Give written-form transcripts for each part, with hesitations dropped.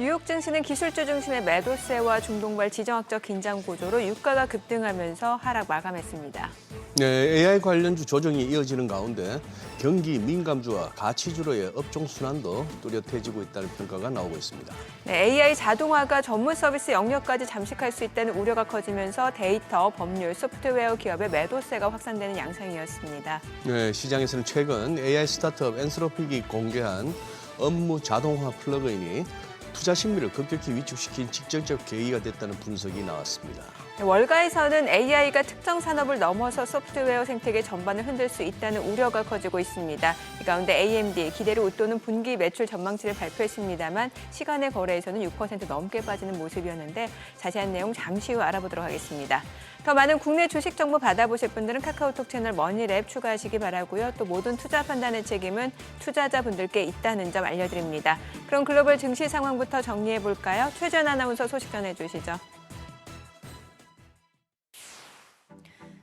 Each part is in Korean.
뉴욕 증시는 기술주 중심의 매도세와 중동발 지정학적 긴장 구조로 유가가 급등하면서 하락 마감했습니다. 네, AI 관련주 조정이 이어지는 가운데 경기 민감주와 가치주로의 업종 순환도 뚜렷해지고 있다는 평가가 나오고 있습니다. 네, AI 자동화가 전문 서비스 영역까지 잠식할 수 있다는 우려가 커지면서 데이터, 법률, 소프트웨어 기업의 매도세가 확산되는 양상이었습니다. 네, 시장에서는 최근 AI 스타트업 엔스로픽이 공개한 업무 자동화 플러그인이 투자 심리를 급격히 위축시킨 직접적 계기가 됐다는 분석이 나왔습니다. 월가에서는 AI가 특정 산업을 넘어서 소프트웨어 생태계 전반을 흔들 수 있다는 우려가 커지고 있습니다. 이 가운데 AMD 기대를 웃도는 분기 매출 전망치를 발표했습니다만 시간의 거래에서는 6% 넘게 빠지는 모습이었는데 자세한 내용 잠시 후 알아보도록 하겠습니다. 더 많은 국내 주식 정보 받아보실 분들은 카카오톡 채널 머니랩 추가하시기 바라고요. 또 모든 투자 판단의 책임은 투자자분들께 있다는 점 알려드립니다. 그럼 글로벌 증시 상황부터 정리해볼까요? 최전 아나운서 소식 전해주시죠.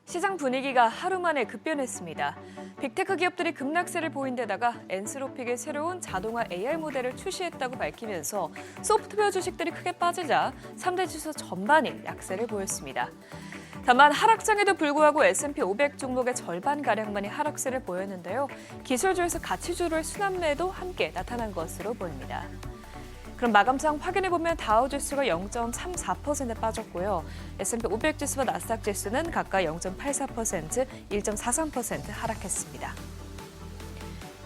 시장 분위기가 하루 만에 급변했습니다. 빅테크 기업들이 급락세를 보인 데다가 엔스로픽의 새로운 자동화 AI 모델을 출시했다고 밝히면서 소프트웨어 주식들이 크게 빠지자 3대 지수 전반이 약세를 보였습니다. 다만 하락장에도 불구하고 S&P 500 종목의 절반가량만이 하락세를 보였는데요. 기술주에서 가치주로의 순환매도 함께 나타난 것으로 보입니다. 그럼 마감장 확인해보면 다우지수가 0.34% 빠졌고요. S&P 500 지수와 나스닥 지수는 각각 0.84%, 1.43% 하락했습니다.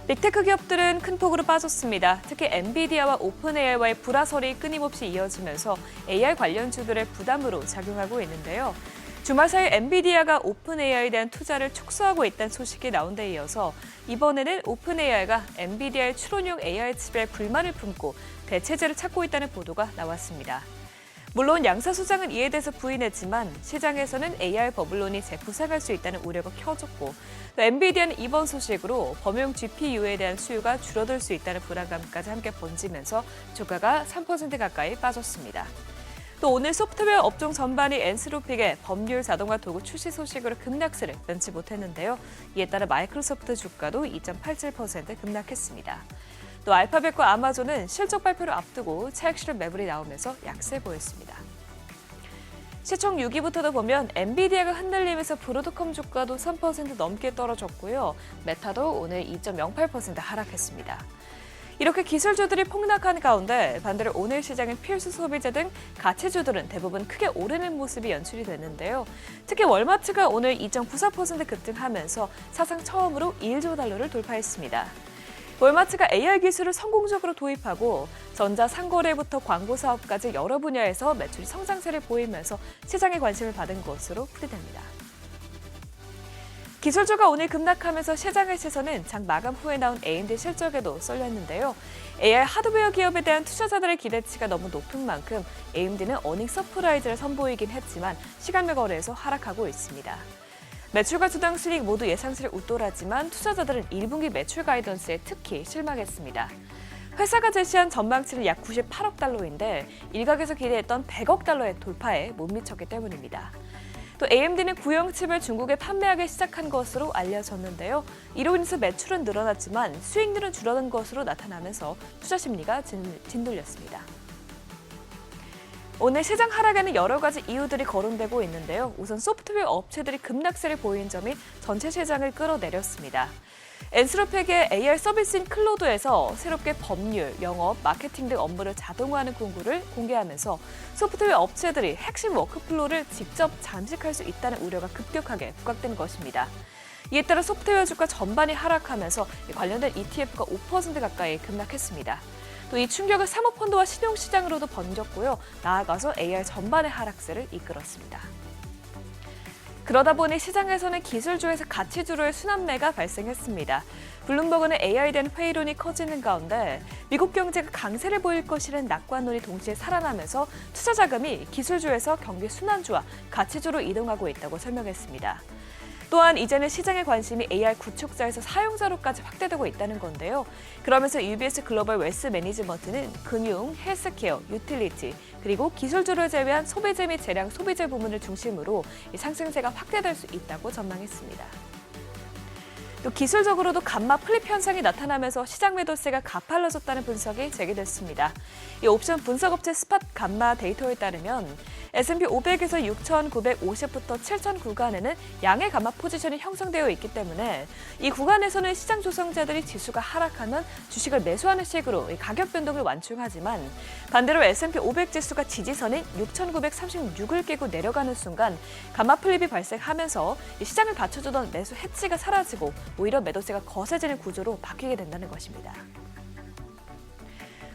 빅테크 기업들은 큰 폭으로 빠졌습니다. 특히 엔비디아와 오픈AI와의 불화설이 끊임없이 이어지면서 AI 관련주들의 부담으로 작용하고 있는데요. 주말 사이 엔비디아가 오픈AI에 대한 투자를 축소하고 있다는 소식이 나온 데 이어서 이번에는 오픈AI가 엔비디아의 추론용 AI 칩에 불만을 품고 대체제를 찾고 있다는 보도가 나왔습니다. 물론 양사 소장은 이에 대해서 부인했지만 시장에서는 AI 버블론이 재부상할 수 있다는 우려가 커졌고 또 엔비디아는 이번 소식으로 범용 GPU에 대한 수요가 줄어들 수 있다는 불안감까지 함께 번지면서 주가가 3% 가까이 빠졌습니다. 또 오늘 소프트웨어 업종 전반이 엔스로픽의 법률 자동화 도구 출시 소식으로 급락세를 면치 못했는데요. 이에 따라 마이크로소프트 주가도 2.87% 급락했습니다. 또 알파벳과 아마존은 실적 발표를 앞두고 차익 실현 매물이 나오면서 약세 보였습니다. 시총 6위부터도 보면 엔비디아가 흔들리면서 브로드컴 주가도 3% 넘게 떨어졌고요. 메타도 오늘 2.08% 하락했습니다. 이렇게 기술주들이 폭락한 가운데 반대로 오늘 시장은 필수 소비재 등 가치주들은 대부분 크게 오르는 모습이 연출이 됐는데요. 특히 월마트가 오늘 2.94% 급등하면서 사상 처음으로 1조 달러를 돌파했습니다. 월마트가 AR 기술을 성공적으로 도입하고 전자 상거래부터 광고 사업까지 여러 분야에서 매출이 성장세를 보이면서 시장의 관심을 받은 것으로 풀이됩니다. 기술주가 오늘 급락하면서 시장의 시선은 장 마감 후에 나온 AMD 실적에도 쏠렸는데요. AI 하드웨어 기업에 대한 투자자들의 기대치가 너무 높은 만큼 AMD는 어닝 서프라이즈를 선보이긴 했지만 시간별 거래에서 하락하고 있습니다. 매출과 주당 수익 모두 예상치를 웃돌았지만 투자자들은 1분기 매출 가이던스에 특히 실망했습니다. 회사가 제시한 전망치는 약 98억 달러인데 일각에서 기대했던 100억 달러의 돌파에 못 미쳤기 때문입니다. 또 AMD는 구형 칩을 중국에 판매하기 시작한 것으로 알려졌는데요. 이로 인해서 매출은 늘어났지만 수익률은 줄어든 것으로 나타나면서 투자 심리가 진돌렸습니다. 오늘 시장 하락에는 여러 가지 이유들이 거론되고 있는데요. 우선 소프트웨어 업체들이 급락세를 보인 점이 전체 시장을 끌어내렸습니다. 엔스로픽의 AR 서비스인 클로드에서 새롭게 법률, 영업, 마케팅 등 업무를 자동화하는 공구를 공개하면서 소프트웨어 업체들이 핵심 워크플로우를 직접 잠식할 수 있다는 우려가 급격하게 부각된 것입니다. 이에 따라 소프트웨어 주가 전반이 하락하면서 관련된 ETF가 5% 가까이 급락했습니다. 또 이 충격을 사모펀드와 신용시장으로도 번졌고요. 나아가서 AR 전반의 하락세를 이끌었습니다. 그러다 보니 시장에서는 기술주에서 가치주로의 순환매가 발생했습니다. 블룸버그는 AI에 대한 회의론이 커지는 가운데 미국 경제가 강세를 보일 것이라는 낙관론이 동시에 살아나면서 투자 자금이 기술주에서 경기 순환주와 가치주로 이동하고 있다고 설명했습니다. 또한 이제는 시장의 관심이 AR 구축자에서 사용자로까지 확대되고 있다는 건데요. 그러면서 UBS 글로벌 웨스 매니지먼트는 금융, 헬스케어, 유틸리티, 그리고 기술주를 제외한 소비재 및 재량 소비재 부문을 중심으로 이 상승세가 확대될 수 있다고 전망했습니다. 또 기술적으로도 감마 플립 현상이 나타나면서 시장 매도세가 가팔라졌다는 분석이 제기됐습니다. 이 옵션 분석업체 스팟 감마 데이터에 따르면 S&P 500에서 6,950부터 7,000 구간에는 양의 감마 포지션이 형성되어 있기 때문에 이 구간에서는 시장 조성자들이 지수가 하락하면 주식을 매수하는 식으로 가격 변동을 완충하지만 반대로 S&P 500 지수가 지지선인 6,936을 깨고 내려가는 순간 감마 플립이 발생하면서 이 시장을 받쳐주던 매수 해치가 사라지고 오히려 매도세가 거세지는 구조로 바뀌게 된다는 것입니다.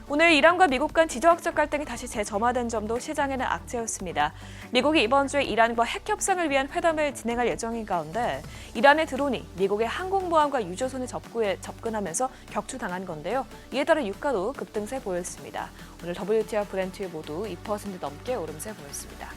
오늘 이란과 미국 간 지정학적 갈등이 다시 재점화된 점도 시장에는 악재였습니다. 미국이 이번 주에 이란과 핵 협상을 위한 회담을 진행할 예정인 가운데 이란의 드론이 미국의 항공모함과 유조선에 접근하면서 격추당한 건데요. 이에 따라 유가도 급등세 보였습니다. 오늘 WTI와 브렌트 모두 2% 넘게 오름세 보였습니다.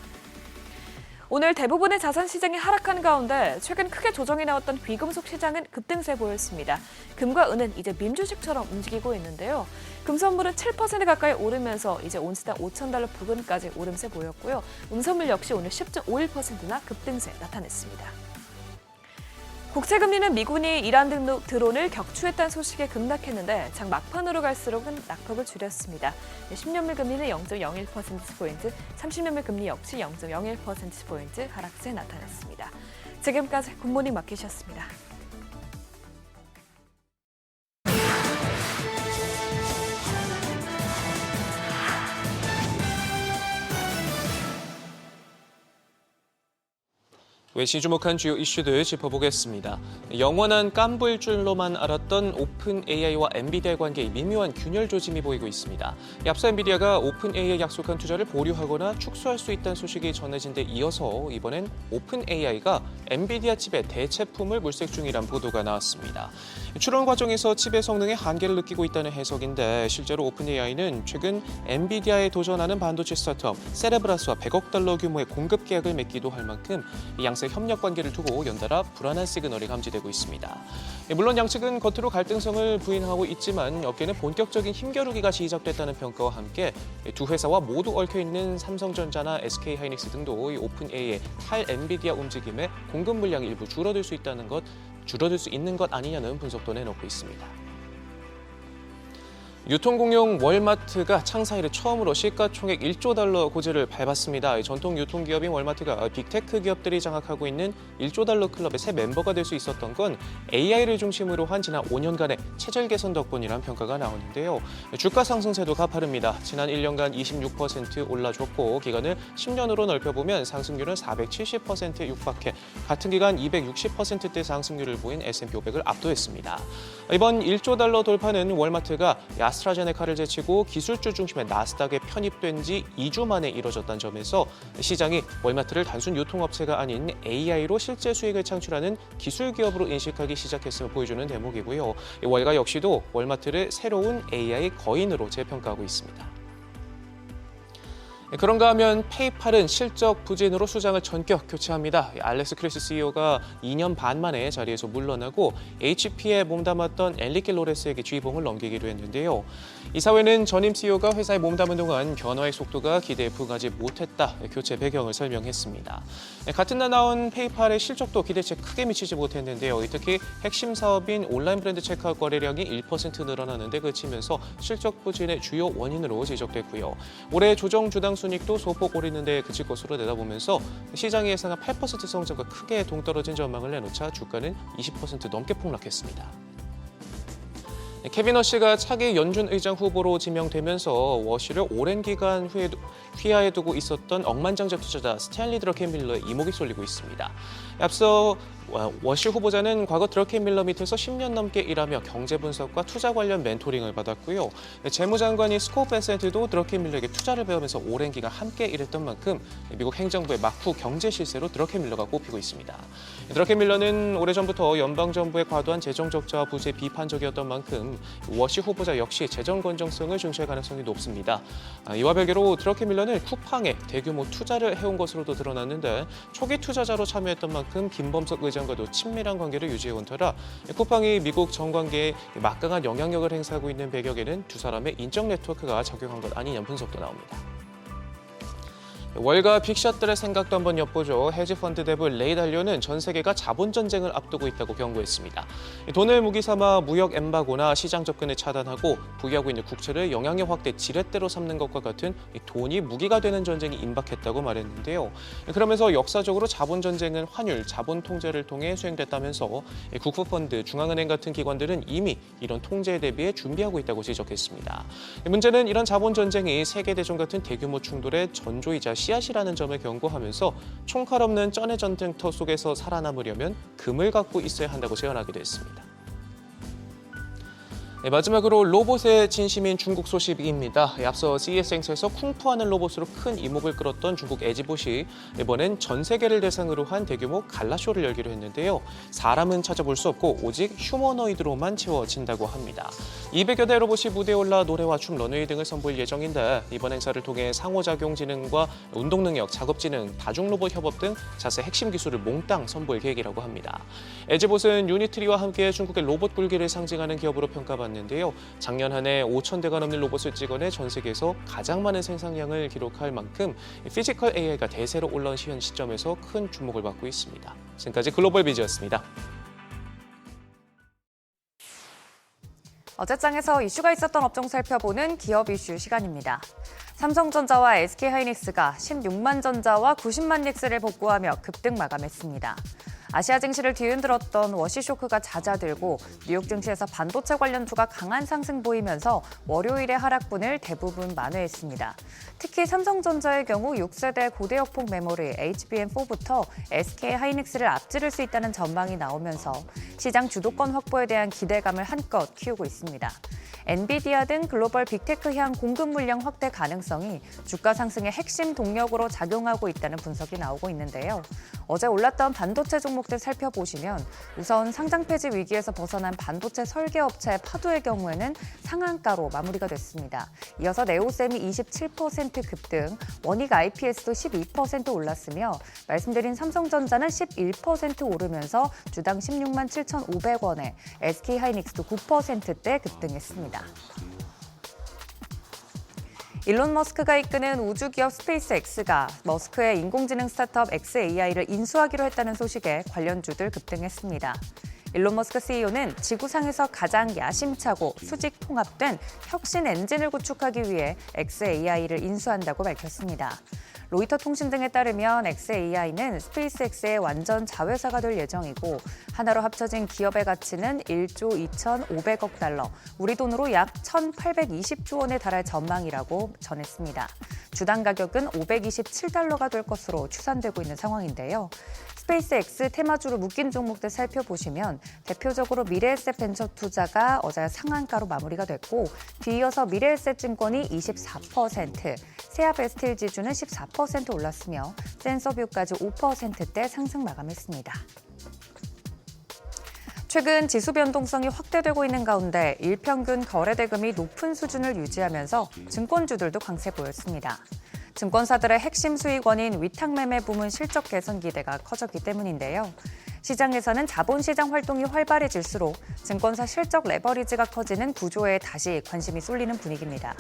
오늘 대부분의 자산 시장이 하락한 가운데 최근 크게 조정이 나왔던 귀금속 시장은 급등세 보였습니다. 금과 은은 이제 민주식처럼 움직이고 있는데요. 금 선물은 7% 가까이 오르면서 이제 온스당 $5,000 부근까지 오름세 보였고요. 은선물 역시 오늘 10.51%나 급등세 나타냈습니다. 국채금리는 미군이 이란 등록 드론을 격추했다는 소식에 급락했는데 장 막판으로 갈수록은 낙폭을 줄였습니다. 10년물 금리는 0.01%포인트, 30년물 금리 역시 0.01%포인트 하락세 나타났습니다. 지금까지 굿모닝 마켓이었습니다. 외시 주목한 주요 이슈들 짚어보겠습니다. 영원한 깐부일 줄로만 알았던 오픈 AI와 엔비디아의 관계에 미묘한 균열 조짐이 보이고 있습니다. 앞서 엔비디아가 오픈 AI에 약속한 투자를 보류하거나 축소할 수 있다는 소식이 전해진 데 이어서 이번엔 오픈 AI가 엔비디아 칩의 대체품을 물색 중이란 보도가 나왔습니다. 출원 과정에서 칩의 성능에 한계를 느끼고 있다는 해석인데 실제로 오픈 AI는 최근 엔비디아에 도전하는 반도체 스타트업 세레브라스와 $100억 규모의 공급 계약을 맺기도 할 만큼 양측 협력 관계를 두고 연달아 불안한 시그널이 감지되고 있습니다. 물론 양측은 겉으로 갈등성을 부인하고 있지만 업계는 본격적인 힘겨루기가 시작됐다는 평가와 함께 두 회사와 모두 얽혀있는 삼성전자나 SK하이닉스 등도 이 오픈 AI의 탈 엔비디아 움직임에 공급 물량이 일부 줄어들 수 있는 것 아니냐는 분석도 내놓고 있습니다. 유통공용 월마트가 창사 이래 처음으로 시가총액 $1조 고지를 밟았습니다. 전통 유통기업인 월마트가 빅테크 기업들이 장악하고 있는 $1조 클럽의 새 멤버가 될 수 있었던 건 AI를 중심으로 한 지난 5년간의 체질 개선 덕분이라는 평가가 나오는데요. 주가 상승세도 가파릅니다. 지난 1년간 26% 올라줬고 기간을 10년으로 넓혀보면 상승률은 470%에 육박해 같은 기간 260%대 상승률을 보인 S&P 500을 압도했습니다. 이번 $1조 돌파는 월마트가 아스트라제네카를 제치고 기술주 중심의 나스닥에 편입된 지 2주 만에 이뤄졌다는 점에서 시장이 월마트를 단순 유통업체가 아닌 AI로 실제 수익을 창출하는 기술 기업으로 인식하기 시작했음을 보여주는 대목이고요. 월가 역시도 월마트를 새로운 AI 거인으로 재평가하고 있습니다. 그런가 하면 페이팔은 실적 부진으로 수장을 전격 교체합니다. 알렉스 크리스 CEO가 2년 반 만에 자리에서 물러나고 HP에 몸담았던 엔리케 로레스에게 지휘봉을 넘기기로 했는데요. 이 사회는 전임 CEO가 회사에 몸담은 동안 변화의 속도가 기대에 부응하지 못했다. 교체 배경을 설명했습니다. 같은 날 나온 페이팔의 실적도 기대치에 크게 미치지 못했는데요. 특히 핵심 사업인 온라인 브랜드 체크아웃 거래량이 1% 늘어나는데 그치면서 실적 부진의 주요 원인으로 지적됐고요. 올해 조정 주당 순익도 소폭 오르는 데 그칠 것으로 내다보면서 시장이 예상한 8% 성장과 크게 동떨어진 전망을 내놓자 주가는 20% 넘게 폭락했습니다. 케빈 워시가 차기 연준 의장 후보로 지명되면서 워시를 오랜 기간 휘하에 두고 있었던 억만장자 투자자 스탠리 드러켄밀러의 이목이 쏠리고 있습니다. 앞서 워시 후보자는 과거 드러켄밀러 밑에서 10년 넘게 일하며 경제 분석과 투자 관련 멘토링을 받았고요. 재무장관인 스콧 벤센트도 드러켄밀러에게 투자를 배우면서 오랜 기간 함께 일했던 만큼 미국 행정부의 막후 경제 실세로 드러켄밀러가 꼽히고 있습니다. 드러켄밀러는 오래전부터 연방정부의 과도한 재정 적자와 부재 비판적이었던 만큼 워시 후보자 역시 재정 건정성을 중시할 가능성이 높습니다. 이와 별개로 드러켄밀러는 쿠팡에 대규모 투자를 해온 것으로도 드러났는데 초기 투자자로 참여했던 만큼 김범석 의장과도 친밀한 관계를 유지해온 터라 쿠팡이 미국 정관계에 막강한 영향력을 행사하고 있는 배경에는 두 사람의 인적 네트워크가 작용한 것 아니냐는 분석도 나옵니다. 월가 빅샷들의 생각도 한번 엿보죠. 헤지펀드 대부 레이 달리오는 전 세계가 자본 전쟁을 앞두고 있다고 경고했습니다. 돈을 무기 삼아 무역 엠바고나 시장 접근을 차단하고 보유하고 있는 국채를 영향력 확대 지렛대로 삼는 것과 같은 돈이 무기가 되는 전쟁이 임박했다고 말했는데요. 그러면서 역사적으로 자본 전쟁은 환율, 자본 통제를 통해 수행됐다면서 국부펀드, 중앙은행 같은 기관들은 이미 이런 통제에 대비해 준비하고 있다고 지적했습니다. 문제는 이런 자본 전쟁이 세계대전 같은 대규모 충돌의 전조이자 씨앗이라는 점을 경고하면서 총칼 없는 쩐의 전쟁터 속에서 살아남으려면 금을 갖고 있어야 한다고 제언하기도 했습니다. 마지막으로 로봇의 진심인 중국 소식입니다. 앞서 CES 행사에서 쿵푸하는 로봇으로 큰 이목을 끌었던 중국 에지봇이 이번엔 전 세계를 대상으로 한 대규모 갈라쇼를 열기로 했는데요. 사람은 찾아볼 수 없고 오직 휴머노이드로만 채워진다고 합니다. 200여 대 로봇이 무대에 올라 노래와 춤, 런웨이 등을 선보일 예정인데 이번 행사를 통해 상호작용 지능과 운동 능력, 작업 지능, 다중 로봇 협업 등 자세 핵심 기술을 몽땅 선보일 계획이라고 합니다. 에지봇은 유니트리와 함께 중국의 로봇 굴기를 상징하는 기업으로 평가받는데요. 작년 한 해 5,000대가 넘는 로봇을 찍어내 전 세계에서 가장 많은 생산량을 기록할 만큼 피지컬 AI가 대세로 올라온 현 시점에서 큰 주목을 받고 있습니다. 지금까지 글로벌 비즈였습니다. 어제장에서 이슈가 있었던 업종 살펴보는 기업 이슈 시간입니다. 삼성전자와 SK하이닉스가 16만 전자와 90만 닉스를 복구하며 급등 마감했습니다. 아시아 증시를 뒤흔들었던 워시 쇼크가 잦아들고 뉴욕 증시에서 반도체 관련주가 강한 상승 보이면서 월요일의 하락분을 대부분 만회했습니다. 특히 삼성전자의 경우 6세대 고대역폭 메모리 HBM4부터 SK하이닉스를 앞지를 수 있다는 전망이 나오면서 시장 주도권 확보에 대한 기대감을 한껏 키우고 있습니다. 엔비디아 등 글로벌 빅테크향 공급 물량 확대 가능성이 주가 상승의 핵심 동력으로 작용하고 있다는 분석이 나오고 있는데요. 어제 올랐던 반도체 종목들 살펴보시면 우선 상장 폐지 위기에서 벗어난 반도체 설계업체 파도의 경우에는 상한가로 마무리가 됐습니다. 이어서 네오셈이 27% 급등, 원익 IPS도 12% 올랐으며 말씀드린 삼성전자는 11% 오르면서 주당 16만 7,500원에 SK하이닉스도 9%대 급등했습니다. 일론 머스크가 이끄는 우주기업 스페이스X가 머스크의 인공지능 스타트업 xAI를 인수하기로 했다는 소식에 관련주들 급등했습니다. 일론 머스크 CEO는 지구상에서 가장 야심차고 수직 통합된 혁신 엔진을 구축하기 위해 xAI를 인수한다고 밝혔습니다. 로이터 통신 등에 따르면 xAI는 스페이스X의 완전 자회사가 될 예정이고 하나로 합쳐진 기업의 가치는 1조 2,500억 달러, 우리 돈으로 약 1,820조 원에 달할 전망이라고 전했습니다. 주당 가격은 527달러가 될 것으로 추산되고 있는 상황인데요. 스페이스X 테마주로 묶인 종목들 살펴보시면 대표적으로 미래에셋 벤처 투자가 어제 상한가로 마무리가 됐고 뒤이어서 미래에셋 증권이 24%, 세아베스틸 지주는 14% 올랐으며 센서뷰까지 5%대 상승 마감했습니다. 최근 지수 변동성이 확대되고 있는 가운데 일평균 거래 대금이 높은 수준을 유지하면서 증권주들도 강세 보였습니다. 증권사들의 핵심 수익원인 위탁매매 부문 실적 개선 기대가 커졌기 때문인데요. 시장에서는 자본시장 활동이 활발해질수록 증권사 실적 레버리지가 커지는 구조에 다시 관심이 쏠리는 분위기입니다.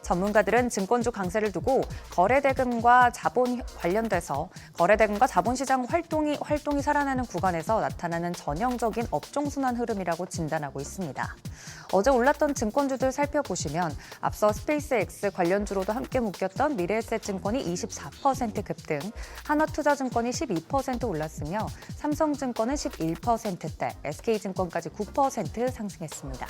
전문가들은 증권주 강세를 두고 거래대금과 자본 관련돼서 거래대금과 자본시장 활동이 살아나는 구간에서 나타나는 전형적인 업종순환 흐름이라고 진단하고 있습니다. 어제 올랐던 증권주들 살펴보시면 앞서 스페이스X 관련주로도 함께 묶였던 미래에셋 증권이 24% 급등, 한화투자증권이 12% 올랐으며 삼성증권은 11%대, SK증권까지 9% 상승했습니다.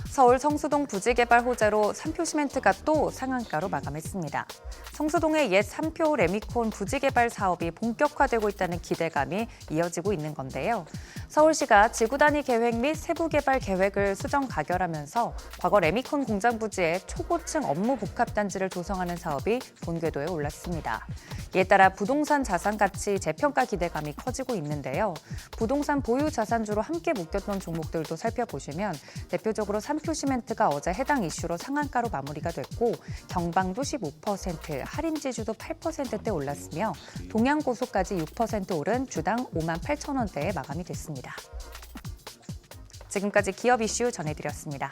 서울 성수동 부지개발 호재로 삼표시멘트가 또 상한가로 마감했습니다. 성수동의 옛 삼표 레미콘 부지개발 사업이 본격화되고 있다는 기대감이 이어지고 있는 건데요. 서울시가 지구 단위 계획 및 세부 개발 계획을 수정 가결하면서 과거 레미콘 공장 부지에 초고층 업무 복합 단지를 조성하는 사업이 본궤도에 올랐습니다. 이에 따라 부동산 자산 가치 재평가 기대감이 커지고 있는데요. 부동산 보유 자산주로 함께 묶였던 종목들도 살펴보시면 대표적으로 삼표시멘트가 어제 해당 이슈로 상한가로 마무리가 됐고 경방도 15%, 할인지주도 8%대 올랐으며 동양고속까지 6% 오른 주당 58,000원대에 마감이 됐습니다. 지금까지 기업 이슈 전해드렸습니다.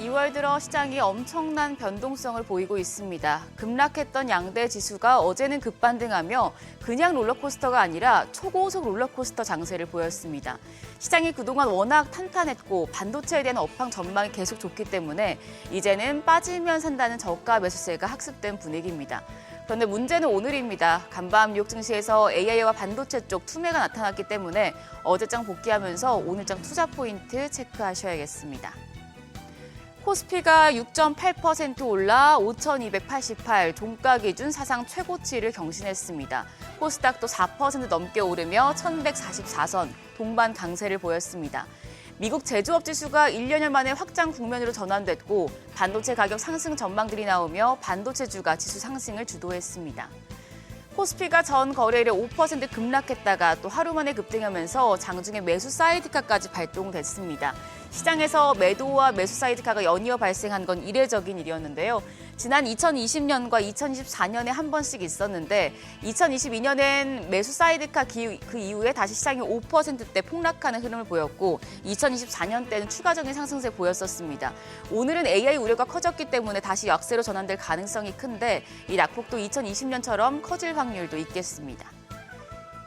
2월 들어 시장이 엄청난 변동성을 보이고 있습니다. 급락했던 양대 지수가 어제는 급반등하며 그냥 롤러코스터가 아니라 초고속 롤러코스터 장세를 보였습니다. 시장이 그동안 워낙 탄탄했고 반도체에 대한 업황 전망이 계속 좋기 때문에 이제는 빠지면 산다는 저가 매수세가 학습된 분위기입니다. 그런데 문제는 오늘입니다. 간밤 뉴욕 증시에서 AI와 반도체 쪽 투매가 나타났기 때문에 어제장 복귀하면서 오늘장 투자 포인트 체크하셔야겠습니다. 코스피가 6.8% 올라 5,288, 종가 기준 사상 최고치를 경신했습니다. 코스닥도 4% 넘게 오르며 1,144선, 동반 강세를 보였습니다. 미국 제조업 지수가 1년여 만에 확장 국면으로 전환됐고 반도체 가격 상승 전망들이 나오며 반도체주가 지수 상승을 주도했습니다. 코스피가 전 거래일에 5% 급락했다가 또 하루 만에 급등하면서 장중에 매수 사이드카까지 발동됐습니다. 시장에서 매도와 매수 사이드카가 연이어 발생한 건 이례적인 일이었는데요. 지난 2020년과 2024년에 한 번씩 있었는데 2022년엔 매수 사이드카 그 이후에 다시 시장이 5%대 폭락하는 흐름을 보였고 2024년 때는 추가적인 상승세 보였었습니다. 오늘은 AI 우려가 커졌기 때문에 다시 약세로 전환될 가능성이 큰데 이 낙폭도 2020년처럼 커질 확률도 있겠습니다.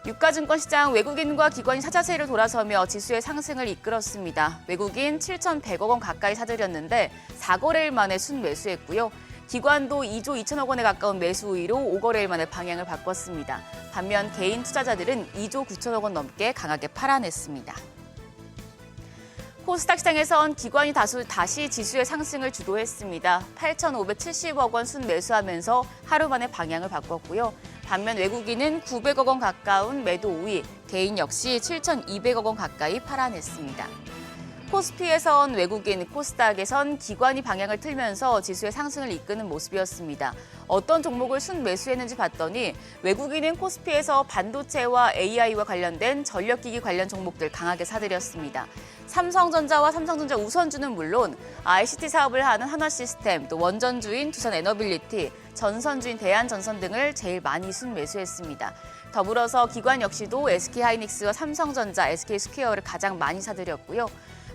유가증권 시장 외국인과 기관이 사자세를 돌아서며 지수의 상승을 이끌었습니다. 외국인 7,100억 원 가까이 사들였는데 4거래일 만에 순매수했고요. 기관도 2조 2천억 원에 가까운 매수 우위로 5거래일 만에 방향을 바꿨습니다. 반면 개인 투자자들은 2조 9천억 원 넘게 강하게 팔아냈습니다. 코스닥 시장에선 기관이 다시 지수의 상승을 주도했습니다. 8,570억 원 순매수하면서 하루 만에 방향을 바꿨고요. 반면 외국인은 900억 원 가까운 매도 우위, 개인 역시 7,200억 원 가까이 팔아냈습니다. 코스피에선 외국인, 코스닥에선 기관이 방향을 틀면서 지수의 상승을 이끄는 모습이었습니다. 어떤 종목을 순매수했는지 봤더니 외국인은 코스피에서 반도체와 AI와 관련된 전력기기 관련 종목들 강하게 사들였습니다. 삼성전자와 삼성전자 우선주는 물론 ICT 사업을 하는 한화시스템, 또 원전주인 두산에너빌리티, 전선주인 대한전선 등을 제일 많이 순매수했습니다. 더불어서 기관 역시도 SK하이닉스와 삼성전자, SK스퀘어를 가장 많이 사들였고요.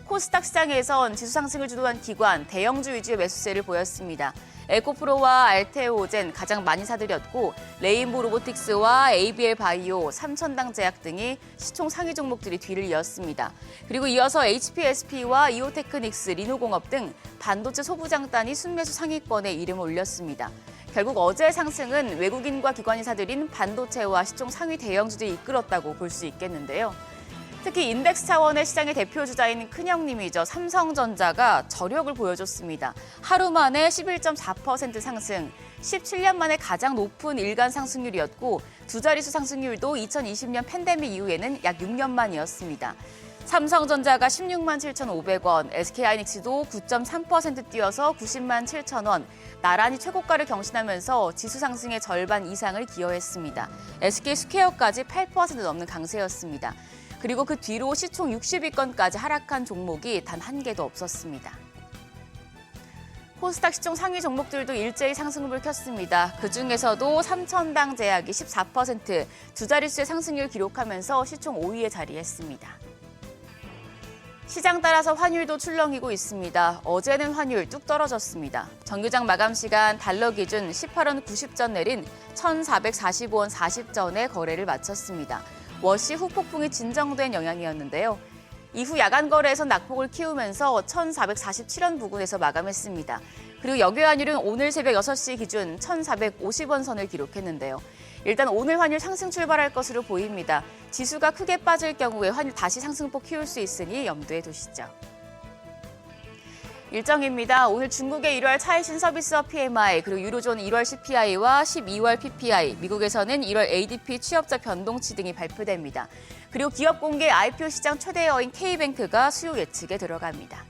코스닥 시장에선 지수 상승을 주도한 기관, 대형주 위주의 매수세를 보였습니다. 에코프로와 알테오젠 가장 많이 사들였고 레인보 로보틱스와 ABL 바이오, 삼천당 제약 등이 시총 상위 종목들이 뒤를 이었습니다. 그리고 이어서 HPSP와 이오테크닉스, 리노공업 등 반도체 소부장단이 순매수 상위권에 이름을 올렸습니다. 결국 어제의 상승은 외국인과 기관이 사들인 반도체와 시총 상위 대형주들이 이끌었다고 볼 수 있겠는데요. 특히 인덱스 차원의 시장의 대표 주자인 큰형님이죠. 삼성전자가 저력을 보여줬습니다. 하루 만에 11.4% 상승, 17년 만에 가장 높은 일간 상승률이었고 두 자릿수 상승률도 2020년 팬데믹 이후에는 약 6년 만이었습니다. 삼성전자가 16만 7,500원, SK하이닉스도 9.3% 뛰어서 90만 7천 원, 나란히 최고가를 경신하면서 지수 상승의 절반 이상을 기여했습니다. SK스퀘어까지 8% 넘는 강세였습니다. 그리고 그 뒤로 시총 60위권까지 하락한 종목이 단 한 개도 없었습니다. 코스닥 시총 상위 종목들도 일제히 상승을 켰습니다. 그중에서도 삼천당 제약이 14%, 두 자릿수의 상승률 기록하면서 시총 5위에 자리했습니다. 시장 따라서 환율도 출렁이고 있습니다. 어제는 환율 뚝 떨어졌습니다. 정규장 마감 시간 달러 기준 18원 90전 내린 1,445원 40전에 거래를 마쳤습니다. 워시 후폭풍이 진정된 영향이었는데요. 이후 야간 거래에서 낙폭을 키우면서 1,447원 부근에서 마감했습니다. 그리고 역외 환율은 오늘 새벽 6시 기준 1,450원 선을 기록했는데요. 일단 오늘 환율 상승 출발할 것으로 보입니다. 지수가 크게 빠질 경우에 환율 다시 상승폭 키울 수 있으니 염두에 두시죠. 일정입니다. 오늘 중국의 1월 차이신 서비스업 PMI, 그리고 유로존 1월 CPI와 12월 PPI, 미국에서는 1월 ADP 취업자 변동치 등이 발표됩니다. 그리고 기업 공개 IPO 시장 최대어인 K뱅크가 수요 예측에 들어갑니다.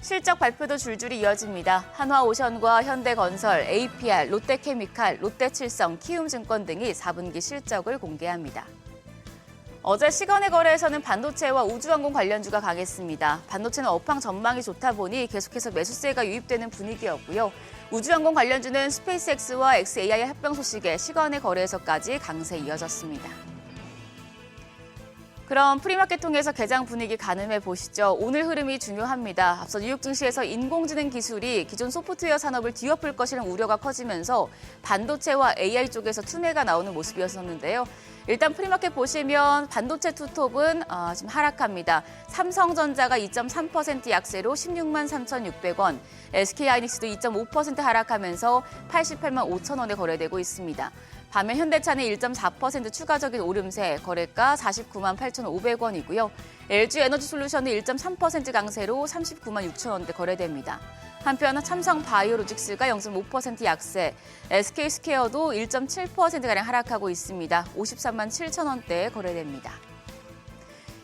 실적 발표도 줄줄이 이어집니다. 한화오션과 현대건설, APR, 롯데케미칼, 롯데칠성, 키움증권 등이 4분기 실적을 공개합니다. 어제 시간의 거래에서는 반도체와 우주항공 관련주가 강했습니다. 반도체는 업황 전망이 좋다 보니 계속해서 매수세가 유입되는 분위기였고요. 우주항공 관련주는 스페이스X와 XAI 합병 소식에 시간의 거래에서까지 강세 이어졌습니다. 그럼 프리마켓 통해서 개장 분위기 가늠해 보시죠. 오늘 흐름이 중요합니다. 앞서 뉴욕 증시에서 인공지능 기술이 기존 소프트웨어 산업을 뒤엎을 것이라는 우려가 커지면서 반도체와 AI 쪽에서 투매가 나오는 모습이었었는데요. 일단 프리마켓 보시면 반도체 투톱은 지금 하락합니다. 삼성전자가 2.3% 약세로 16만 3,600원, SK하이닉스도 2.5% 하락하면서 88만 5천 원에 거래되고 있습니다. 반면 현대차는 1.4% 추가적인 오름세, 거래가 49만 8,500원이고요. LG에너지솔루션은 1.3% 강세로 39만 6천 원대 거래됩니다. 한편 삼성바이오로직스가 0.5% 약세, SK스퀘어도 1.7%가량 하락하고 있습니다. 53만 7천 원대에 거래됩니다.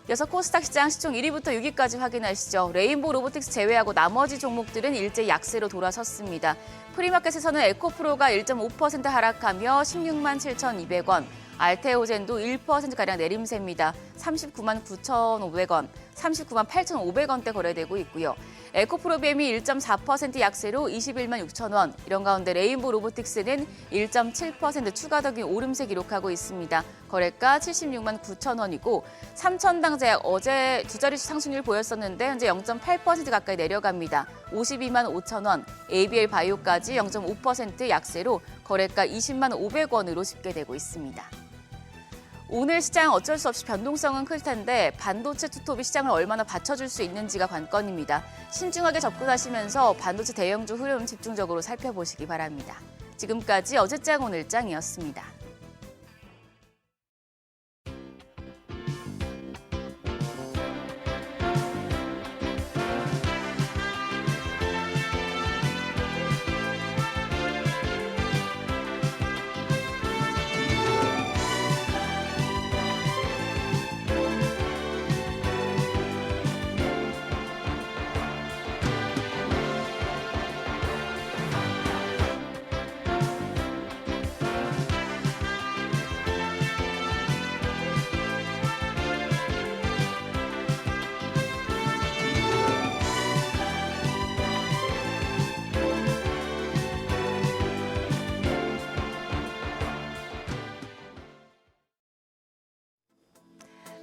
이어서 코스닥 시장 시총 1위부터 6위까지 확인하시죠. 레인보우 로보틱스 제외하고 나머지 종목들은 일제 약세로 돌아섰습니다. 프리마켓에서는 에코프로가 1.5% 하락하며 16만 7,200원, 알테오젠도 1%가량 내림세입니다. 39만 9,500원, 39만 8,500원대 거래되고 있고요. 에코프로비엠이 1.4% 약세로 21만 6천 원, 이런 가운데 레인보우 로보틱스는 1.7% 추가적인 오름세 기록하고 있습니다. 거래가 76만 9천 원이고 삼천당제약 어제 두 자릿수 상승률 보였었는데 현재 0.8% 가까이 내려갑니다. 52만 5천 원, ABL 바이오까지 0.5% 약세로 거래가 20만 500원으로 집계되고 있습니다. 오늘 시장 어쩔 수 없이 변동성은 클 텐데 반도체 투톱이 시장을 얼마나 받쳐줄 수 있는지가 관건입니다. 신중하게 접근하시면서 반도체 대형주 흐름 집중적으로 살펴보시기 바랍니다. 지금까지 어제장 오늘장이었습니다.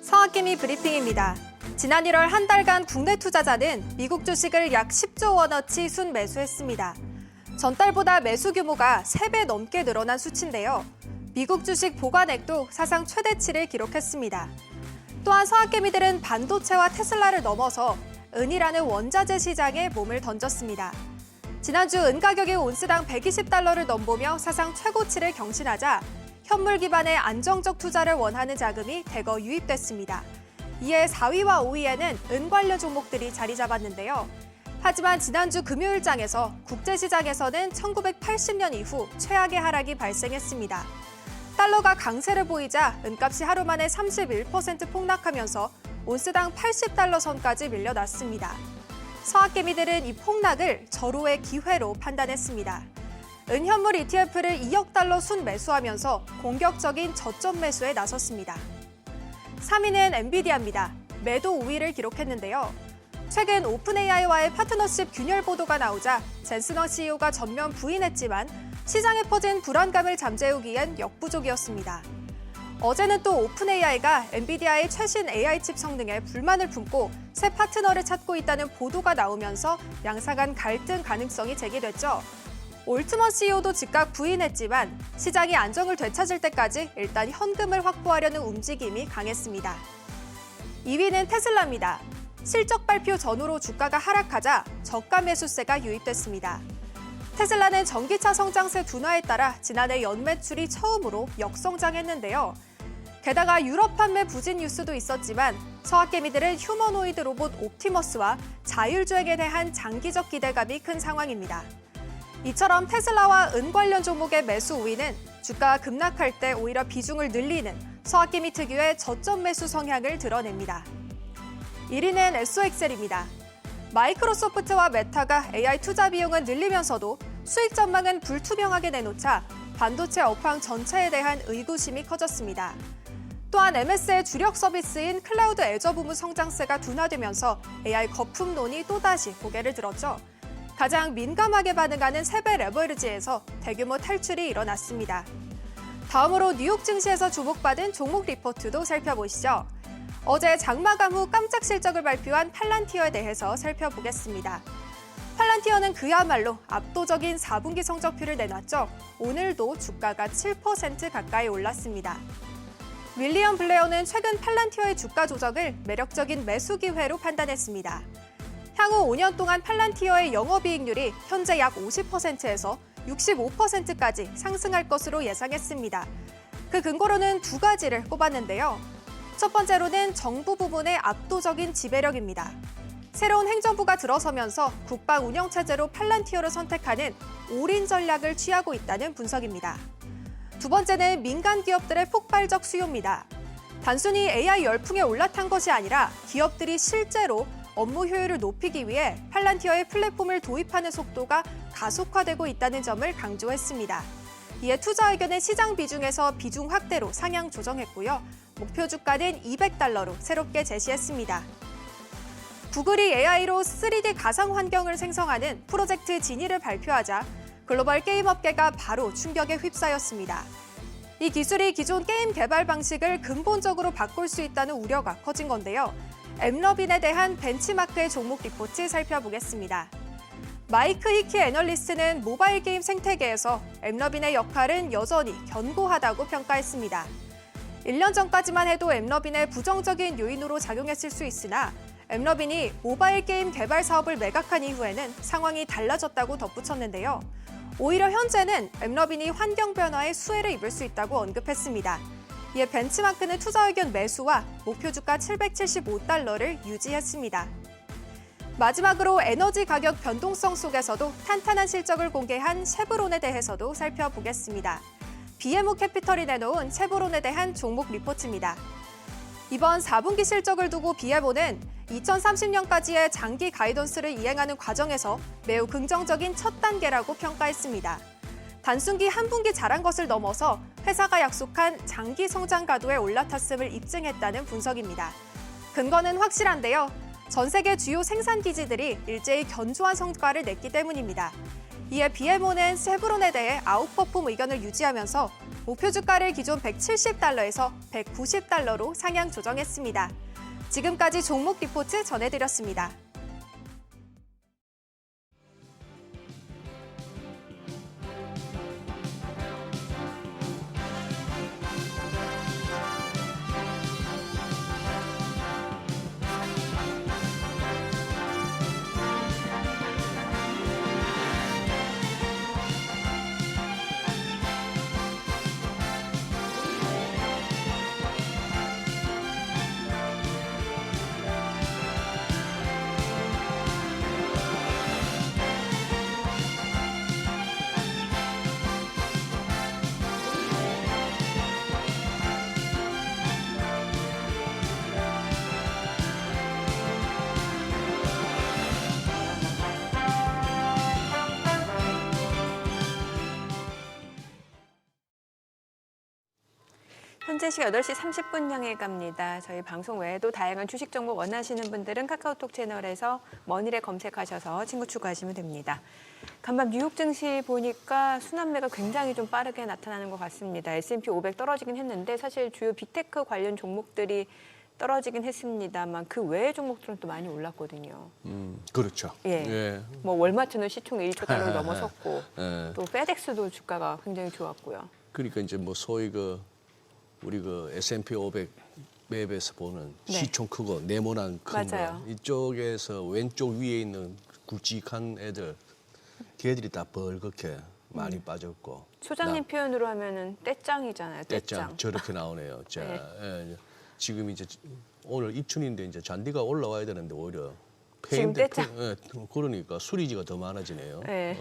성학개미 브리핑입니다. 지난 1월 한 달간 국내 투자자는 미국 주식을 약 10조 원어치 순매수했습니다. 전달보다 매수 규모가 3배 넘게 늘어난 수치인데요. 미국 주식 보관액도 사상 최대치를 기록했습니다. 또한 성학개미들은 반도체와 테슬라를 넘어서 은이라는 원자재 시장에 몸을 던졌습니다. 지난주 은 가격이 온스당 120달러를 넘보며 사상 최고치를 경신하자 현물 기반의 안정적 투자를 원하는 자금이 대거 유입됐습니다. 이에 4위와 5위에는 은 관련 종목들이 자리 잡았는데요. 하지만 지난주 금요일장에서 국제시장에서는 1980년 이후 최악의 하락이 발생했습니다. 달러가 강세를 보이자 은값이 하루 만에 31% 폭락하면서 온스당 80달러 선까지 밀려났습니다. 성학개미들은 이 폭락을 절호의 기회로 판단했습니다. 은현물 ETF를 2억 달러 순매수하면서 공격적인 저점 매수에 나섰습니다. 3위는 엔비디아입니다. 매도 5위를 기록했는데요. 최근 오픈AI와의 파트너십 균열 보도가 나오자 젠슨허 CEO가 전면 부인했지만 시장에 퍼진 불안감을 잠재우기엔 역부족이었습니다. 어제는 또 오픈AI가 엔비디아의 최신 AI 칩 성능에 불만을 품고 새 파트너를 찾고 있다는 보도가 나오면서 양사 간 갈등 가능성이 제기됐죠. 올트먼 CEO도 즉각 부인했지만 시장이 안정을 되찾을 때까지 일단 현금을 확보하려는 움직임이 강했습니다. 2위는 테슬라입니다. 실적 발표 전후로 주가가 하락하자 저가 매수세가 유입됐습니다. 테슬라는 전기차 성장세 둔화에 따라 지난해 연매출이 처음으로 역성장했는데요. 게다가 유럽 판매 부진 뉴스도 있었지만 성학개미들은 휴머노이드 로봇 옵티머스와 자율주행에 대한 장기적 기대감이 큰 상황입니다. 이처럼 테슬라와 은 관련 종목의 매수 우위는 주가가 급락할 때 오히려 비중을 늘리는 성학개미 특유의 저점 매수 성향을 드러냅니다. 1위는 SOXL입니다. 마이크로소프트와 메타가 AI 투자 비용을 늘리면서도 수익 전망은 불투명하게 내놓자 반도체 업황 전체에 대한 의구심이 커졌습니다. 또한 MS의 주력 서비스인 클라우드 애저 부문 성장세가 둔화되면서 AI 거품론이 또다시 고개를 들었죠. 가장 민감하게 반응하는 세배 레버리지에서 대규모 탈출이 일어났습니다. 다음으로 뉴욕 증시에서 주목받은 종목 리포트도 살펴보시죠. 어제 장마감 후 깜짝 실적을 발표한 팔란티어에 대해서 살펴보겠습니다. 팔란티어는 그야말로 압도적인 4분기 성적표를 내놨죠. 오늘도 주가가 7% 가까이 올랐습니다. 윌리엄 블레어는 최근 팔란티어의 주가 조작을 매력적인 매수 기회로 판단했습니다. 향후 5년 동안 팔란티어의 영업이익률이 현재 약 50%에서 65%까지 상승할 것으로 예상했습니다. 그 근거로는 두 가지를 꼽았는데요. 첫 번째로는 정부 부분의 압도적인 지배력입니다. 새로운 행정부가 들어서면서 국방 운영 체제로 팔란티어를 선택하는 올인 전략을 취하고 있다는 분석입니다. 두 번째는 민간 기업들의 폭발적 수요입니다. 단순히 AI 열풍에 올라탄 것이 아니라 기업들이 실제로 업무 효율을 높이기 위해 팔란티어의 플랫폼을 도입하는 속도가 가속화되고 있다는 점을 강조했습니다. 이에 투자 의견의 시장 비중에서 비중 확대로 상향 조정했고요. 목표 주가는 $200로 새롭게 제시했습니다. 구글이 AI로 3D 가상 환경을 생성하는 프로젝트 지니를 발표하자 글로벌 게임 업계가 바로 충격에 휩싸였습니다. 이 기술이 기존 게임 개발 방식을 근본적으로 바꿀 수 있다는 우려가 커진 건데요. 엠러빈에 대한 벤치마크의 종목 리포트 살펴보겠습니다. 마이크 히키 애널리스트는 모바일 게임 생태계에서 엠러빈의 역할은 여전히 견고하다고 평가했습니다. 1년 전까지만 해도 엠러빈의 부정적인 요인으로 작용했을 수 있으나 엠러빈이 모바일 게임 개발 사업을 매각한 이후에는 상황이 달라졌다고 덧붙였는데요. 오히려 현재는 엠러빈이 환경 변화에 수혜를 입을 수 있다고 언급했습니다. 이에 벤치마크는 투자 의견 매수와 목표 주가 $775를 유지했습니다. 마지막으로 에너지 가격 변동성 속에서도 탄탄한 실적을 공개한 쉐브론에 대해서도 살펴보겠습니다. BMO 캐피털이 내놓은 쉐브론에 대한 종목 리포트입니다. 이번 4분기 실적을 두고 BMO는 2030년까지의 장기 가이던스를 이행하는 과정에서 매우 긍정적인 첫 단계라고 평가했습니다. 단순기 한 분기 잘한 것을 넘어서 회사가 약속한 장기 성장 가도에 올라탔음을 입증했다는 분석입니다. 근거는 확실한데요. 전 세계 주요 생산 기지들이 일제히 견조한 성과를 냈기 때문입니다. 이에 BMO는 쉐브론에 대해 아웃퍼폼 의견을 유지하면서 목표 주가를 기존 $170에서 $190로 상향 조정했습니다. 지금까지 종목 리포트 전해드렸습니다. 현재 시각 8시 30분 향해 갑니다. 저희 방송 외에도 다양한 주식 정보 원하시는 분들은 카카오톡 채널에서 머니를 검색하셔서 친구 추가하시면 됩니다. 간밤 뉴욕 증시 보니까 순환매가 굉장히 좀 빠르게 나타나는 것 같습니다. S&P 500 떨어지긴 했는데 사실 주요 빅테크 관련 종목들이 떨어지긴 했습니다만 그 외의 종목들은 또 많이 올랐거든요. 그렇죠. 예. 뭐 월마트는 시총이 1조 달러를 넘어섰고 예. 또 페덱스도 주가가 굉장히 좋았고요. 그러니까 이제 뭐 소위 우리 S&P 500 맵에서 보는 네. 시총 크고 네모난 큰 맞아요. 거 이쪽에서 왼쪽 위에 있는 굵직한 애들 걔들이 다 벌겋게 많이 빠졌고 소장님 표현으로 하면은 떼짱이잖아요. 떼짱 저렇게 나오네요. 자, 네. 예, 지금 이제 오늘 입춘인데 이제 잔디가 올라와야 되는데 오히려 지금 떼짱. 그러니까 수리지가 더 많아지네요. 네.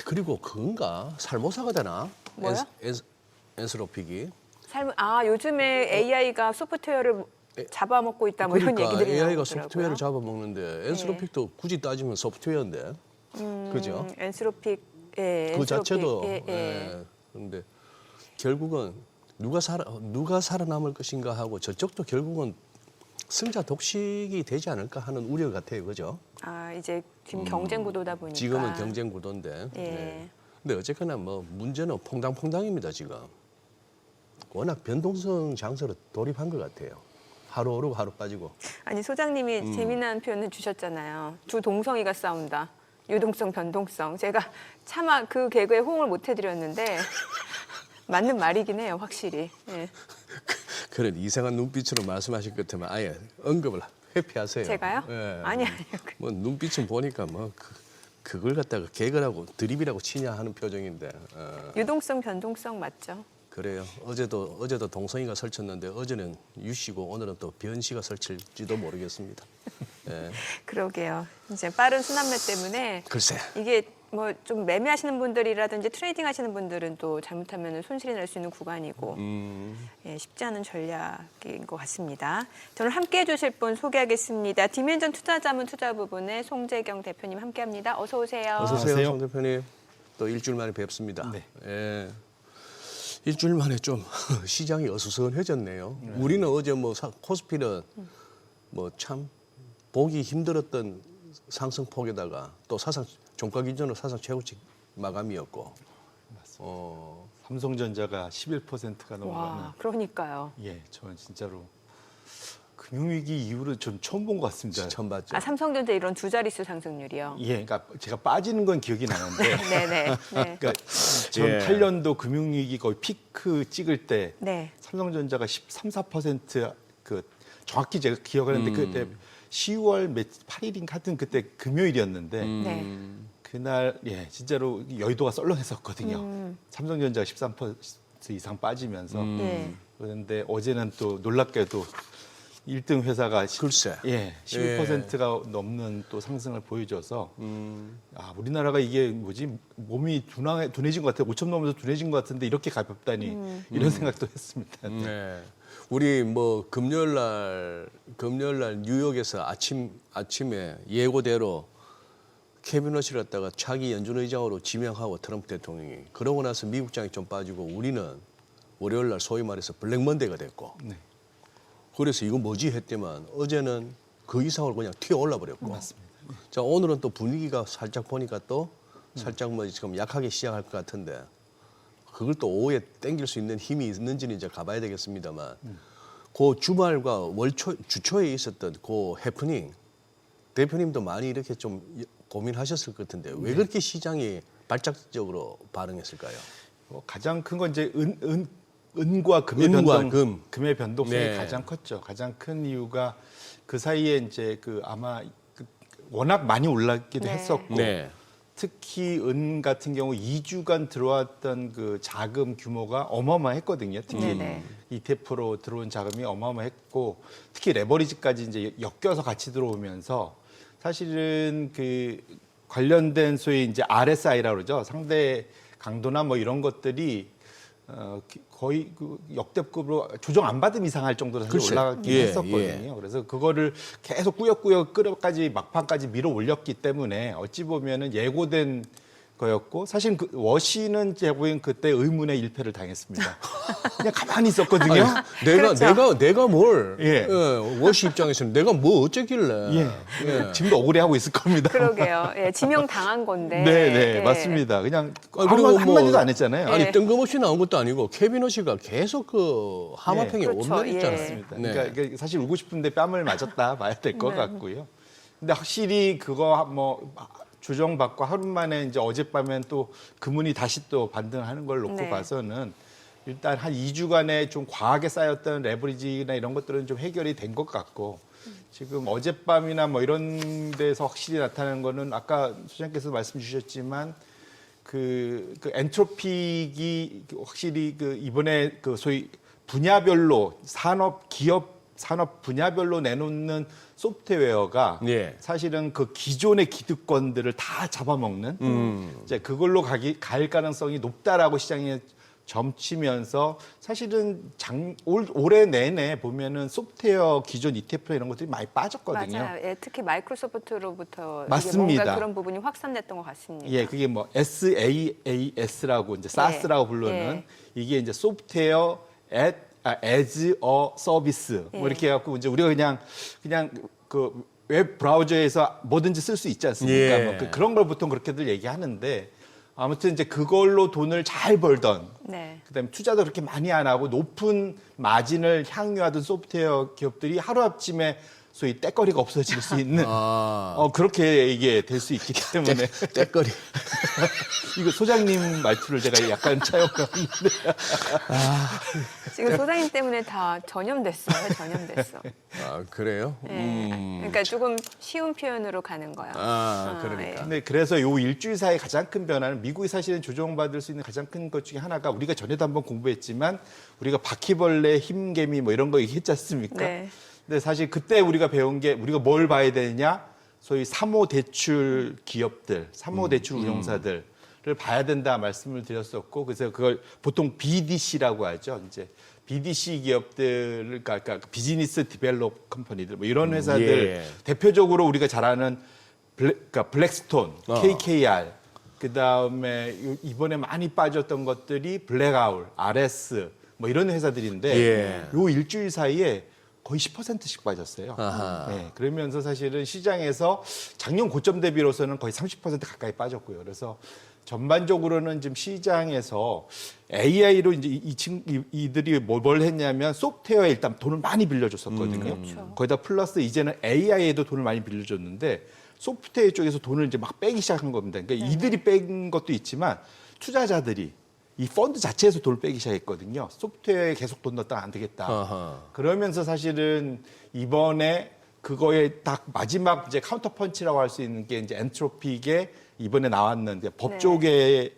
그리고 그건가 살모사가 되나? 뭐요? 엔스로픽이. 요즘에 AI가 소프트웨어를 잡아먹고 있다 뭐 이런 그러니까 얘기들이 AI가 나오더라고요. 소프트웨어를 잡아먹는데 엔스로픽도 굳이 따지면 소프트웨어인데, 그죠? 엔스로픽, 그 엔스로픽, 자체도. 예. 그런데 결국은 누가 살아남을 것인가 하고 저쪽도 결국은 승자 독식이 되지 않을까 하는 우려 같아요, 그죠? 이제 지금 경쟁 구도다 보니까. 지금은 경쟁 구도인데. 예. 네. 근데 어쨌거나 뭐 문제는 퐁당퐁당입니다 지금. 워낙 변동성 장세로 돌입한 것 같아요. 하루 오르고 하루 빠지고. 아니 소장님이 재미난 표현을 주셨잖아요. 두 동성이가 싸운다. 유동성, 변동성. 제가 차마 그 개그에 호응을 못 해드렸는데 맞는 말이긴 해요, 확실히. 예. 그런 이상한 눈빛으로 말씀하실 것 같으면 아예 언급을 회피하세요. 제가요? 예. 아니요. 뭐 눈빛은 보니까 뭐 그걸 갖다가 개그라고 드립이라고 치냐 하는 표정인데. 유동성, 변동성 맞죠? 그래요. 어제도 동성이가 설쳤는데 어제는 유 씨고 오늘은 또 변 씨가 설칠지도 모르겠습니다. 예. 그러게요. 이제 빠른 순환매 때문에 글쎄. 이게 뭐 좀 매매하시는 분들이라든지 트레이딩 하시는 분들은 또 잘못하면 손실이 날 수 있는 구간이고 예, 쉽지 않은 전략인 것 같습니다. 저는 함께해 주실 분 소개하겠습니다. 디멘전 투자자문 투자 부분의 송재경 대표님 함께합니다. 어서 오세요. 어서 오세요, 안녕하세요. 송 대표님. 또 일주일 만에 뵙습니다. 네. 예. 일주일 만에 좀 시장이 어수선해졌네요. 우리는 어제 뭐 코스피는 뭐 참 보기 힘들었던 상승폭에다가 또 사상 종가 기준으로 사상 최고치 마감이었고. 삼성전자가 11%가 넘어가는. 와, 그러니까요. 예, 저는 진짜로 금융위기 이후로 좀 처음 본 것 같습니다. 처음 봤죠. 아, 삼성전자 이런 두 자릿수 상승률이요. 예, 그러니까 제가 빠지는 건 기억이 나는데. 네네. 네. 그러니까 2008년도 금융위기 거의 피크 찍을 때 네. 삼성전자가 13~14% 정확히 제가 기억하는데 그때 10월 8일인가 하여튼 그때 금요일이었는데 네. 그날 예 진짜로 여의도가 썰렁했었거든요. 삼성전자가 13% 이상 빠지면서 네. 그런데 어제는 또 놀랍게도 1등 회사가 글쎄. 11%가 넘는 또 상승을 보여줘서 아 우리나라가 이게 뭐지 몸이 둔해진 것 같아요. 5천 넘어서 둔해진 것 같은데 이렇게 가볍다니 이런 생각도 했습니다. 네. 우리 뭐 금요일 날 뉴욕에서 아침에 예고대로 케빈 러시를 갖다가 차기 연준 의장으로 지명하고 트럼프 대통령이 그러고 나서 미국장이 좀 빠지고 우리는 월요일 날 소위 말해서 블랙먼데이가 됐고 네. 그래서 이거 뭐지 했더만 어제는 그 이상으로 그냥 튀어 올라 버렸고. 맞습니다. 자 오늘은 또 분위기가 살짝 보니까 또 살짝 뭐 지금 약하게 시작할 것 같은데 그걸 또 오후에 땡길 수 있는 힘이 있는지는 이제 가봐야 되겠습니다만 그 주말과 주초에 있었던 그 해프닝 대표님도 많이 이렇게 좀 고민하셨을 것 같은데 왜 그렇게 시장이 발작적으로 반응했을까요? 가장 큰 건 이제 은과 금의 은과 변동, 금의 변동성이 네. 가장 컸죠. 가장 큰 이유가 그 사이에 이제 아마 워낙 많이 올랐기도 네. 했었고 특히 은 같은 경우 2주간 들어왔던 그 자금 규모가 어마어마했거든요. 특히 네네. ETF로 들어온 자금이 어마어마했고 특히 레버리지까지 이제 엮여서 같이 들어오면서 사실은 그 관련된 소위 이제 RSI라고 그러죠. 상대 강도나 뭐 이런 것들이 거의 그 역대급으로 조정 안 받음 이상 할 정도로 사실 글쎄. 올라가긴 예, 했었거든요. 그래서 그거를 계속 꾸역꾸역 끌어까지 막판까지 밀어 올렸기 때문에 어찌 보면은 예고된 거였고 사실 그 워시는 제가 보기엔 그때 의문의 일패를 당했습니다. 그냥 가만히 있었거든요. 내가 뭘 예. 워시 입장에서는 내가 뭐 어쨌길래 예. 지금도 억울해하고 있을 겁니다. 그러게요. 예, 지명 당한 건데. 네, 예. 맞습니다. 그냥 그리고 한마디도 안 했잖아요. 예. 아니 뜬금없이 나온 것도 아니고 케빈 허시가 계속 그 하마평에 그렇죠. 온다했잖아요. 예. 맞습니다. 네. 그러니까 사실 울고 싶은데 뺨을 맞았다 봐야 될 것 같고요. 근데 확실히 그거 뭐 조정받고 하루 만에 이제 어젯밤엔 또 금운이 다시 또 반등하는 걸 놓고 네. 봐서는 일단 한 2주간에 좀 과하게 쌓였던 레버리지나 이런 것들은 좀 해결이 된 것 같고 지금 어젯밤이나 뭐 이런 데서 확실히 나타나는 거는 아까 소장님께서 말씀 주셨지만 그 엔트로픽이 확실히 그 이번에 그 소위 분야별로 산업 분야별로 내놓는 소프트웨어가 예. 사실은 그 기존의 기득권들을 다 잡아먹는 이제 그걸로 갈 가능성이 높다라고 시장에 점치면서 사실은 올해 내내 보면은 소프트웨어 기존 ETF 이런 것들이 많이 빠졌거든요. 맞아요. 예, 특히 마이크로소프트로부터 이게 맞습니다. 뭔가 그런 부분이 확산됐던 것 같습니다. 예, 그게 뭐 SaaS라고 이제 SaaS라고 부르는 예. 이게 이제 소프트웨어 as a service 뭐 이렇게 해갖고 이제 우리가 그냥 그 웹 브라우저에서 뭐든지 쓸 수 있지 않습니까? 예. 뭐 그런 걸 보통 그렇게들 얘기하는데 아무튼 이제 그걸로 돈을 잘 벌던 네. 그다음에 투자도 그렇게 많이 안 하고 높은 마진을 향유하던 소프트웨어 기업들이 하루아침에 소위 때거리가 없어질 수 있는 그렇게 이게 될 수 있기 때문에 때거리. 이거 소장님 말투를 제가 약간 차용했는데 지금 소장님 때문에 다 전염됐어요. 전염됐어. 아, 그래요? 네. 그러니까 조금 쉬운 표현으로 가는 거야. 그러니까. 근데 그래서 요 일주일 사이의 가장 큰 변화는 미국이 사실은 조정받을 수 있는 가장 큰 것 중에 하나가 우리가 전에도 한번 공부했지만 우리가 바퀴벌레, 힘개미 뭐 이런 거 얘기했지 않습니까? 네. 근데 사실 그때 우리가 배운 게 우리가 뭘 봐야 되느냐? 소위 사모대출 기업들, 사모대출 운용사들을 봐야 된다 말씀을 드렸었고 그래서 그걸 보통 BDC라고 하죠. 이제 BDC 기업들, 그러니까 비즈니스 디벨롭 컴퍼니들 뭐 이런 회사들 대표적으로 우리가 잘 아는 그러니까 블랙스톤, KKR, 그다음에 이번에 많이 빠졌던 것들이 블랙아울, RS 뭐 이런 회사들인데 요 일주일 사이에 거의 10%씩 빠졌어요. 네, 그러면서 사실은 시장에서 작년 고점 대비로서는 거의 30% 가까이 빠졌고요. 그래서 전반적으로는 지금 시장에서 AI로 이제 이들이 뭘 했냐면 소프트웨어에 일단 돈을 많이 빌려줬었거든요. 거기다 플러스 이제는 AI에도 돈을 많이 빌려줬는데 소프트웨어 쪽에서 돈을 이제 막 빼기 시작한 겁니다. 그러니까 이들이 뺀 것도 있지만 투자자들이 이 펀드 자체에서 돈을 빼기 시작했거든요. 소프트웨어에 계속 돈 넣었다가 안 되겠다. 그러면서 사실은 이번에 그거에 딱 마지막 이제 카운터 펀치라고 할 수 있는 게 이제 엔트로픽에 이번에 나왔는데 법 쪽에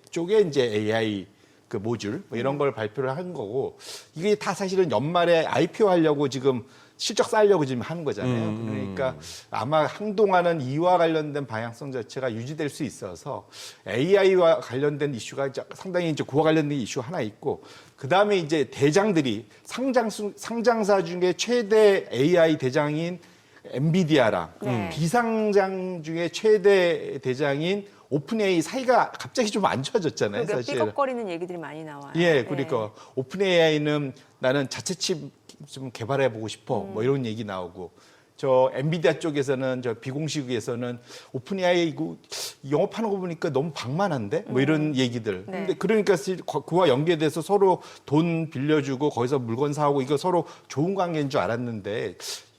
이제 AI 그 모듈 뭐 이런 걸 발표를 한 거고 이게 다 사실은 연말에 IPO 하려고 지금 실적 쌓으려고 지금 하는 거잖아요. 그러니까 아마 한동안은 이와 관련된 방향성 자체가 유지될 수 있어서 AI와 관련된 이슈가 상당히 이제 그와 관련된 이슈 하나 있고 그 다음에 이제 대장들이 상장사 중에 최대 AI 대장인 엔비디아랑 비상장 중에 최대 대장인 오픈AI 사이가 갑자기 좀 안 좋아졌잖아요. 그러니까 사실. 삐걱거리는 얘기들이 많이 나와요. 예, 그러니까 오픈AI는 나는 자체 칩 좀 개발해 보고 싶어. 뭐 이런 얘기 나오고. 저 엔비디아 쪽에서는 저 비공식에서는 오픈AI 이거 영업하는 거 보니까 너무 방만한데? 뭐 이런 얘기들. 근데 그러니까 그와 연계돼서 서로 돈 빌려주고 거기서 물건 사오고 이거 서로 좋은 관계인 줄 알았는데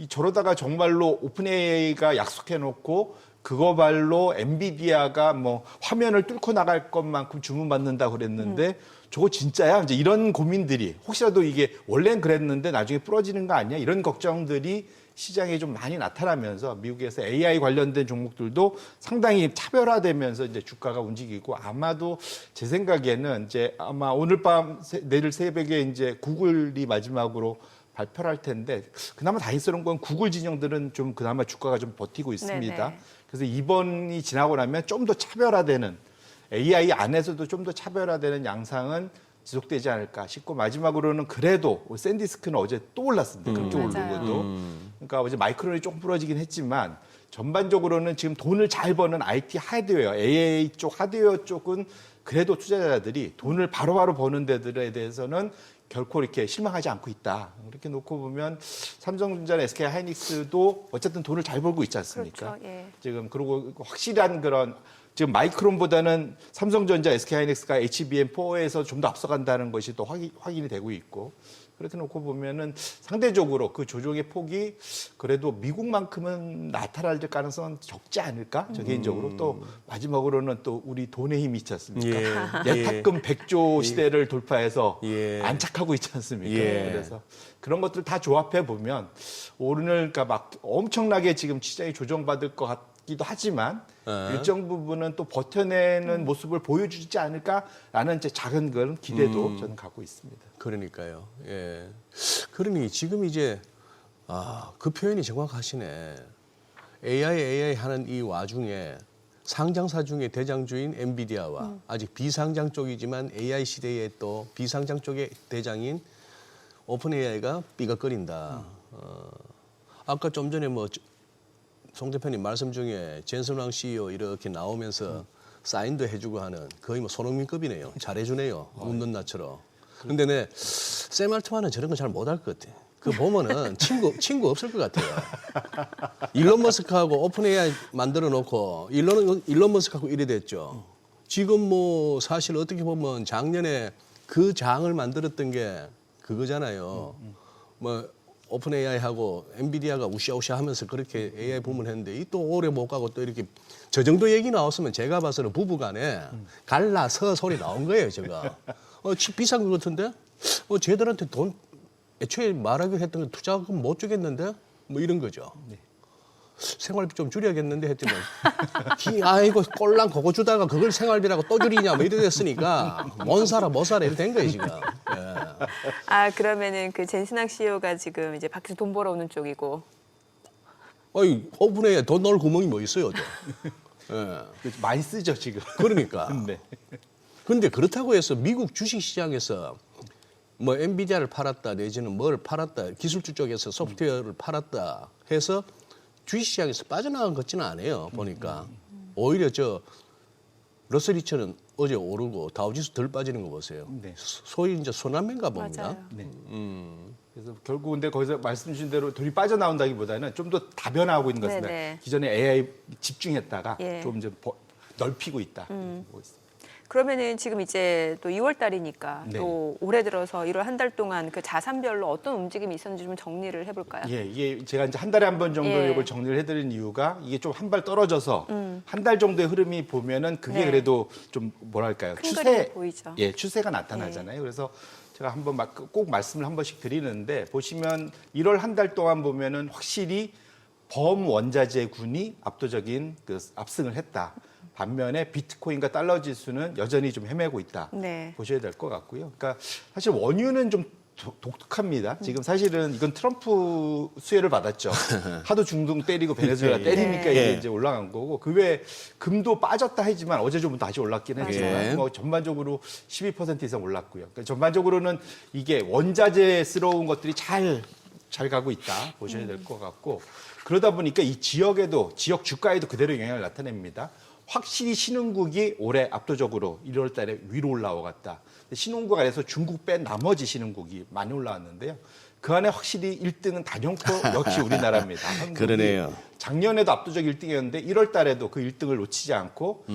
저러다가 정말로 오픈AI가 약속해 놓고 그거 발로 엔비디아가 뭐 화면을 뚫고 나갈 것만큼 주문받는다고 그랬는데 저거 진짜야? 이제 이런 고민들이 혹시라도 이게 원래는 그랬는데 나중에 부러지는 거 아니야? 이런 걱정들이 시장에 좀 많이 나타나면서 미국에서 AI 관련된 종목들도 상당히 차별화되면서 이제 주가가 움직이고 아마도 제 생각에는 이제 아마 오늘 밤 내일 새벽에 이제 구글이 마지막으로 발표를 할 텐데 그나마 다행스러운 건 구글 진영들은 좀 그나마 주가가 좀 버티고 있습니다. 네네. 그래서 이번이 지나고 나면 좀 더 차별화되는 AI 안에서도 좀 더 차별화되는 양상은 지속되지 않을까 싶고 마지막으로는 그래도 샌디스크는 어제 또 올랐습니다. 그렇게 오르고도. 그러니까 어제 마이크론이 조금 부러지긴 했지만 전반적으로는 지금 돈을 잘 버는 IT 하드웨어, AI 쪽 하드웨어 쪽은 그래도 투자자들이 돈을 바로바로 버는 데들에 대해서는 결코 이렇게 실망하지 않고 있다. 이렇게 놓고 보면 삼성전자나 SK 하이닉스도 어쨌든 돈을 잘 벌고 있지 않습니까? 그렇죠. 예. 지금 그리고 확실한 그런 지금 마이크론보다는 삼성전자, SK하이닉스가 HBM4에서 좀 더 앞서간다는 것이 또 확인이 되고 있고 그렇게 놓고 보면은 상대적으로 그 조정의 폭이 그래도 미국만큼은 나타날 가능성은 적지 않을까? 저 개인적으로 또 마지막으로는 또 우리 돈의 힘이 있지 않습니까? 예탁금 100조 시대를 돌파해서 안착하고 있지 않습니까? 그래서 그런 것들 다 조합해 보면 오늘 그러니까 막 엄청나게 지금 시장이 조정받을 것 같기도 하지만 일정 부분은 또 버텨내는 모습을 보여주지 않을까라는 이제 작은 그런 기대도 저는 갖고 있습니다. 그러니까요. 예. 그러니 지금 이제 그 표현이 정확하시네. AI 하는 이 와중에 상장사 중에 대장주인 엔비디아와 아직 비상장 쪽이지만 AI 시대에 또 비상장 쪽의 대장인 오픈AI가 삐걱거린다. 아까 좀 전에 뭐 송 대표님 말씀 중에 젠슨왕 CEO 이렇게 나오면서 사인도 해주고 하는 거의 뭐 손흥민급이네요. 잘해주네요. 웃는 나처럼. 근데 내 샘 알트만은 저런 거 잘 못할 것 같아. 그 보면은 친구 없을 것 같아요. 일론 머스크하고 오픈 AI 만들어 놓고 일론 머스크하고 이래 됐죠. 지금 뭐 사실 어떻게 보면 작년에 그 장을 만들었던 게 그거잖아요. 뭐 오픈 AI하고 엔비디아가 우시아우시아 하면서 그렇게 AI 붐을 했는데 이 또 오래 못 가고 또 이렇게 저 정도 얘기 나왔으면 제가 봐서는 부부간에 갈라서 소리 나온 거예요, 제가. 칩 비싼 것 같은데? 쟤들한테 돈 애초에 말하기로 했던 거 투자금 못 주겠는데? 뭐 이런 거죠. 생활비 좀 줄여야겠는데 했더니 아이고 꼴랑 그거 주다가 그걸 생활비라고 또 줄이냐 뭐 이래 됐으니까 못 살아 이렇게 된 거예요 지금. 예. 아, 그러면은 그 젠슨학 CEO가 지금 이제 밖에서 돈 벌어오는 쪽이고. 아이 오픈에 돈 넣을 구멍이 뭐 있어요, 또. 예. 많이 쓰죠 지금. 그러니까. 네. 근데 그렇다고 해서 미국 주식시장에서 뭐 엔비디아를 팔았다 내지는 뭘 팔았다 기술주 쪽에서 소프트웨어를 팔았다 해서 주식시장에서 빠져나간 것 같지는 않아요. 보니까. 오히려 저 러셀 2000은 어제 오르고 다우지수 덜 빠지는 거 보세요. 네. 소위 이제 소남매인가 봅니다. 맞아요. 네. 그래서 결국 근데 거기서 말씀 주신 대로 돈이 빠져나온다기보다는 좀 더 다변화하고 있는 것 같습니다. 네네. 기존에 AI 집중했다가 예. 좀 이제 넓히고 있다. 보고 있습니다. 그러면은 지금 이제 또 2월 달이니까 네. 또 올해 들어서 1월 한 달 동안 그 자산별로 어떤 움직임이 있었는지 좀 정리를 해볼까요? 예, 이게 제가 이제 한 달에 한 번 정도 예. 이걸 정리를 해드린 이유가 이게 좀 한 발 떨어져서 한 달 정도의 흐름이 보면은 그게 네. 그래도 좀 뭐랄까요 큰 그림이 보이죠. 예, 추세가 나타나잖아요. 그래서 제가 한번 꼭 말씀을 한 번씩 드리는데 보시면 1월 한 달 동안 보면은 확실히 범원자재군이 압도적인 그 압승을 했다. 반면에 비트코인과 달러 지수는 여전히 좀 헤매고 있다. 네. 보셔야 될 것 같고요. 그러니까 사실 원유는 좀 독특합니다. 지금 사실은 이건 트럼프 수혜를 받았죠. 하도 중동 때리고 베네수엘라 때리니까 이게 이제 올라간 거고 그 외에 금도 빠졌다 하지만 어제 좀 다시 올랐긴 했지만 예. 뭐 전반적으로 12% 이상 올랐고요. 그러니까 전반적으로는 이게 원자재스러운 것들이 잘 가고 있다 보셔야 될 것 같고 그러다 보니까 이 지역에도 지역 주가에도 그대로 영향을 나타냅니다. 확실히 신흥국이 올해 압도적으로 1월 달에 위로 올라오갔다. 신흥국 안에서 중국 뺀 나머지 신흥국이 많이 올라왔는데요. 그 안에 확실히 1등은 단연코 역시 우리나라입니다. 한국이 그러네요. 작년에도 압도적 1등이었는데 1월 달에도 그 1등을 놓치지 않고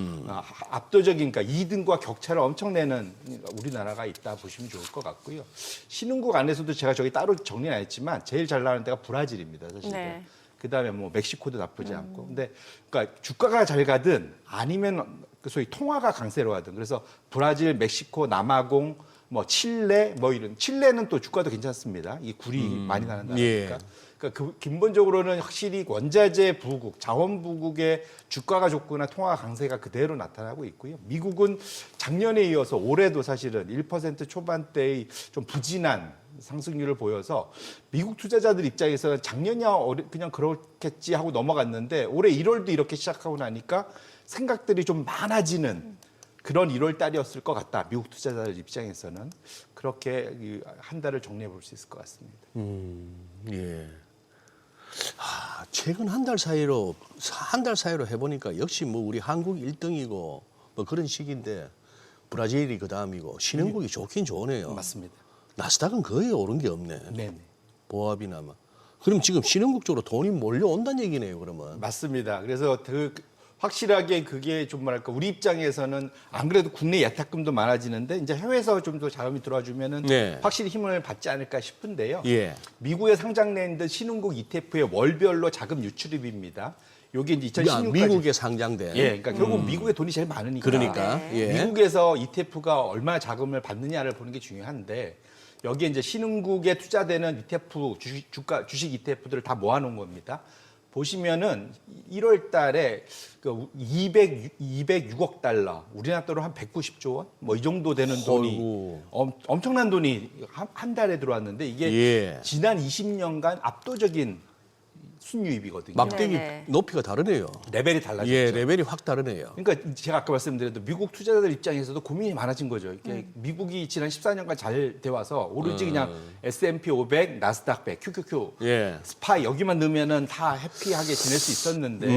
압도적인 그러니까 2등과 격차를 엄청 내는 우리나라가 있다 보시면 좋을 것 같고요. 신흥국 안에서도 제가 저기 따로 정리는 안 했지만 제일 잘 나가는 데가 브라질입니다. 사실은. 네. 그다음에 뭐 멕시코도 나쁘지 않고. 근데 그러니까 주가가 잘 가든 아니면 그 소위 통화가 강세로 가든 그래서 브라질, 멕시코, 남아공, 뭐 칠레 뭐 이런 칠레는 또 주가도 괜찮습니다. 이 굴이 많이 나는 나라니까. 예. 그러니까 근본적으로는 확실히 원자재 부국, 자원 부국의 주가가 좋거나 통화 강세가 그대로 나타나고 있고요. 미국은 작년에 이어서 올해도 사실은 1% 초반대의 좀 부진한 상승률을 보여서 미국 투자자들 입장에서는 작년이야 그냥 그렇겠지 하고 넘어갔는데 올해 1월도 이렇게 시작하고 나니까 생각들이 좀 많아지는 그런 1월 달이었을 것 같다. 미국 투자자들 입장에서는 그렇게 한 달을 정리해 볼 수 있을 것 같습니다. 예. 최근 한 달 사이로 해보니까 역시 뭐 우리 한국 1등이고 뭐 그런 시기인데 브라질이 그 다음이고 신흥국이 좋긴 좋네요. 맞습니다. 나스닥은 거의 오른 게 없네. 네. 보합이나 뭐. 그럼 지금 신흥국 쪽으로 돈이 몰려온다는 얘기네요. 그러면. 맞습니다. 그래서 확실하게 그게 좀 뭐랄까 우리 입장에서는 안 그래도 국내 예탁금도 많아지는데 이제 해외에서 좀 더 자금이 들어와주면은 네. 확실히 힘을 받지 않을까 싶은데요. 예. 미국에 상장돼 있는 신흥국 ETF의 월별로 자금 유출입입니다. 요게 이제 2016까지 미국에 상장된. 예, 그러니까 결국 미국에 돈이 제일 많으니까. 그러니까. 네. 예. 미국에서 ETF가 얼마나 자금을 받느냐를 보는 게 중요한데 여기에 이제 신흥국에 투자되는 ETF 주식 ETF들을 다 모아놓은 겁니다. 보시면은 1월 달에 그 206억 달러, 우리나라 돈으로 한 190조 원? 뭐 이 정도 되는 돈이 어이구. 엄청난 돈이 한 달에 들어왔는데 이게 예. 지난 20년간 압도적인 순유입이거든요. 막대기 네네. 높이가 다르네요. 레벨이 달라졌죠. 예, 레벨이 확 다르네요. 그러니까 제가 아까 말씀드렸던 미국 투자자들 입장에서도 고민이 많아진 거죠. 이게 미국이 지난 14년간 잘 돼 와서 오로지 그냥 S&P 500, 나스닥 100, QQQ, 예. 스파이 여기만 넣으면은 다 해피하게 지낼 수 있었는데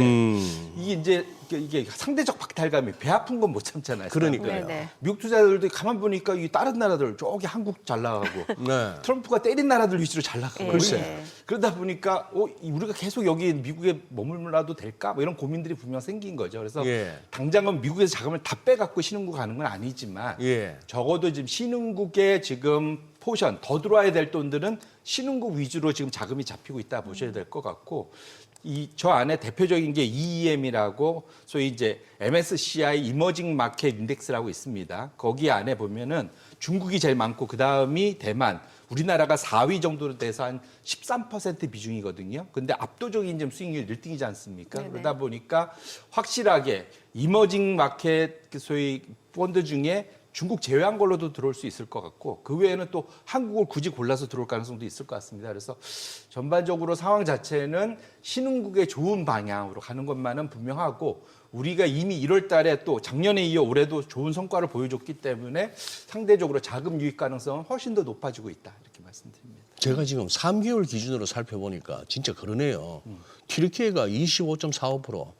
이게 이제 이게 상대적 박탈감이 배 아픈 건 못 참잖아요. 그러니까요. 네네. 미국 투자들도 가만 보니까 이 다른 나라들 저기 한국 잘 나가고 네. 트럼프가 때린 나라들 위주로 잘 나가고 글쎄. 그러다 보니까 우리가 계속 여기 미국에 머물러도 될까? 뭐 이런 고민들이 분명 생긴 거죠. 그래서 예. 당장은 미국에서 자금을 다 빼갖고 신흥국 가는 건 아니지만 예. 적어도 지금 신흥국에 지금 포션 더 들어와야 될 돈들은 신흥국 위주로 지금 자금이 잡히고 있다 보셔야 될 것 같고 저 안에 대표적인 게 EEM이라고 소위 이제 MSCI 이머징 마켓 인덱스라고 있습니다. 거기 안에 보면은 중국이 제일 많고 그 다음이 대만, 우리나라가 4위 정도로 돼서 한 13% 비중이거든요. 근데 압도적인 지금 수익률 1등이지 않습니까? 네네. 그러다 보니까 확실하게 이머징 마켓 소위 펀드 중에 중국 제외한 걸로도 들어올 수 있을 것 같고 그 외에는 또 한국을 굳이 골라서 들어올 가능성도 있을 것 같습니다. 그래서 전반적으로 상황 자체는 신흥국의 좋은 방향으로 가는 것만은 분명하고 우리가 이미 1월 달에 또 작년에 이어 올해도 좋은 성과를 보여줬기 때문에 상대적으로 자금 유입 가능성은 훨씬 더 높아지고 있다. 이렇게 말씀드립니다. 제가 지금 3개월 기준으로 살펴보니까 진짜 그러네요. 튀르키예가 25.45%,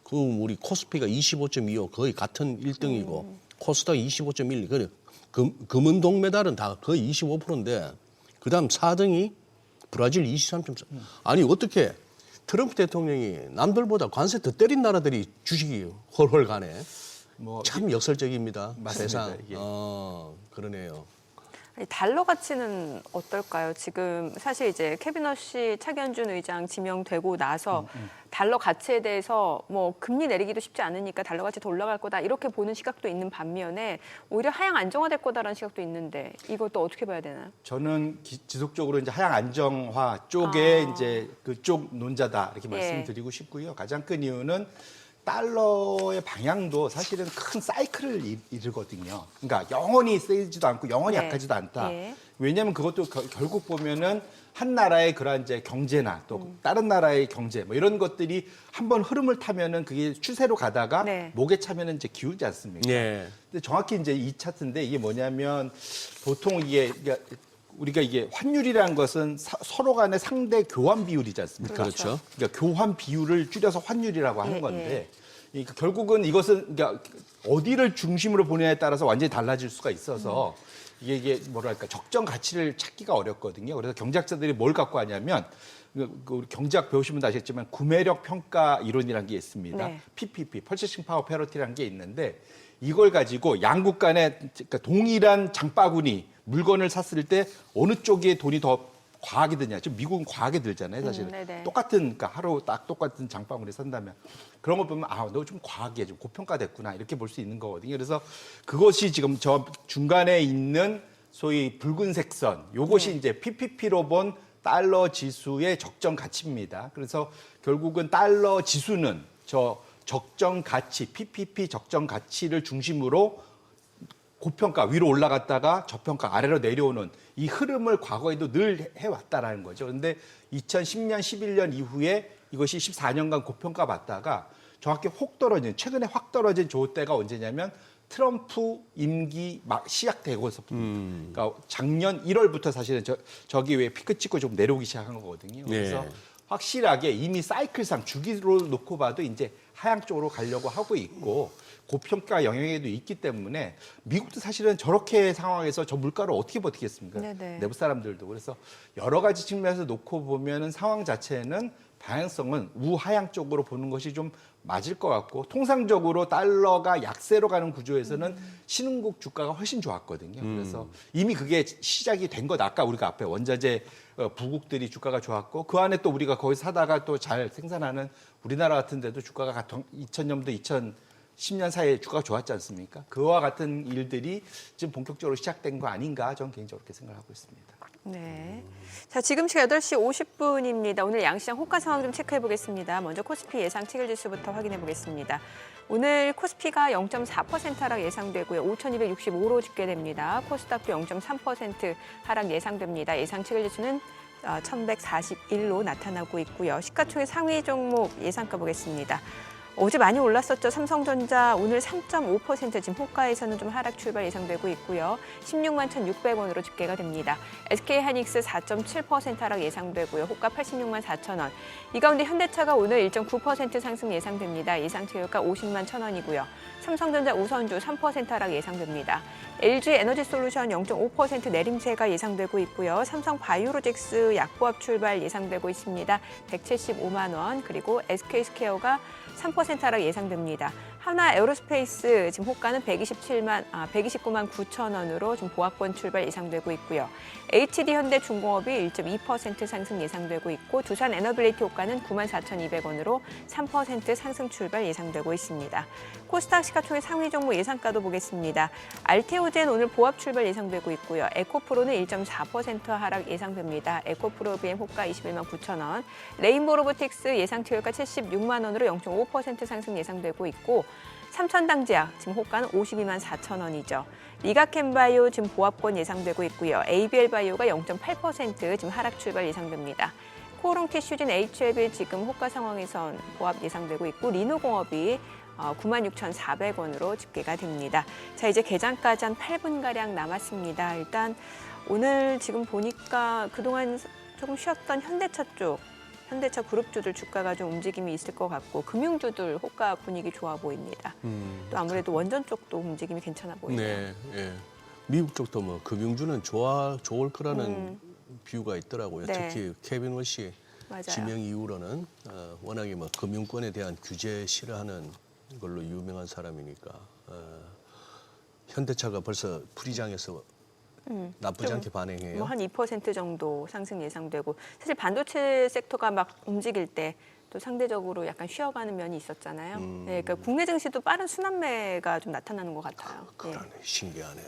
그 우리 코스피가 25.25 거의 같은 1등이고 코스닥 25.12. 그래 금은 동메달은 다 거의 25%인데 그다음 4등이 브라질 23.4. 아니 어떻게 트럼프 대통령이 남들보다 관세 더 때린 나라들이 주식이 훨훨 가네. 참 역설적입니다. 맞습니다, 세상. 이게. 그러네요. 아니, 달러 가치는 어떨까요? 지금 사실 이제 캐비너시 차기현준 의장 지명되고 나서 달러 가치에 대해서 뭐 금리 내리기도 쉽지 않으니까 달러 가치 더 올라갈 거다 이렇게 보는 시각도 있는 반면에 오히려 하향 안정화될 거다라는 시각도 있는데 이것도 어떻게 봐야 되나요? 저는 지속적으로 이제 하향 안정화 쪽에 이제 그쪽 논자다 이렇게 예. 말씀드리고 싶고요. 가장 큰 이유는 달러의 방향도 사실은 큰 사이클을 이루거든요. 그러니까 영원히 세지도 않고 영원히 네. 약하지도 않다. 예. 왜냐하면 그것도 결국 보면은 한 나라의 그러한 이제 경제나 또 다른 나라의 경제 뭐 이런 것들이 한번 흐름을 타면은 그게 추세로 가다가 네. 목에 차면은 이제 기울지 않습니까? 예. 근데 정확히 이제 이 차트인데 이게 뭐냐면 보통 이게 우리가 이게 환율이라는 것은 서로 간의 상대 교환 비율이지 않습니까? 그렇죠. 그러니까 교환 비율을 줄여서 환율이라고 하는 예, 건데 그러니까 결국은 이것은 그러니까 어디를 중심으로 보느냐에 따라서 완전히 달라질 수가 있어서 이게 뭐랄까 적정 가치를 찾기가 어렵거든요. 그래서 경제학자들이 뭘 갖고 하냐면 우리 경제학 배우시면 아시겠지만 구매력 평가 이론이라는 게 있습니다. 네. PPP, 퍼체싱 파워 패러티라는 게 있는데 이걸 가지고 양국 간에 그러니까 동일한 장바구니 물건을 샀을 때 어느 쪽에 돈이 더 과하게 드냐. 지금 미국은 과하게 들잖아요, 사실은. 네네. 똑같은, 그러니까 하루 딱 똑같은 장바구니 산다면. 그런 거 보면, 너 좀 과하게, 좀 고평가됐구나. 이렇게 볼 수 있는 거거든요. 그래서 그것이 지금 저 중간에 있는 소위 붉은색 선, 요것이 이제 PPP로 본 달러 지수의 적정 가치입니다. 그래서 결국은 달러 지수는 저 적정 가치, PPP 적정 가치를 중심으로 고평가 위로 올라갔다가 저평가 아래로 내려오는 이 흐름을 과거에도 늘 해왔다라는 거죠. 그런데 2010년, 11년 이후에 이것이 14년간 고평가 받다가 정확히 최근에 확 떨어진 저 때가 언제냐면 트럼프 임기 막 시작되고서부터 그러니까 작년 1월부터 사실은 저기 왜 피크 찍고 좀 내려오기 시작한 거거든요. 그래서 네. 확실하게 이미 사이클상 주기로 놓고 봐도 이제 하향 쪽으로 가려고 하고 있고 고평가 영향에도 있기 때문에 미국도 사실은 저렇게 상황에서 저 물가를 어떻게 버티겠습니까? 네네. 내부 사람들도. 그래서 여러 가지 측면에서 놓고 보면은 상황 자체는 방향성은 우하향 쪽으로 보는 것이 좀 맞을 것 같고 통상적으로 달러가 약세로 가는 구조에서는 신흥국 주가가 훨씬 좋았거든요. 그래서 이미 그게 시작이 된 것. 아까 우리가 앞에 원자재 부국들이 주가가 좋았고 그 안에 또 우리가 거기 사다가 또 잘 생산하는 우리나라 같은 데도 주가가 2000년부터 2010년 사이에 주가가 좋았지 않습니까? 그와 같은 일들이 지금 본격적으로 시작된 거 아닌가 저는 개인적으로 그렇게 생각하고 있습니다. 네. 자, 지금 시각 8시 50분입니다. 오늘 양시장 호가 상황 좀 체크해 보겠습니다. 먼저 코스피 예상 체결지수부터 확인해 보겠습니다. 오늘 코스피가 0.4% 하락 예상되고요. 5,265로 집계됩니다. 코스닥도 0.3% 하락 예상됩니다. 예상 체결지수는 1,141로 나타나고 있고요. 시가총액 상위 종목 예상가 보겠습니다. 어제 많이 올랐었죠. 삼성전자 오늘 3.5% 지금 호가에서는 좀 하락 출발 예상되고 있고요. 16만 1,600원으로 집계가 됩니다. SK하이닉스 4.7% 하락 예상되고요. 호가 86만 4천 원. 이 가운데 현대차가 오늘 1.9% 상승 예상됩니다. 예상 최고가 50만 1,000원이고요. 삼성전자 우선주 3% 하락 예상됩니다. LG에너지솔루션 0.5% 내림세가 예상되고 있고요. 삼성바이오로직스 약보합 출발 예상되고 있습니다. 175만 원. 그리고 SK스퀘어가 3% 하락 예상됩니다. 하나 에어로스페이스 지금 호가는 129만 9천 원으로 지금 보합권 출발 예상되고 있고요. HD현대중공업이 1.2% 상승 예상되고 있고 두산 에너빌리티 호가는 9만 4,200원으로 3% 상승 출발 예상되고 있습니다. 코스닥 시가총액 상위 종목 예상가도 보겠습니다. 알테오젠 오늘 보합 출발 예상되고 있고요. 에코프로는 1.4% 하락 예상됩니다. 에코프로 BM 호가 21만 9천 원. 레인보로보틱스 예상 최고가 76만 원으로 0.5% 상승 예상되고 있고 삼천당제약 지금 호가는 52만 4천 원이죠. 리가캠바이오 지금 보합권 예상되고 있고요. ABL바이오가 0.8% 지금 하락 출발 예상됩니다. 코오롱티슈진 HLB 지금 호가 상황에선 보합 예상되고 있고 리노공업이 96,400원으로 집계가 됩니다. 자, 이제 개장까지 한 8분가량 남았습니다. 일단 오늘 지금 보니까 그동안 조금 쉬었던 현대차 쪽 현대차 그룹주들 주가가 좀 움직임이 있을 것 같고 금융주들 호가 분위기 좋아 보입니다. 또 아무래도 원전 쪽도 움직임이 괜찮아 보이네요. 네, 예. 미국 쪽도 뭐 금융주는 좋을 거라는 뷰가 있더라고요. 네. 특히 케빈 워시 맞아요. 지명 이후로는 워낙에 뭐 금융권에 대한 규제 싫어하는 걸로 유명한 사람이니까 현대차가 벌써 프리장에서 나쁘지 않게 반응해요. 뭐 한 2% 정도 상승 예상되고 사실 반도체 섹터가 막 움직일 때 또 상대적으로 약간 쉬어가는 면이 있었잖아요. 네, 그러니까 국내 증시도 빠른 순환매가 좀 나타나는 것 같아요. 그러네, 신기하네.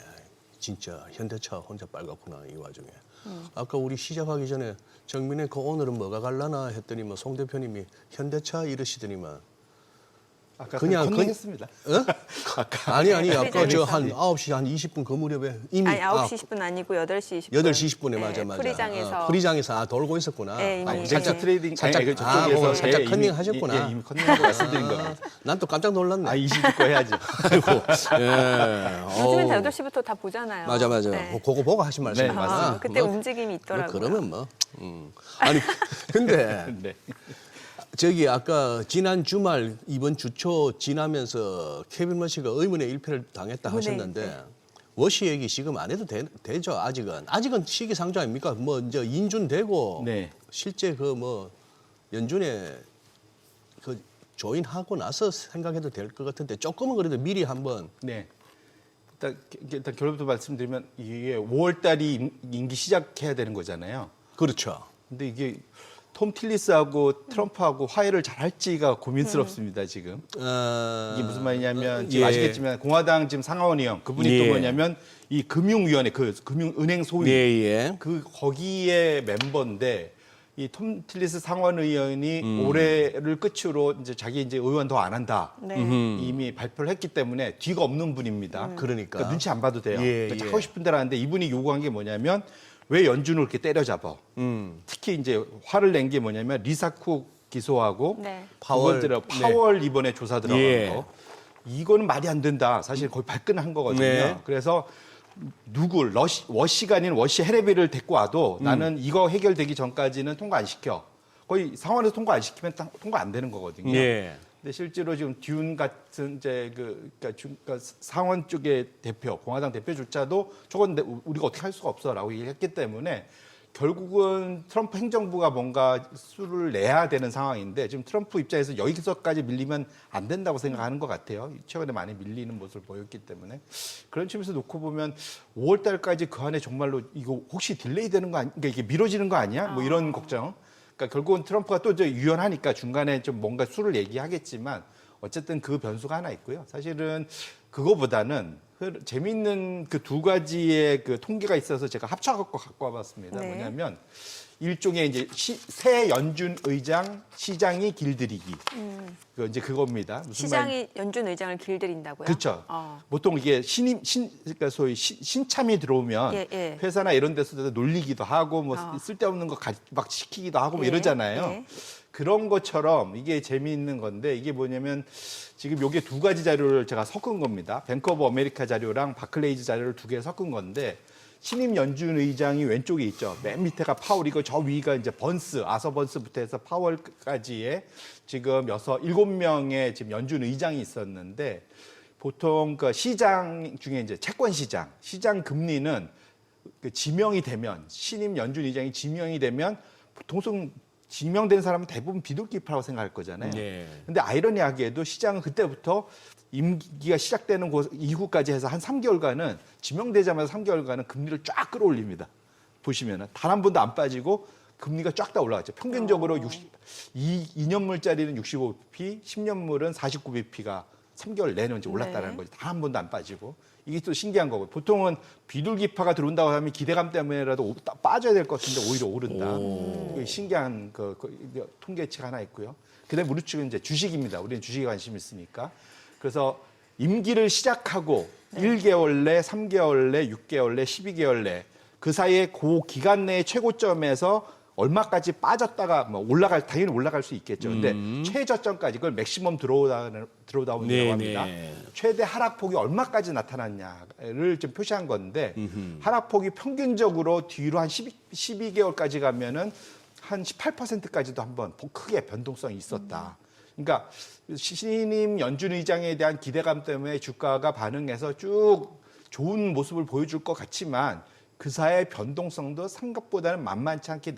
진짜 현대차 혼자 빨갛구나 이 와중에. 아까 우리 시작하기 전에 정민의 그 오늘은 뭐가 갈라나 했더니 뭐 송 대표님이 현대차 이러시더니만 아까 그냥 컨닝했습니다. 아니 아까 프리장에서. 저 한 9시 한 20분 그 무렵에 이미 아니 9시 20분 아니고 8시 20분. 8시 20분에 맞아. 프리장에서. 프리장에서 돌고 있었구나. 네, 이미. 아니, 잭스 트레이딩 살짝 저쪽에서 살짝 이미- 컨닝하셨구나. 예, 이미 컨닝하고 말씀드린 겁니다. 난 또 깜짝 놀랐네. 20일 거 해야죠. 아이고. 예. 요즘엔 다 어우. 8시부터 다 보잖아요. 맞아. 네. 그거 보고 하신 말씀이구나. 네, 맞습니다. 그때 뭐, 움직임이 있더라고요. 그러면 뭐. 아니 근데 네. 저기 아까 지난 주말 이번 주초 지나면서 케빈 워시가 의문의 일패를 당했다 하셨는데 워시 얘기 지금 안 해도 되죠 아직은 시기상조 아닙니까? 뭐 이제 인준되고 네. 실제 그 뭐 연준에 그 조인하고 나서 생각해도 될 것 같은데 조금은 그래도 미리 한번 네. 일단 결론부터 말씀드리면 이게 5월 달이 임기 시작해야 되는 거잖아요. 그렇죠. 근데 이게 톰 틸리스하고 트럼프하고 화해를 잘 할지가 고민스럽습니다, 지금. 이게 무슨 말이냐면 지금 예. 아시겠지만 공화당 지금 상하원의원 그분이 예. 또 뭐냐면 이 금융위원회 그 금융은행 소위 예. 그 거기에 멤버인데 이 톰 틸리스 상원의원이 올해를 끝으로 이제 자기 이제 의원 더 안 한다. 네. 이미 발표를 했기 때문에 뒤가 없는 분입니다. 그러니까. 눈치 안 봐도 돼요. 예, 그러니까 예. 하고 싶은 대로 하는데 이분이 요구한 게 뭐냐면 왜 연준을 이렇게 때려잡아? 특히 이제 화를 낸 게 뭐냐면 리사 쿡 기소하고 네. 파월 이번에 조사 들어간 예. 거. 이거는 말이 안 된다. 사실 거의 발끈한 거거든요. 네. 그래서 워시가 아닌 워시 헤레비를 데리고 와도 나는 이거 해결되기 전까지는 통과 안 시켜. 거의 상원에서 통과 안 시키면 통과 안 되는 거거든요. 예. 근데 실제로 지금 듀운 같은 이제 그러니까 상원 쪽의 대표, 공화당 대표조차도 저건 우리가 어떻게 할 수가 없어라고 얘기했기 때문에 결국은 트럼프 행정부가 뭔가 수를 내야 되는 상황인데 지금 트럼프 입장에서 여기서까지 밀리면 안 된다고 생각하는 것 같아요. 최근에 많이 밀리는 모습을 보였기 때문에 그런 측면에서 놓고 보면 5월 달까지 그 안에 정말로 이거 혹시 딜레이 되는 거 아니야? 그러니까 이게 미뤄지는 거 아니야? 뭐 이런 걱정. 그러니까 결국은 트럼프가 또 이제 유연하니까 중간에 좀 뭔가 수를 얘기하겠지만 어쨌든 그 변수가 하나 있고요. 사실은 그거보다는 재미있는 그 두 가지의 그 통계가 있어서 제가 합쳐갖고 갖고 와봤습니다. 네. 뭐냐면 일종의 이제 새 연준 의장 시장이 길들이기. 그 이제 그겁니다. 무슨 시장이 연준 의장을 길들인다고요? 그렇죠. 보통 이게 그러니까 소위 신참이 들어오면 예. 회사나 이런 데서 놀리기도 하고 뭐 쓸데없는 거 막 시키기도 하고 뭐 예, 이러잖아요. 예. 그런 것처럼 이게 재미있는 건데 이게 뭐냐면 지금 요게 두 가지 자료를 제가 섞은 겁니다. 뱅크 오브 아메리카 자료랑 바클레이즈 자료를 두 개 섞은 건데 신임 연준 의장이 왼쪽에 있죠. 맨 밑에가 파월이고 저 위가 이제 번스, 아서 번스부터 해서 파월까지의 지금 7명의 지금 연준 의장이 있었는데 보통 그 시장 중에 이제 채권 시장 금리는 그 지명이 되면 신임 연준 의장이 지명이 되면 보통 지명된 사람은 대부분 비둘기파라고 생각할 거잖아요. 네. 근데 아이러니하게도 시장은 그때부터 임기가 시작되는 이후까지 해서 한 3개월간은 지명되자마자 3개월간은 금리를 쫙 끌어올립니다. 보시면은 단 한 번도 안 빠지고 금리가 쫙 다 올라갔죠. 평균적으로 2년물짜리는 65bp, 10년물은 49bp가 3개월 내내 이제 올랐다는 거죠. 단 한 번도 안 빠지고. 이게 또 신기한 거고. 보통은 비둘기파가 들어온다고 하면 기대감 때문에라도 빠져야 될 것 같은데 오히려 오른다. 이게 신기한 통계치가 하나 있고요. 그다음에 우측은 이제 주식입니다. 우리는 주식에 관심이 있으니까. 그래서 임기를 시작하고 1개월 내, 3개월 내, 6개월 내, 12개월 내 그 사이에 그 기간 내의 최고점에서 얼마까지 빠졌다가 뭐 당연히 올라갈 수 있겠죠. 근데 최저점까지 그걸 맥시멈 드로우다운이라고 합니다. 최대 하락폭이 얼마까지 나타났냐를 좀 표시한 건데 하락폭이 평균적으로 뒤로 한 12개월까지 가면은 한 18%까지도 한번 크게 변동성이 있었다. 그러니까 신임 연준 의장에 대한 기대감 때문에 주가가 반응해서 쭉 좋은 모습을 보여줄 것 같지만 그 사이의 변동성도 생각보다는 만만치 않게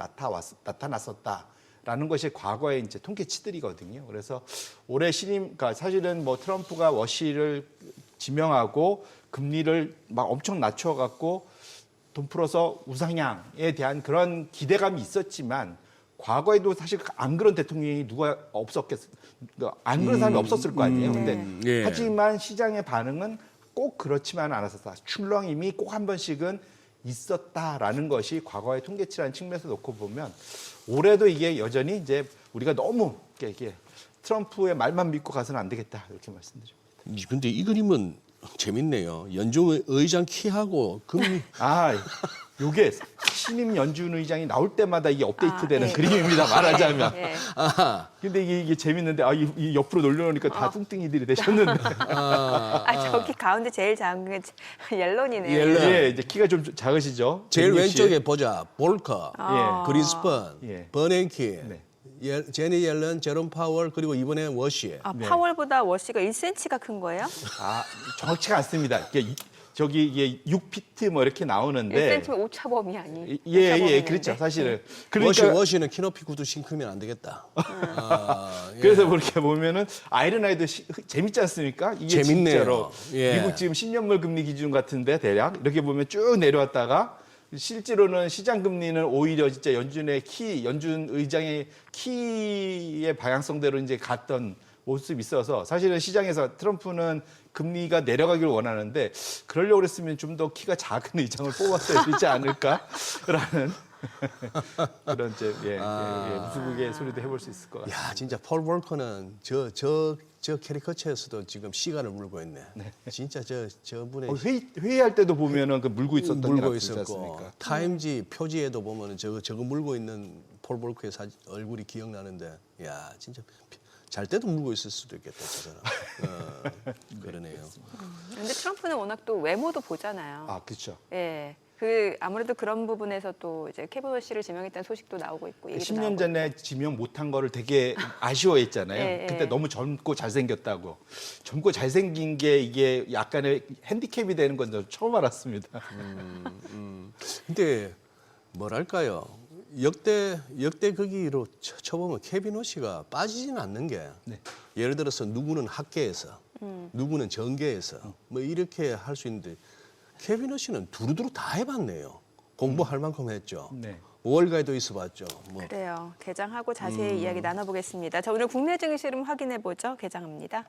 나타났었다라는 것이 과거의 이제 통계치들이거든요. 그래서 올해 그러니까 사실은 뭐 트럼프가 워시를 지명하고 금리를 막 엄청 낮춰갖고 돈 풀어서 우상향에 대한 그런 기대감이 있었지만 과거에도 사실 안 그런 대통령이 누가 안 그런 사람이 없었을 거 아니에요. 근데 하지만 시장의 반응은 꼭 그렇지만 않았었다. 출렁임이 꼭 한 번씩은 있었다라는 것이 과거의 통계치라는 측면에서 놓고 보면 올해도 이게 여전히 이제 우리가 너무 이게 트럼프의 말만 믿고 가서는 안 되겠다 이렇게 말씀드립니다. 근데 이 그림은 재밌네요. 연준 의장 키하고 금리. 요게 신임 연준 의장이 나올 때마다 이게 업데이트되는 그림입니다. 말하자면. 근데 이게 재밌는데 이 옆으로 놀려놓으니까 다 뚱뚱이들이 되셨는데. 저기 가운데 제일 작은 게 옐런이네요. 예, 이제 키가 좀 작으시죠. 제일 160. 왼쪽에 보자. 볼커, 그린스펀, 예. 버냉키, 제니 옐런, 제롬 파월 그리고 이번에 워시. 파월보다 워시가 1cm가 큰 거예요? 정확치가 않습니다. 이게 6피트 뭐 이렇게 나오는데 1cm면 오차범위 아니? 예, 그렇죠. 사실은. 그러니까 워시는 키높이 구두 신으면 안 되겠다. 그래서 그렇게 보면은 아이러나이도 재밌지 않습니까? 이게 재밌네요. 진짜로 예. 미국 지금 10년물 금리 기준 같은데 대략 이렇게 보면 쭉 내려왔다가 실제로는 시장 금리는 오히려 진짜 연준 의장의 키의 방향성대로 이제 갔던 모습이 있어서 사실은 시장에서 트럼프는 금리가 내려가기를 원하는데 그러려고 그랬으면 좀 더 키가 작은 의장을 뽑았어야 되지 않을까라는 그런 이제 무수국의 소리도 해볼 수 있을 것 같아요. 야, 진짜 폴 볼커는 저 캐리커처에서도 지금 시간을 물고 있네. 진짜 저분의 회의할 때도 보면은 그 물고 있었던 게 물고 나쁘지 있었고 않습니까? 타임지 표지에도 보면은 저거 물고 있는 폴 볼커의 얼굴이 기억나는데, 야, 진짜 잘 때도 물고 있을 수도 있겠다, 저 사람. 그러네요. 근데 트럼프는 워낙 또 외모도 보잖아요. 그렇죠. 예. 아무래도 그런 부분에서 또 이제 케빈 워시를 지명했다는 소식도 나오고 있고. 10년 전에 지명 못한 거를 되게 아쉬워했잖아요. 예, 그때 너무 젊고 잘생겼다고. 젊고 잘생긴 게 이게 약간의 핸디캡이 되는 건 저 처음 알았습니다. 근데 뭐랄까요? 역대 거기로 쳐보면 케빈 워시가 빠지지는 않는 게 예를 들어서 누구는 학계에서 누구는 전계에서 뭐 이렇게 할 수 있는데 케빈 워시는 두루두루 다 해봤네요. 공부할 만큼 했죠. 월가에도 있어봤죠. 그래요. 개장하고 자세히 이야기 나눠보겠습니다. 자, 오늘 국내 증시름 확인해보죠. 개장합니다.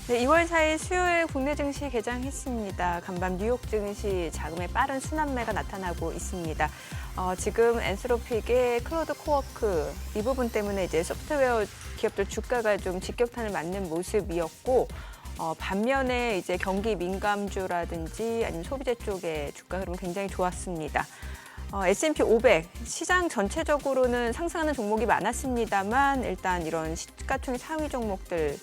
네, 2월 6월 4일 수요일 국내 증시 개장했습니다. 간밤 뉴욕 증시 자금의 빠른 순환매가 나타나고 있습니다. 지금 엔스로픽의 클로드 코워크 이 부분 때문에 이제 소프트웨어 기업들 주가가 좀 직격탄을 맞는 모습이었고 반면에 이제 경기 민감주라든지 아니면 소비재 쪽의 주가 흐름 굉장히 좋았습니다. S&P 500 시장 전체적으로는 상승하는 종목이 많았습니다만 일단 이런 시가총액 상위 종목들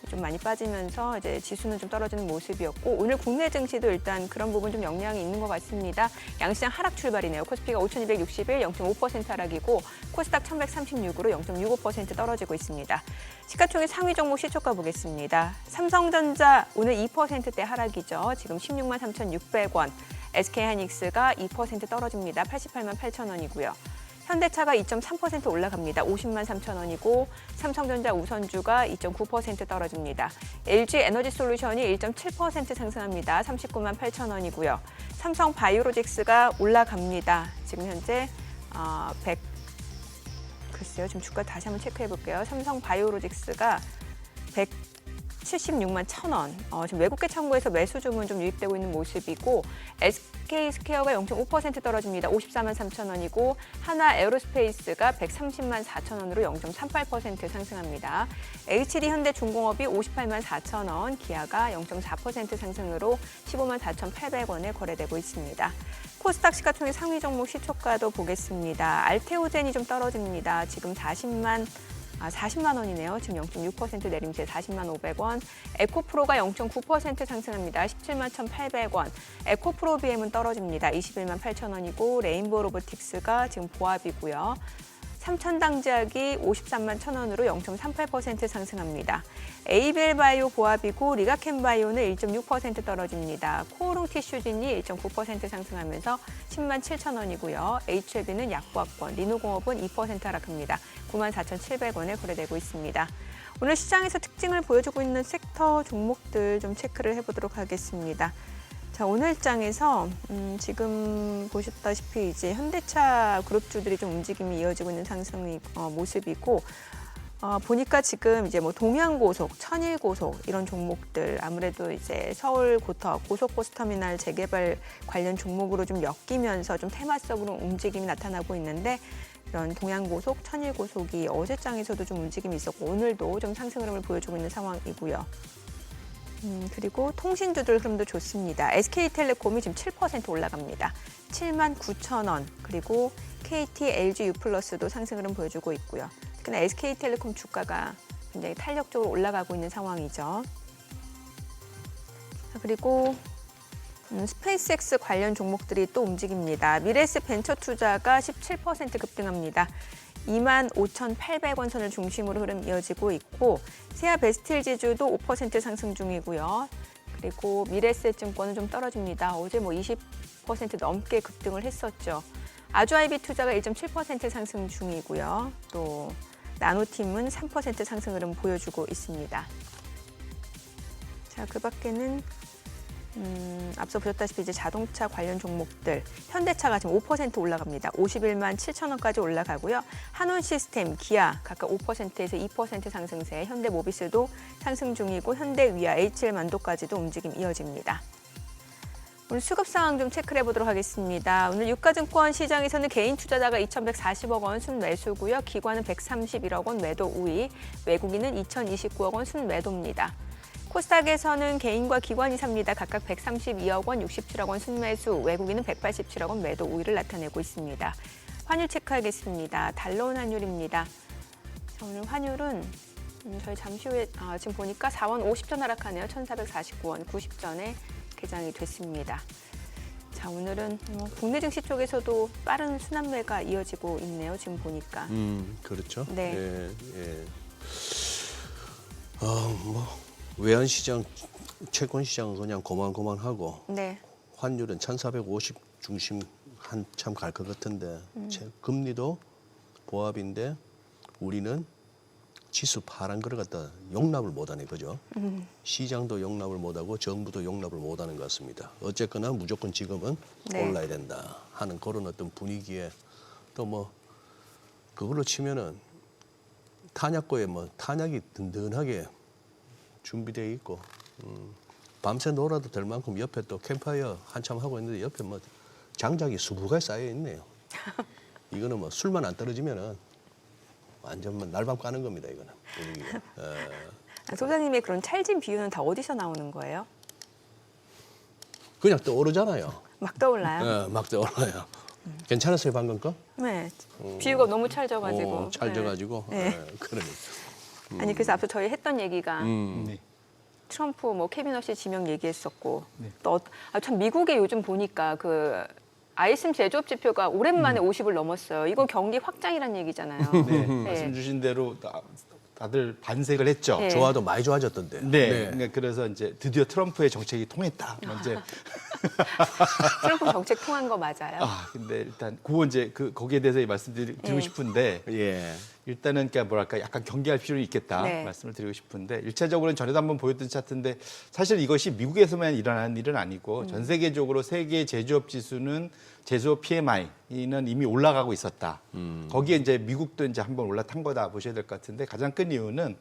좀 많이 빠지면서 이제 지수는 좀 떨어지는 모습이었고 오늘 국내 증시도 일단 그런 부분 좀 영향이 있는 것 같습니다. 양시장 하락 출발이네요. 코스피가 5,261, 0.5% 하락이고 코스닥 1,136으로 0.65% 떨어지고 있습니다. 시가총액 상위 종목 시초가 보겠습니다. 삼성전자 오늘 2%대 하락이죠. 지금 16만 3,600원. SK하이닉스가 2% 떨어집니다. 88만 8천 원이고요. 현대차가 2.3% 올라갑니다. 50만 3천 원이고 삼성전자 우선주가 2.9% 떨어집니다. LG에너지솔루션이 1.7% 상승합니다. 39만 8천 원이고요. 삼성바이오로직스가 올라갑니다. 지금 현재 글쎄요. 지금 주가 다시 한번 체크해 볼게요. 삼성바이오로직스가 176만 1천 원. 지금 외국계 창구에서 매수 주문 좀 유입되고 있는 모습이고 SK스퀘어가 0.5% 떨어집니다. 54만 3천 원이고 하나 에어로스페이스가 130만 4천 원으로 0.38% 상승합니다. HD현대중공업이 58만 4천 원, 기아가 0.4% 상승으로 15만 4,800원에 거래되고 있습니다. 코스닥 시가총액 상위 종목 시초가도 보겠습니다. 알테오젠이 좀 떨어집니다. 지금 40만 원이네요. 지금 0.6% 내림세 40만 500원. 에코프로가 0.9% 상승합니다. 17만 1,800원. 에코프로 BM은 떨어집니다. 21만 8천 원이고 레인보우 로보틱스가 지금 보합이고요. 삼천당제약이 53만 1천 원으로 0.38% 상승합니다. 에이벨바이오 보합이고 리가켄바이오는 1.6% 떨어집니다. 코오롱 티슈진이 1.9% 상승하면서 10만 7천 원이고요. HLB는 약보합권, 리노공업은 2% 하락합니다. 9만 4,700원에 거래되고 있습니다. 오늘 시장에서 특징을 보여주고 있는 섹터 종목들 좀 체크를 해보도록 하겠습니다. 자, 오늘 장에서 지금 보셨다시피 이제 현대차 그룹주들이 좀 움직임이 이어지고 있는 상승 모습이고 보니까 지금 이제 뭐 동양고속, 천일고속 이런 종목들 아무래도 이제 서울 고속버스터미널 재개발 관련 종목으로 좀 엮이면서 좀 테마성으로 움직임이 나타나고 있는데 이런 동양고속, 천일고속이 어제장에서도 좀 움직임이 있었고 오늘도 좀 상승 흐름을 보여주고 있는 상황이고요. 그리고 통신주들 흐름도 좋습니다. SK텔레콤이 지금 7% 올라갑니다. 7만 9천 원. 그리고 KT, LG, U+도 상승 흐름 보여주고 있고요. 특히나 SK텔레콤 주가가 굉장히 탄력적으로 올라가고 있는 상황이죠. 그리고 스페이스X 관련 종목들이 또 움직입니다. 미래에셋 벤처투자가 17% 급등합니다. 2만 5,800원 선을 중심으로 흐름 이어지고 있고 세아베스틸 지주도 5% 상승 중이고요. 그리고 미래에셋증권은 좀 떨어집니다. 어제 뭐 20% 넘게 급등을 했었죠. 아주아이비 투자가 1.7% 상승 중이고요. 또 나노팀은 3% 상승 흐름 보여주고 있습니다. 자, 그 밖에는 앞서 보셨다시피 이제 자동차 관련 종목들 현대차가 지금 5% 올라갑니다. 51만 7천 원까지 올라가고요. 한원시스템, 기아 각각 5%에서 2% 상승세, 현대모비스도 상승 중이고 현대위아, HL만도까지도 움직임 이어집니다. 오늘 수급 상황 좀 체크를 해보도록 하겠습니다. 오늘 유가증권 시장에서는 개인 투자자가 2,140억 원 순매수고요. 기관은 131억 원 매도 우위, 외국인은 2,029억 원 순매도입니다. 코스닥에서는 개인과 기관이 삽니다. 각각 132억 원, 67억 원 순매수, 외국인은 187억 원 매도 우위를 나타내고 있습니다. 환율 체크하겠습니다. 달러원 환율입니다. 자, 오늘 환율은 저희 잠시 후에 지금 보니까 4원 50전 하락하네요. 1,449원 90전에 개장이 됐습니다. 자, 오늘은 국내 증시 쪽에서도 빠른 순환매가 이어지고 있네요. 지금 보니까. 그렇죠. 네. 예. 외환시장, 채권시장은 그냥 고만고만하고 네. 환율은 1,450 중심 한참 갈 것 같은데 금리도 보합인데 우리는 지수 파란 거를 갖다 용납을 못하네, 그죠? 시장도 용납을 못하고 정부도 용납을 못하는 것 같습니다. 어쨌거나 무조건 지금은 네. 올라야 된다 하는 그런 어떤 분위기에 또 뭐 그걸로 치면은 탄약고에 뭐 탄약이 든든하게 준비되어 있고 밤새 놀아도 될 만큼 옆에 또 캠프파이어 한참 하고 있는데 옆에 뭐 장작이 수북하게 쌓여 있네요. 이거는 뭐 술만 안 떨어지면은 완전 뭐 날밤 까는 겁니다. 이거는 분위기가. 소장님의 그런 찰진 비유는 다 어디서 나오는 거예요? 그냥 떠오르잖아요. 막 떠올라요? 막 떠올라요. 괜찮았어요 방금 거? 네. 비유가 너무 찰져가지고. 찰져가지고. 네. 그러니까. 아니 그래서 앞서 저희 했던 얘기가 네. 트럼프 뭐 케빈 허시 지명 얘기했었고 네. 또 참 미국에 요즘 보니까 그 ISM 제조업 지표가 오랜만에 50을 넘었어요. 이거 경기 확장이란 얘기잖아요. 네. 말씀 주신 대로 다들 반색을 했죠. 네. 좋아도 많이 좋아졌던데. 네. 그러니까 그래서 이제 드디어 트럼프의 정책이 통했다. 이제 트럼프 정책 통한 거 맞아요? 근데 일단 그거 이제 거기에 대해서 말씀드리고 네. 싶은데 예. 일단은 그러니까 뭐랄까 약간 경계할 필요는 있겠다 네. 말씀을 드리고 싶은데 일차적으로는 전에도 한번 보였던 차트인데 사실 이것이 미국에서만 일어나는 일은 아니고 전 세계적으로 세계 제조업 지수는 제조업 PMI는 이미 올라가고 있었다. 거기에 이제 미국도 이제 한번 올라탄 거다 보셔야 될 것 같은데 가장 큰 이유는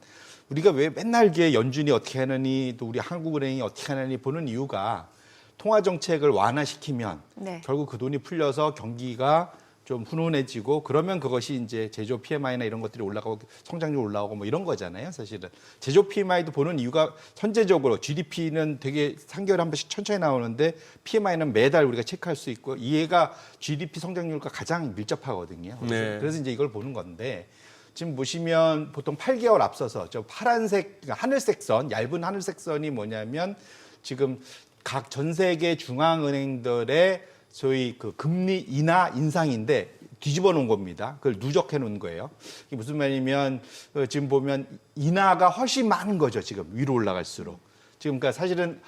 우리가 왜 맨날 이게 연준이 어떻게 하느니 또 우리 한국은행이 어떻게 하느니 보는 이유가 통화 정책을 완화시키면 네. 결국 그 돈이 풀려서 경기가 좀 훈훈해지고 그러면 그것이 이제 제조업 PMI나 이런 것들이 올라가고 성장률 올라오고 뭐 이런 거잖아요. 사실은 제조업 PMI도 보는 이유가 선제적으로 GDP는 되게 3개월에 한 번씩 천천히 나오는데 PMI는 매달 우리가 체크할 수 있고 이해가 GDP 성장률과 가장 밀접하거든요. 네. 그래서 이제 이걸 보는 건데 지금 보시면 보통 8개월 앞서서 저 파란색 그러니까 하늘색 선 얇은 하늘색 선이 뭐냐면 지금 각 전 세계 중앙은행들의 소위 그 금리 인하 인상인데 뒤집어 놓은 겁니다. 그걸 누적해 놓은 거예요. 이게 무슨 말이냐면 지금 보면 인하가 훨씬 많은 거죠. 지금 위로 올라갈수록. 지금 그러니까 사실은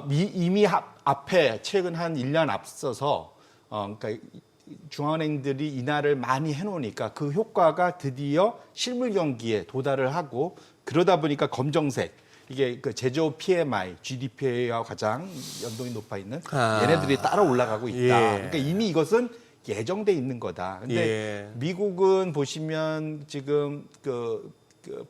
이미 앞에 최근 한 1년 앞서서 그러니까 중앙은행들이 인하를 많이 해놓으니까 그 효과가 드디어 실물 경기에 도달을 하고 그러다 보니까 검정색 이게 그 제조업 PMI, GDP와 가장 연동이 높아 있는 얘네들이 따라 올라가고 있다. 예. 그러니까 이미 이것은 예정돼 있는 거다. 근데 예. 미국은 보시면 지금 그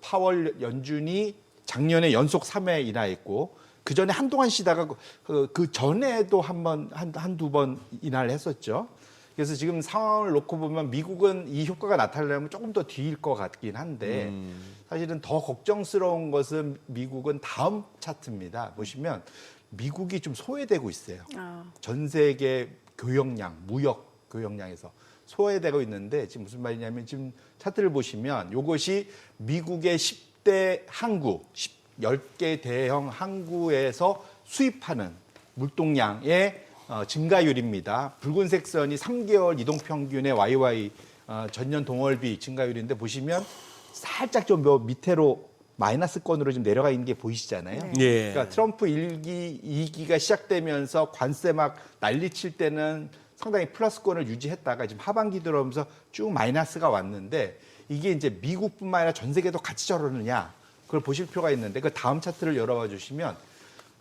파월 연준이 작년에 연속 3회 인하했고 그 전에 한동안 쉬다가 그 전에도 한두 번 인하를 했었죠. 그래서 지금 상황을 놓고 보면 미국은 이 효과가 나타나려면 조금 더 뒤일 것 같긴 한데 사실은 더 걱정스러운 것은 미국은 다음 차트입니다. 보시면 미국이 좀 소외되고 있어요. 전 세계 교역량, 무역 교역량에서 소외되고 있는데 지금 무슨 말이냐면 지금 차트를 보시면 이것이 미국의 10대 항구, 10개 대형 항구에서 수입하는 물동량의 증가율입니다. 붉은색 선이 3개월 이동평균의 YY 전년 동월비 증가율인데 보시면 살짝 좀 밑으로 마이너스권으로 좀 내려가 있는 게 보이시잖아요. 예. 그러니까 트럼프 1기, 2기가 시작되면서 관세 막 난리칠 때는 상당히 플러스권을 유지했다가 지금 하반기 들어오면서 쭉 마이너스가 왔는데 이게 이제 미국뿐만 아니라 전 세계도 같이 저러느냐 그걸 보실 필요가 있는데 그 다음 차트를 열어봐 주시면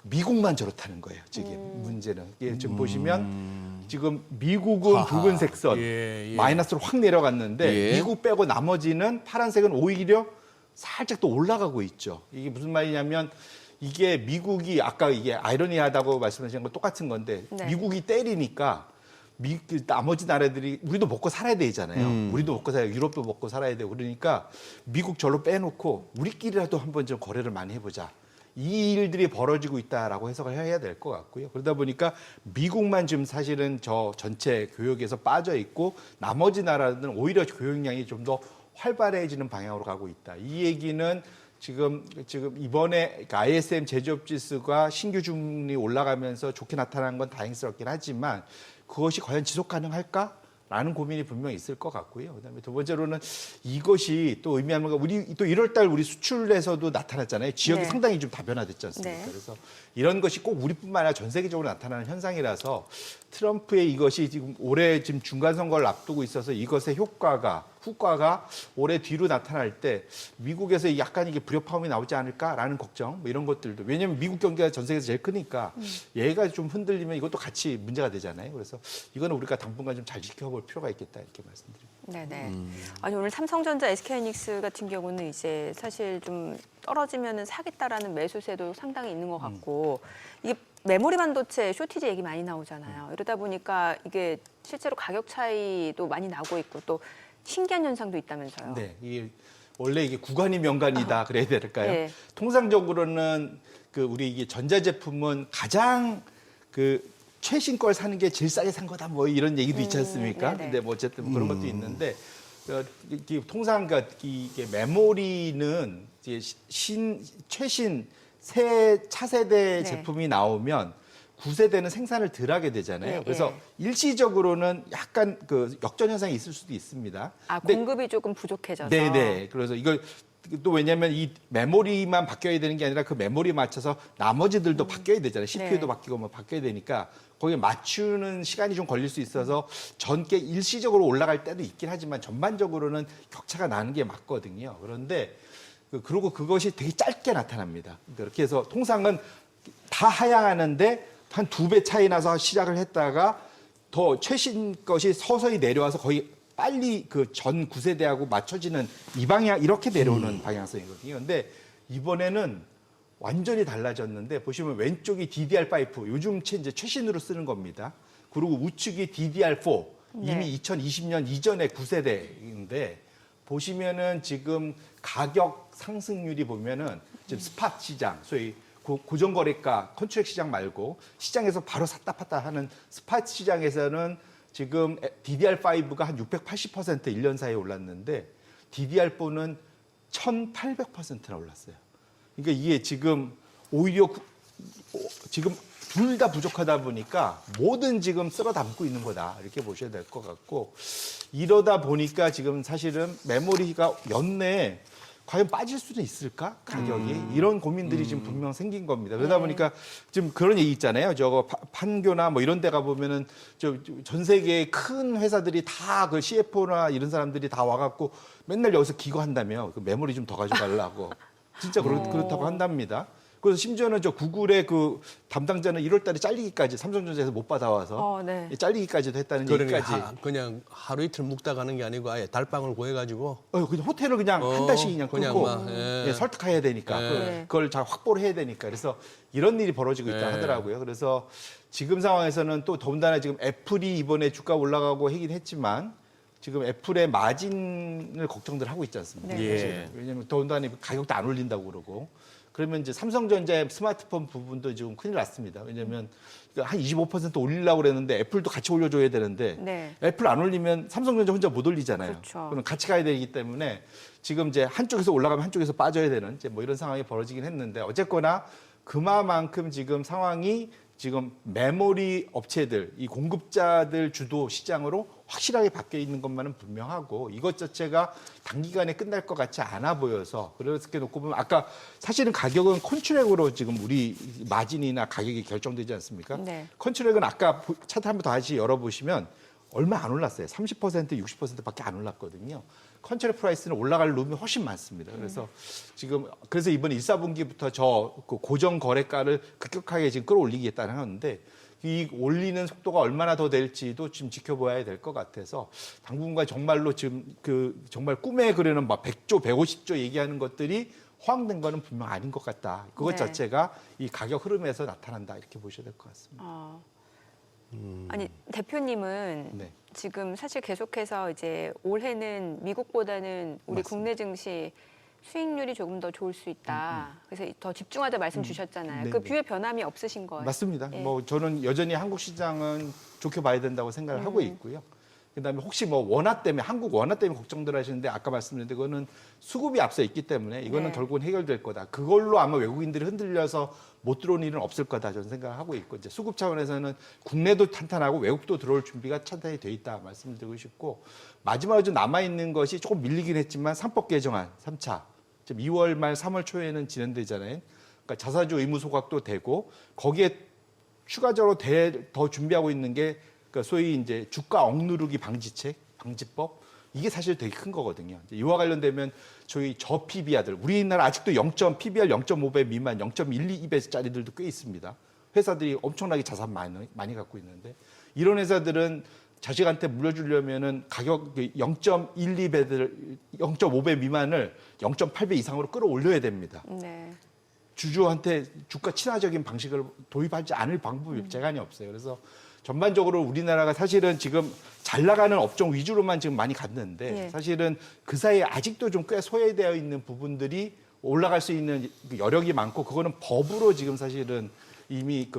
미국만 저렇다는 거예요. 지금 문제는 이게 지금 보시면 지금 미국은 하하. 붉은색 선 예. 마이너스로 확 내려갔는데 예. 미국 빼고 나머지는 파란색은 오히려 살짝 또 올라가고 있죠. 이게 무슨 말이냐면 이게 미국이 아까 이게 아이러니하다고 말씀하신 건 똑같은 건데 네. 미국이 때리니까 나머지 나라들이 우리도 먹고 살아야 되잖아요. 우리도 먹고 살아야 유럽도 먹고 살아야 되고 그러니까 미국 절로 빼놓고 우리끼리라도 한번 좀 거래를 많이 해보자. 이 일들이 벌어지고 있다라고 해석을 해야 될 것 같고요. 그러다 보니까 미국만 지금 사실은 저 전체 교역에서 빠져 있고 나머지 나라들은 오히려 교역량이 좀 더 활발해지는 방향으로 가고 있다. 이 얘기는 지금 이번에 그러니까 ISM 제조업 지수가 신규 주문이 올라가면서 좋게 나타난 건 다행스럽긴 하지만 그것이 과연 지속 가능할까? 라는 고민이 분명히 있을 것 같고요. 그다음에 두 번째로는 이것이 또 의미하는 건 우리 또 1월 달 우리 수출에서도 나타났잖아요. 지역이 네. 상당히 좀 다변화됐지 않습니까? 네. 그래서 이런 것이 꼭 우리뿐만 아니라 전 세계적으로 나타나는 현상이라서 트럼프의 이것이 지금 올해 지금 중간 선거를 앞두고 있어서 이것의 효과가 후과가 올해 뒤로 나타날 때 미국에서 약간 이게 불협화음이 나오지 않을까라는 걱정 뭐 이런 것들도 왜냐하면 미국 경제가 전 세계에서 제일 크니까 얘가 좀 흔들리면 이것도 같이 문제가 되잖아요. 그래서 이거는 우리가 당분간 좀 잘 지켜볼 필요가 있겠다 이렇게 말씀드립니다. 네네. 아니 오늘 삼성전자, SK하이닉스 같은 경우는 이제 사실 좀 떨어지면은 사겠다라는 매수세도 상당히 있는 것 같고 이게 메모리 반도체 쇼티지 얘기 많이 나오잖아요. 이러다 보니까 이게 실제로 가격 차이도 많이 나고 있고 또 신기한 현상도 있다면서요. 네, 이게 원래 이게 구간이 명간이다 그래야 될까요? 네. 통상적으로는 그 우리 이게 전자제품은 가장 그 최신 걸 사는 게 제일 싸게 산 거다 뭐 이런 얘기도 있지 않습니까? 네네. 근데 뭐 어쨌든 그런 것도 있는데 통상 이게 메모리는 이제 최신 새 차세대 네. 제품이 나오면 9세대는 생산을 덜 하게 되잖아요. 예, 그래서 예. 일시적으로는 약간 그 역전 현상이 있을 수도 있습니다. 아 근데 공급이 조금 부족해져서. 네네. 그래서 이걸 또 왜냐하면 이 메모리만 바뀌어야 되는 게 아니라 그 메모리에 맞춰서 나머지들도 바뀌어야 되잖아요. CPU도 네. 바뀌고 뭐 바뀌어야 되니까 거기에 맞추는 시간이 좀 걸릴 수 있어서 전께 일시적으로 올라갈 때도 있긴 하지만 전반적으로는 격차가 나는 게 맞거든요. 그런데 그리고 그것이 되게 짧게 나타납니다. 그렇게 해서 통상은 다 하향하는데 한 2배 차이 나서 시작을 했다가 더 최신 것이 서서히 내려와서 거의 빨리 그 전 9세대하고 맞춰지는 이 방향 이렇게 내려오는 방향성이거든요. 근데 이번에는 완전히 달라졌는데 보시면 왼쪽이 DDR5 요즘 이제 최신으로 쓰는 겁니다. 그리고 우측이 DDR4 이미 2020년 이전의 9세대인데 보시면은 지금 가격 상승률이 보면은 지금 스팟 시장 소위 고정거래가 컨트랙 시장 말고 시장에서 바로 샀다 팔다 하는 스팟 시장에서는 지금 DDR5가 한 680% 1년 사이에 올랐는데 DDR4는 1800%나 올랐어요. 그러니까 이게 지금 오히려 지금 둘 다 부족하다 보니까 뭐든 지금 쓸어 담고 있는 거다 이렇게 보셔야 될 것 같고 이러다 보니까 지금 사실은 메모리가 연내에 과연 빠질 수도 있을까 가격이 이런 고민들이 지금 분명 생긴 겁니다. 그러다 보니까 지금 그런 얘기 있잖아요. 저거 판교나 뭐 이런 데 가 보면은 전 세계의 큰 회사들이 다 그 CFO나 이런 사람들이 다 와갖고 맨날 여기서 기거한다며 그 메모리 좀 더 가져가려고 진짜 그렇다고 한답니다. 그래서 심지어는 저 구글의 그 담당자는 1월달에 잘리기까지 삼성전자에서 못 받아와서 네. 잘리기까지도 했다는 그러니까 얘기까지. 그냥 하루 이틀 묵다 가는 게 아니고 아예 달방을 구해가지고 그냥 호텔을 그냥 한 달씩 그냥 그냥 끊고 막, 예. 예, 설득해야 되니까 그걸 잘 확보를 해야 되니까 그래서 이런 일이 벌어지고 있다 하더라고요. 그래서 지금 상황에서는 또 더군다나 지금 애플이 이번에 주가 올라가고 하긴 했지만 지금 애플의 마진을 걱정들 하고 있지 않습니까? 네. 예. 왜냐하면 더군다나 가격도 안 올린다고 그러고 그러면 이제 삼성전자의 스마트폰 부분도 지금 큰일 났습니다. 왜냐하면 한 25% 올리려고 그랬는데 애플도 같이 올려줘야 되는데 네. 애플 안 올리면 삼성전자 혼자 못 올리잖아요. 그렇죠. 그럼 같이 가야 되기 때문에 지금 이제 한쪽에서 올라가면 한쪽에서 빠져야 되는 이제 뭐 이런 상황이 벌어지긴 했는데 어쨌거나 그만큼 지금 상황이 지금 메모리 업체들, 이 공급자들 주도 시장으로 확실하게 바뀌어 있는 것만은 분명하고 이것 자체가 단기간에 끝날 것 같지 않아 보여서 그렇게 놓고 보면 아까 사실은 가격은 컨트랙으로 지금 우리 마진이나 가격이 결정되지 않습니까? 네. 컨트랙은 아까 차트 한번 다시 열어보시면 얼마 안 올랐어요. 30%, 60%밖에 안 올랐거든요. 컨트랙 프라이스는 올라갈 룸이 훨씬 많습니다. 그래서 지금 그래서 이번 1사분기부터 저 고정 거래가를 급격하게 지금 끌어올리겠다는 하는데 이 올리는 속도가 얼마나 더 될지도 지금 지켜봐야 될 것 같아서 당분간 정말로 지금 정말 꿈에 그리는 막 100조, 150조 얘기하는 것들이 호황된 거는 분명 아닌 것 같다. 그것 네. 자체가 이 가격 흐름에서 나타난다 이렇게 보셔야 될 것 같습니다. 아니 대표님은 네. 지금 사실 계속해서 이제 올해는 미국보다는 우리 맞습니다. 국내 증시 수익률이 조금 더 좋을 수 있다. 그래서 더 집중하자 말씀 주셨잖아요. 네, 그 네. 뷰에 변함이 없으신 거예요. 맞습니다. 예. 뭐 저는 여전히 한국 시장은 좋게 봐야 된다고 생각을 하고 있고요. 그다음에 혹시 뭐 원화 때문에 한국 원화 때문에 걱정들 하시는데 아까 말씀드린 대로 그거는 수급이 앞서 있기 때문에 이거는 네. 결국은 해결될 거다. 그걸로 아마 외국인들이 흔들려서 못 들어오는 일은 없을 거다 저는 생각을 하고 있고 이제 수급 차원에서는 국내도 탄탄하고 외국도 들어올 준비가 탄탄히 돼 있다 말씀을 드리고 싶고 마지막으로 좀 남아 있는 것이 조금 밀리긴 했지만 3법 개정안 3차 지금 2월 말 3월 초에는 진행되잖아요. 그러니까 자사주 의무 소각도 되고 거기에 추가적으로 더 준비하고 있는 게 그러니까 소위 이제 주가 억누르기 방지책, 방지법 이게 사실 되게 큰 거거든요. 이제 이와 관련되면 저희 저PBR들, 우리나라 아직도 PBR 0.5배 미만, 0.12배짜리들도 꽤 있습니다. 회사들이 엄청나게 자산 많이 갖고 있는데 이런 회사들은 자식한테 물려주려면은 가격 0.12배들, 0.5배 미만을 0.8배 이상으로 끌어올려야 됩니다. 네. 주주한테 주가 친화적인 방식을 도입하지 않을 방법이 재간이 없어요. 그래서 전반적으로 우리나라가 사실은 지금 잘 나가는 업종 위주로만 지금 많이 갔는데 예. 사실은 그 사이에 아직도 좀 꽤 소외되어 있는 부분들이 올라갈 수 있는 여력이 많고 그거는 법으로 지금 사실은 이미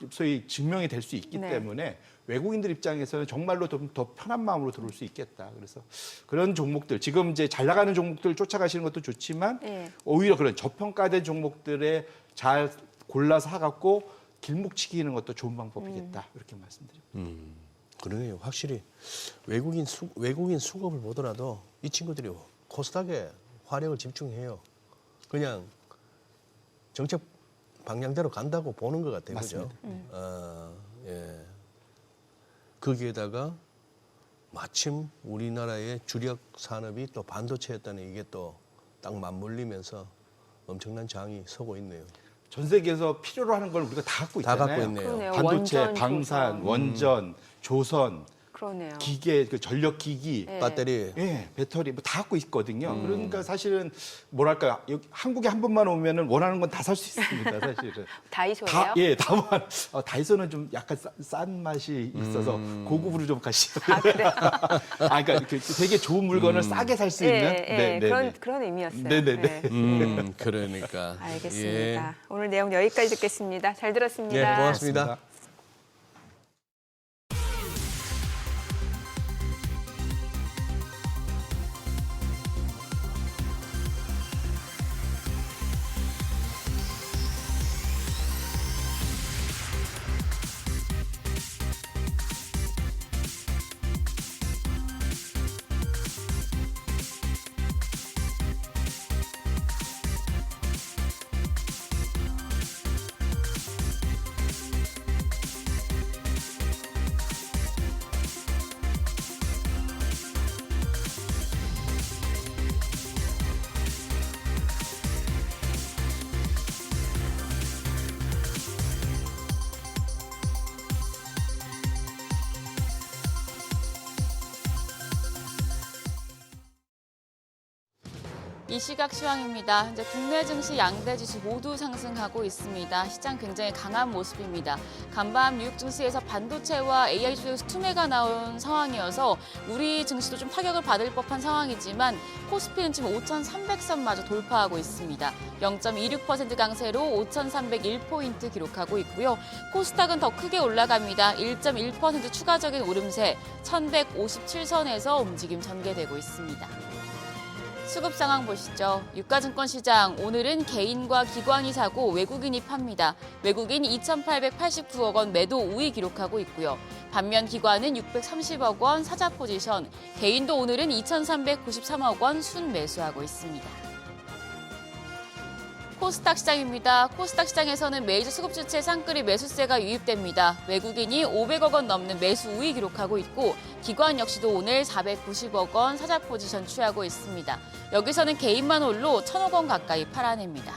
소위 증명이 될 수 있기 네. 때문에 외국인들 입장에서는 정말로 좀 더 편한 마음으로 들어올 수 있겠다. 그래서 그런 종목들 지금 이제 잘 나가는 종목들 쫓아가시는 것도 좋지만 예. 오히려 그런 저평가된 종목들에 잘 골라서 사갖고 길목치기는 것도 좋은 방법이겠다. 이렇게 말씀드립니다. 그러네요. 확실히 외국인 수급을 보더라도 이 친구들이 코스닥에 화력을 집중해요. 그냥 정책 방향대로 간다고 보는 것 같아요. 맞습니다. 그죠? 예. 거기에다가 마침 우리나라의 주력 산업이 또 반도체였다는 이게 또 딱 맞물리면서 엄청난 장이 서고 있네요. 전 세계에서 필요로 하는 걸 우리가 다 갖고 다 있잖아요. 갖고 있네요. 그러네요. 반도체, 원전, 방산, 조선. 원전, 조선, 그러네요. 기계, 전력 기기, 네. 배터리. 예, 배터리 뭐 다 갖고 있거든요. 그러니까 사실은 뭐랄까 여기 한국에 한 번만 오면은 원하는 건 다 살 수 있습니다. 사실은. 다이소예요? 다만 다이소는 좀 약간 싼 맛이 있어서 고급으로 좀 가시죠. 그러니까 되게 좋은 물건을 싸게 살 수 있는 예, 그런 의미였어요. 네네네. 네. 그러니까. 알겠습니다. 오늘 내용 여기까지 듣겠습니다. 잘 들었습니다. 예, 고맙습니다. 이 시각 시황입니다. 현재 국내 증시 양대 지수 모두 상승하고 있습니다. 시장 굉장히 강한 모습입니다. 간밤 뉴욕 증시에서 반도체와 AI 주요 투매가 나온 상황이어서 우리 증시도 좀 타격을 받을 법한 상황이지만 코스피는 지금 5,300선마저 돌파하고 있습니다. 0.26% 강세로 5,301포인트 기록하고 있고요. 코스닥은 더 크게 올라갑니다. 1.1% 추가적인 오름세 1,157선에서 움직임 전개되고 있습니다. 수급 상황 보시죠. 유가증권 시장 오늘은 개인과 기관이 사고 외국인이 팝니다. 외국인 2,889억 원 매도 우위 기록하고 있고요. 반면 기관은 630억 원 사자 포지션, 개인도 오늘은 2,393억 원 순매수하고 있습니다. 코스닥 시장입니다. 코스닥 시장에서는 메이저 수급 주체 쌍끌이 매수세가 유입됩니다. 외국인이 500억 원 넘는 매수 우위 기록하고 있고 기관 역시도 오늘 490억 원 사자 포지션 취하고 있습니다. 여기서는 개인만 홀로 1,000억 원 가까이 팔아냅니다.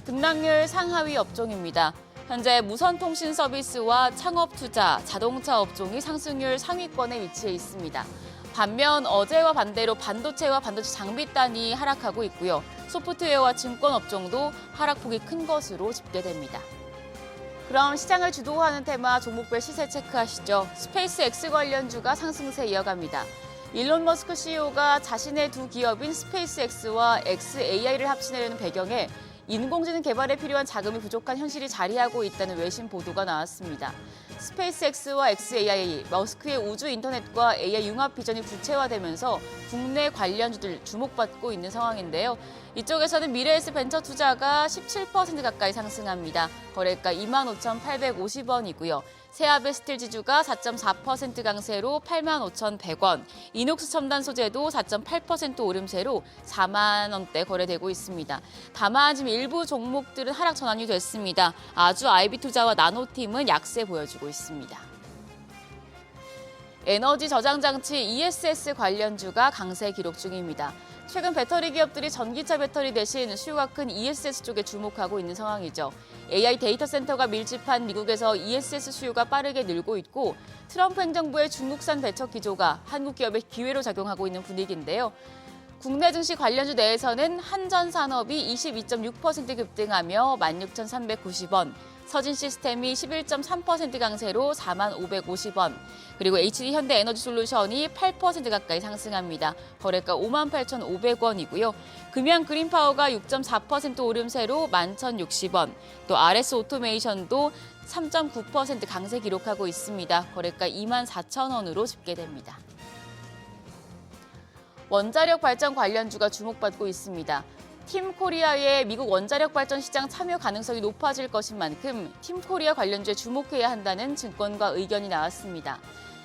등락률 상하위 업종입니다. 현재 무선통신 서비스와 창업투자, 자동차 업종이 상승률 상위권에 위치해 있습니다. 반면 어제와 반대로 반도체와 반도체 장비단이 하락하고 있고요. 소프트웨어와 증권 업종도 하락폭이 큰 것으로 집계됩니다. 그럼 시장을 주도하는 테마 종목별 시세 체크하시죠. 스페이스 X 관련주가 상승세 이어갑니다. 일론 머스크 CEO가 자신의 두 기업인 스페이스 X와 XAI를 합치려는 배경에 인공지능 개발에 필요한 자금이 부족한 현실이 자리하고 있다는 외신 보도가 나왔습니다. 스페이스X와 XAI, 머스크의 우주 인터넷과 AI 융합 비전이 구체화되면서 국내 관련주들 주목받고 있는 상황인데요. 이쪽에서는 미래에셋 벤처 투자가 17% 가까이 상승합니다. 거래가 25,850원이고요. 세아베 스틸 지주가 4.4% 강세로 85,100원, 이녹스 첨단 소재도 4.8% 오름세로 4만 원대 거래되고 있습니다. 다만 지금 일부 종목들은 하락 전환이 됐습니다. 아주 IB투자와 나노팀은 약세 보여주고 있습니다. 에너지 저장 장치 ESS 관련주가 강세 기록 중입니다. 최근 배터리 기업들이 전기차 배터리 대신 수요가 큰 ESS 쪽에 주목하고 있는 상황이죠. AI 데이터 센터가 밀집한 미국에서 ESS 수요가 빠르게 늘고 있고 트럼프 행정부의 중국산 배척 기조가 한국 기업의 기회로 작용하고 있는 분위기인데요. 국내 증시 관련주 내에서는 한전산업이 22.6% 급등하며 16,390원, 서진시스템이 11.3% 강세로 45,550원, 그리고 HD현대에너지솔루션이 8% 가까이 상승합니다. 거래가 58,500원이고요. 금양그린파워가 6.4% 오름세로 11,060원, 또 RS오토메이션도 3.9% 강세 기록하고 있습니다. 거래가 24,000원으로 집계됩니다. 원자력 발전 관련주가 주목받고 있습니다. 팀코리아의 미국 원자력 발전 시장 참여 가능성이 높아질 것인 만큼 팀코리아 관련주에 주목해야 한다는 증권가 의견이 나왔습니다.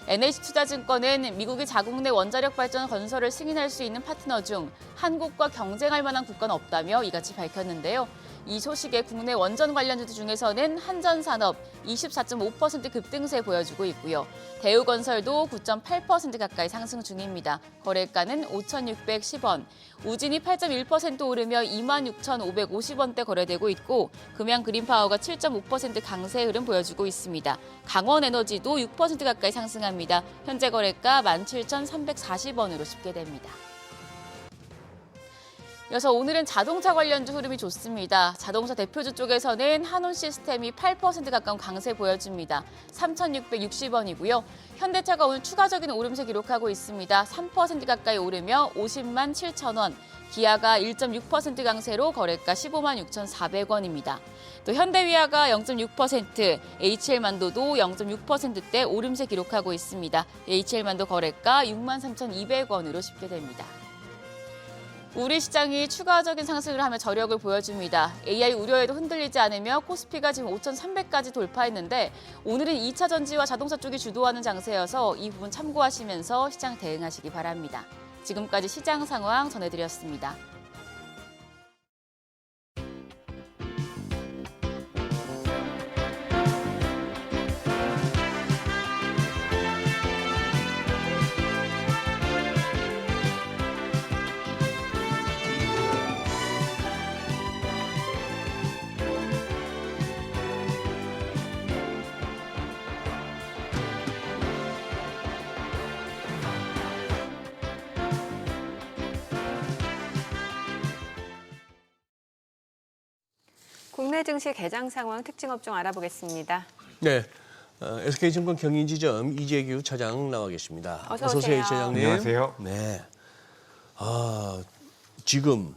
NH투자증권은 미국이 자국 내 원자력 발전 건설을 승인할 수 있는 파트너 중 한국과 경쟁할 만한 국가는 없다며 이같이 밝혔는데요. 이 소식에 국내 원전 관련주들 중에서는 한전산업 24.5% 급등세 보여주고 있고요. 대우건설도 9.8% 가까이 상승 중입니다. 거래가는 5,610원, 우진이 8.1% 오르며 26,550원대 거래되고 있고 금양그린파워가 7.5% 강세 흐름 보여주고 있습니다. 강원에너지도 6% 가까이 상승합니다. 현재 거래가 17,340원으로 집계됩니다. 이어서 오늘은 자동차 관련주 흐름이 좋습니다. 자동차 대표주 쪽에서는 한온시스템이 8% 가까운 강세 보여줍니다. 3,660원이고요. 현대차가 오늘 추가적인 오름세 기록하고 있습니다. 3% 가까이 오르며 50만 7천원. 기아가 1.6% 강세로 거래가 15만 6,400원입니다. 또 현대위아가 0.6%, HL만도도 0.6%대 오름세 기록하고 있습니다. HL만도 거래가 6만 3,200원으로 집계됩니다. 우리 시장이 추가적인 상승을 하며 저력을 보여줍니다. AI 우려에도 흔들리지 않으며 코스피가 지금 5,300까지 돌파했는데 오늘은 2차 전지와 자동차 쪽이 주도하는 장세여서 이 부분 참고하시면서 시장 대응하시기 바랍니다. 지금까지 시장 상황 전해드렸습니다. 국내 증시 개장 상황 특징 업종 알아보겠습니다. 네, SK증권 경인지점 이재규 차장 나와 계십니다. 어서 오세요. 이차장님. 안녕하세요. 네. 지금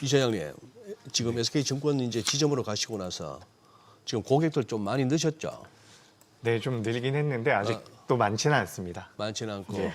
이차장님, 지금 SK증권 이제 지점으로 가시고 나서 지금 고객들 좀 많이 늦었죠? 네, 좀 늘긴 했는데 아직도 많지는 않습니다. 많지는 않고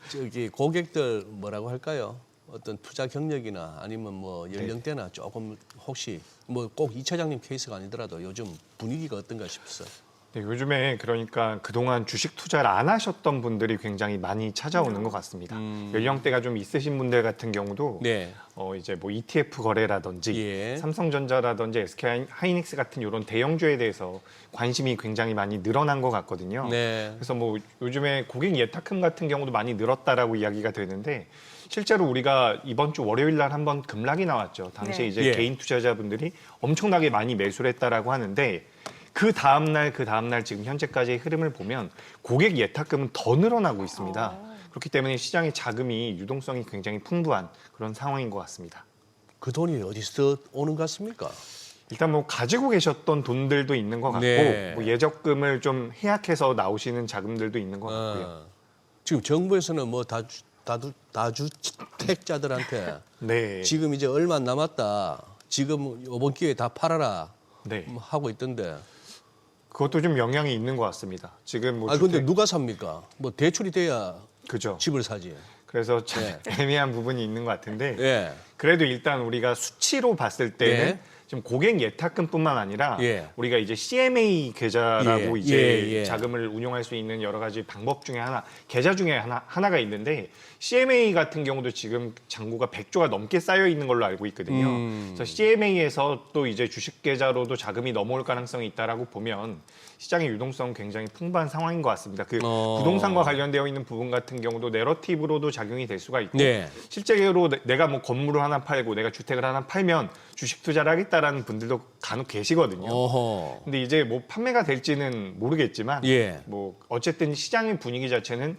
저기 고객들 뭐라고 할까요? 어떤 투자 경력이나 아니면 뭐 연령대나 조금 혹시 뭐 꼭 이 차장님 케이스가 아니더라도 요즘 분위기가 어떤가 싶어요. 네, 요즘에 그러니까 그동안 주식 투자를 안 하셨던 분들이 굉장히 많이 찾아오는 것 같습니다. 연령대가 좀 있으신 분들 같은 경우도 네. 이제 뭐 ETF 거래라든지 예. 삼성전자라든지 SK 하이닉스 같은 이런 대형주에 대해서 관심이 굉장히 많이 늘어난 것 같거든요. 네. 그래서 뭐 요즘에 고객 예탁금 같은 경우도 많이 늘었다라고 이야기가 되는데 실제로 우리가 이번 주 월요일 날 한번 급락이 나왔죠. 당시에 네. 이제 예. 개인 투자자분들이 엄청나게 많이 매수를 했다라고 하는데 그 다음날 지금 현재까지의 흐름을 보면 고객 예탁금은 더 늘어나고 있습니다. 그렇기 때문에 시장의 자금이 유동성이 굉장히 풍부한 그런 상황인 것 같습니다. 그 돈이 어디서 오는 것 같습니까? 일단 뭐 가지고 계셨던 돈들도 있는 것 같고 네. 뭐 예적금을 좀 해약해서 나오시는 자금들도 있는 것 같고요. 지금 정부에서는 뭐 다주택자들한테 네. 지금 이제 얼마 안 남았다. 지금 이번 기회에 다 팔아라 네. 뭐 하고 있던데. 그것도 좀 영향이 있는 것 같습니다. 지금 뭐 근데 주택- 누가 삽니까? 뭐 대출이 돼야 그죠. 집을 사지. 그래서 참 애매한 부분이 있는 것 같은데 예. 그래도 일단 우리가 수치로 봤을 때는 네. 지금 고객 예탁금뿐만 아니라 예. 우리가 이제 CMA 계좌라고 예, 이제 예, 예. 자금을 운용할 수 있는 여러 가지 방법 중에 계좌 중에 하나가 있는데 CMA 같은 경우도 지금 잔고가 100조가 넘게 쌓여 있는 걸로 알고 있거든요. 그래서 CMA에서 또 이제 주식 계좌로도 자금이 넘어올 가능성이 있다라고 보면 시장의 유동성은 굉장히 풍부한 상황인 것 같습니다. 그 부동산과 관련되어 있는 부분 같은 경우도 내러티브로도 작용이 될 수가 있고 네. 실제로 내가 뭐 건물을 하나 팔고 내가 주택을 하나 팔면 주식 투자를 하겠다라는 분들도 간혹 계시거든요. 어허. 근데 이제 뭐 판매가 될지는 모르겠지만 예. 뭐 어쨌든 시장의 분위기 자체는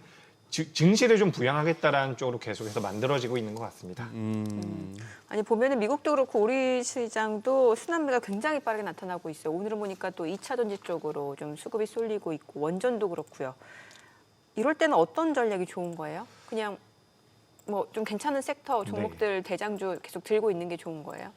증시를 좀 부양하겠다라는 쪽으로 계속해서 만들어지고 있는 것 같습니다. 아니 보면은 미국도 그렇고 우리 시장도 순환매가 굉장히 빠르게 나타나고 있어요. 오늘은 보니까 또 2차 전지 쪽으로 좀 수급이 쏠리고 있고 원전도 그렇고요. 이럴 때는 어떤 전략이 좋은 거예요? 그냥 뭐 좀 괜찮은 섹터 종목들 대장주 계속 들고 있는 게 좋은 거예요?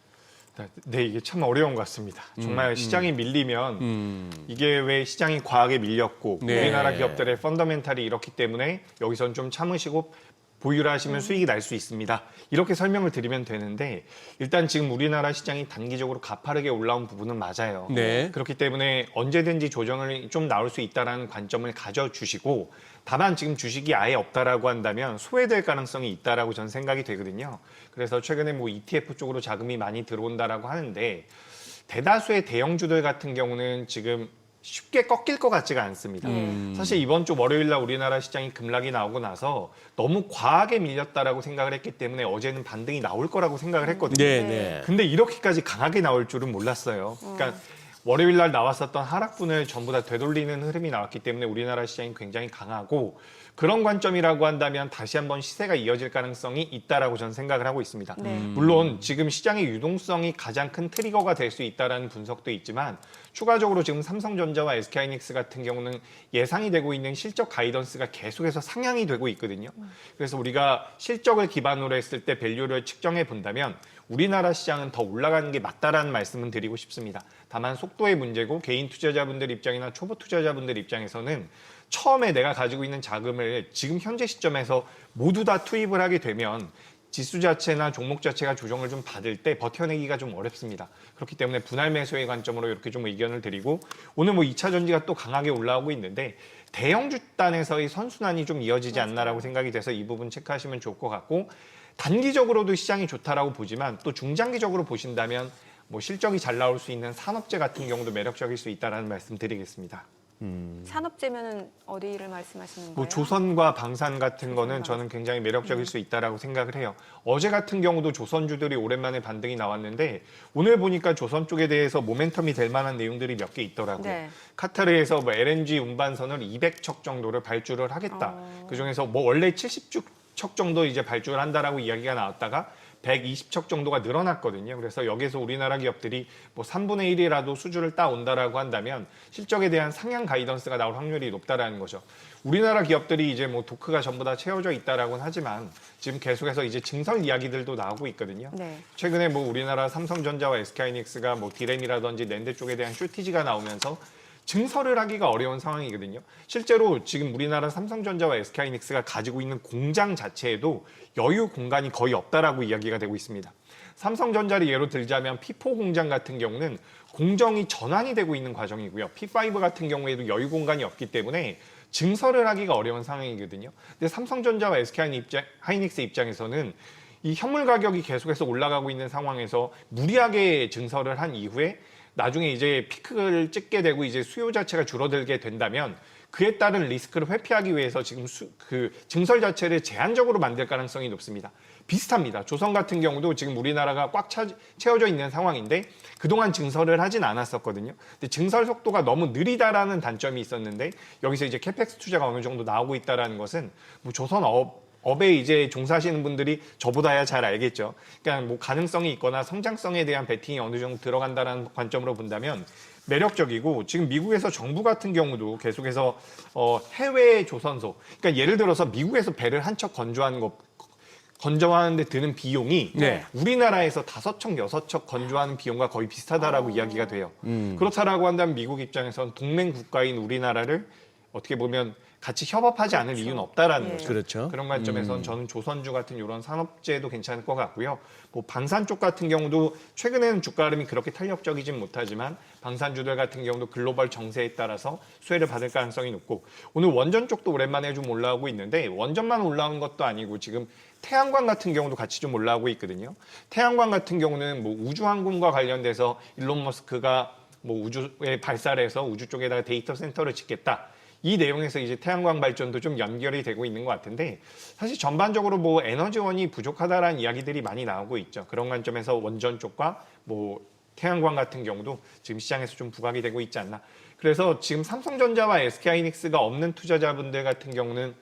네, 이게 참 어려운 것 같습니다. 정말 시장이 밀리면 이게 왜 시장이 과하게 밀렸고 네. 우리나라 기업들의 펀더멘탈이 이렇기 때문에 여기선 좀 참으시고 보유를 하시면 수익이 날 수 있습니다. 이렇게 설명을 드리면 되는데 일단 지금 우리나라 시장이 단기적으로 가파르게 올라온 부분은 맞아요. 네. 그렇기 때문에 언제든지 조정을 좀 나올 수 있다는 관점을 가져주시고 다만 지금 주식이 아예 없다라고 한다면 소외될 가능성이 있다라고 저는 생각이 되거든요. 그래서 최근에 뭐 ETF 쪽으로 자금이 많이 들어온다라고 하는데 대다수의 대형주들 같은 경우는 지금 쉽게 꺾일 것 같지가 않습니다. 사실 이번 주 월요일 날 우리나라 시장이 급락이 나오고 나서 너무 과하게 밀렸다라고 생각을 했기 때문에 어제는 반등이 나올 거라고 생각을 했거든요. 네, 네. 근데 이렇게까지 강하게 나올 줄은 몰랐어요. 그러니까 월요일 날 나왔었던 하락분을 전부 다 되돌리는 흐름이 나왔기 때문에 우리나라 시장이 굉장히 강하고 그런 관점이라고 한다면 다시 한번 시세가 이어질 가능성이 있다라고 저는 생각을 하고 있습니다. 물론 지금 시장의 유동성이 가장 큰 트리거가 될 수 있다라는 분석도 있지만 추가적으로 지금 삼성전자와 SK하이닉스 같은 경우는 예상이 되고 있는 실적 가이던스가 계속해서 상향이 되고 있거든요. 그래서 우리가 실적을 기반으로 했을 때 밸류를 측정해 본다면 우리나라 시장은 더 올라가는 게 맞다라는 말씀은 드리고 싶습니다. 다만 속도의 문제고 개인 투자자분들 입장이나 초보 투자자분들 입장에서는 처음에 내가 가지고 있는 자금을 지금 현재 시점에서 모두 다 투입을 하게 되면 지수 자체나 종목 자체가 조정을 좀 받을 때 버텨내기가 좀 어렵습니다. 그렇기 때문에 분할 매수의 관점으로 이렇게 좀 의견을 드리고 오늘 뭐 2차 전지가 또 강하게 올라오고 있는데 대형주 단에서의 선순환이 좀 이어지지 않나라고 생각이 돼서 이 부분 체크하시면 좋을 것 같고 단기적으로도 시장이 좋다라고 보지만 또 중장기적으로 보신다면 뭐 실적이 잘 나올 수 있는 산업재 같은 경우도 매력적일 수 있다라는 말씀 드리겠습니다. 산업재면은 어디를 말씀하시는 거예요? 뭐 조선과 방산 같은 거는 저는 굉장히 매력적일 수 있다라고 생각을 해요. 어제 같은 경우도 조선주들이 오랜만에 반등이 나왔는데 오늘 보니까 조선 쪽에 대해서 모멘텀이 될 만한 내용들이 몇 개 있더라고요. 네. 카타르에서 뭐 LNG 운반선을 200척 정도를 발주를 하겠다. 그중에서 뭐 원래 70척 정도 이제 발주를 한다라고 이야기가 나왔다가 120척 정도가 늘어났거든요. 그래서 여기서 우리나라 기업들이 뭐 3분의 1이라도 수주를 따온다라고 한다면 실적에 대한 상향 가이던스가 나올 확률이 높다라는 거죠. 우리나라 기업들이 이제 뭐 도크가 전부 다 채워져 있다라고는 하지만 지금 계속해서 이제 증설 이야기들도 나오고 있거든요. 네. 최근에 뭐 우리나라 삼성전자와 SK하이닉스가 뭐 디램이라든지 낸드 쪽에 대한 쇼티지가 나오면서 증설을 하기가 어려운 상황이거든요. 실제로 지금 우리나라 삼성전자와 SK하이닉스가 가지고 있는 공장 자체에도 여유 공간이 거의 없다라고 이야기가 되고 있습니다. 삼성전자를 예로 들자면 P4 공장 같은 경우는 공정이 전환이 되고 있는 과정이고요. P5 같은 경우에도 여유 공간이 없기 때문에 증설을 하기가 어려운 상황이거든요. 근데 삼성전자와 SK하이닉스 입장에서는 이 현물 가격이 계속해서 올라가고 있는 상황에서 무리하게 증설을 한 이후에 나중에 이제 피크를 찍게 되고 이제 수요 자체가 줄어들게 된다면 그에 따른 리스크를 회피하기 위해서 지금 그 증설 자체를 제한적으로 만들 가능성이 높습니다. 비슷합니다. 조선 같은 경우도 지금 우리나라가 꽉 채워져 있는 상황인데 그동안 증설을 하진 않았었거든요. 근데 증설 속도가 너무 느리다라는 단점이 있었는데 여기서 이제 캐펙스 투자가 어느 정도 나오고 있다라는 것은 뭐 조선 업에 이제 종사하시는 분들이 저보다야 잘 알겠죠. 그러니까 뭐 가능성이 있거나 성장성에 대한 베팅이 어느 정도 들어간다는 관점으로 본다면 매력적이고 지금 미국에서 정부 같은 경우도 계속해서 해외 조선소, 그러니까 예를 들어서 미국에서 배를 한 척 건조하는데 드는 비용이 네. 우리나라에서 5척, 6척 건조하는 비용과 거의 비슷하다라고 이야기가 돼요. 그렇다라고 한다면 미국 입장에서는 동맹 국가인 우리나라를 어떻게 보면 같이 협업하지 않을 이유는 없다라는 예. 거죠. 그렇죠. 그런 관점에서는 저는 조선주 같은 이런 산업재도 괜찮을 것 같고요. 뭐 방산 쪽 같은 경우도 최근에는 주가 흐름이 그렇게 탄력적이진 못하지만 방산주들 같은 경우도 글로벌 정세에 따라서 수혜를 받을 가능성이 높고 오늘 원전 쪽도 오랜만에 좀 올라오고 있는데 원전만 올라온 것도 아니고 지금 태양광 같은 경우도 같이 좀 올라오고 있거든요. 태양광 같은 경우는 뭐 우주항공과 관련돼서 일론 머스크가 뭐 우주에 발사를 해서 우주 쪽에다가 데이터 센터를 짓겠다. 이 내용에서 이제 태양광 발전도 좀 연결이 되고 있는 것 같은데 사실 전반적으로 뭐 에너지원이 부족하다라는 이야기들이 많이 나오고 있죠. 그런 관점에서 원전 쪽과 뭐 태양광 같은 경우도 지금 시장에서 좀 부각이 되고 있지 않나. 그래서 지금 삼성전자와 SK하이닉스가 없는 투자자분들 같은 경우는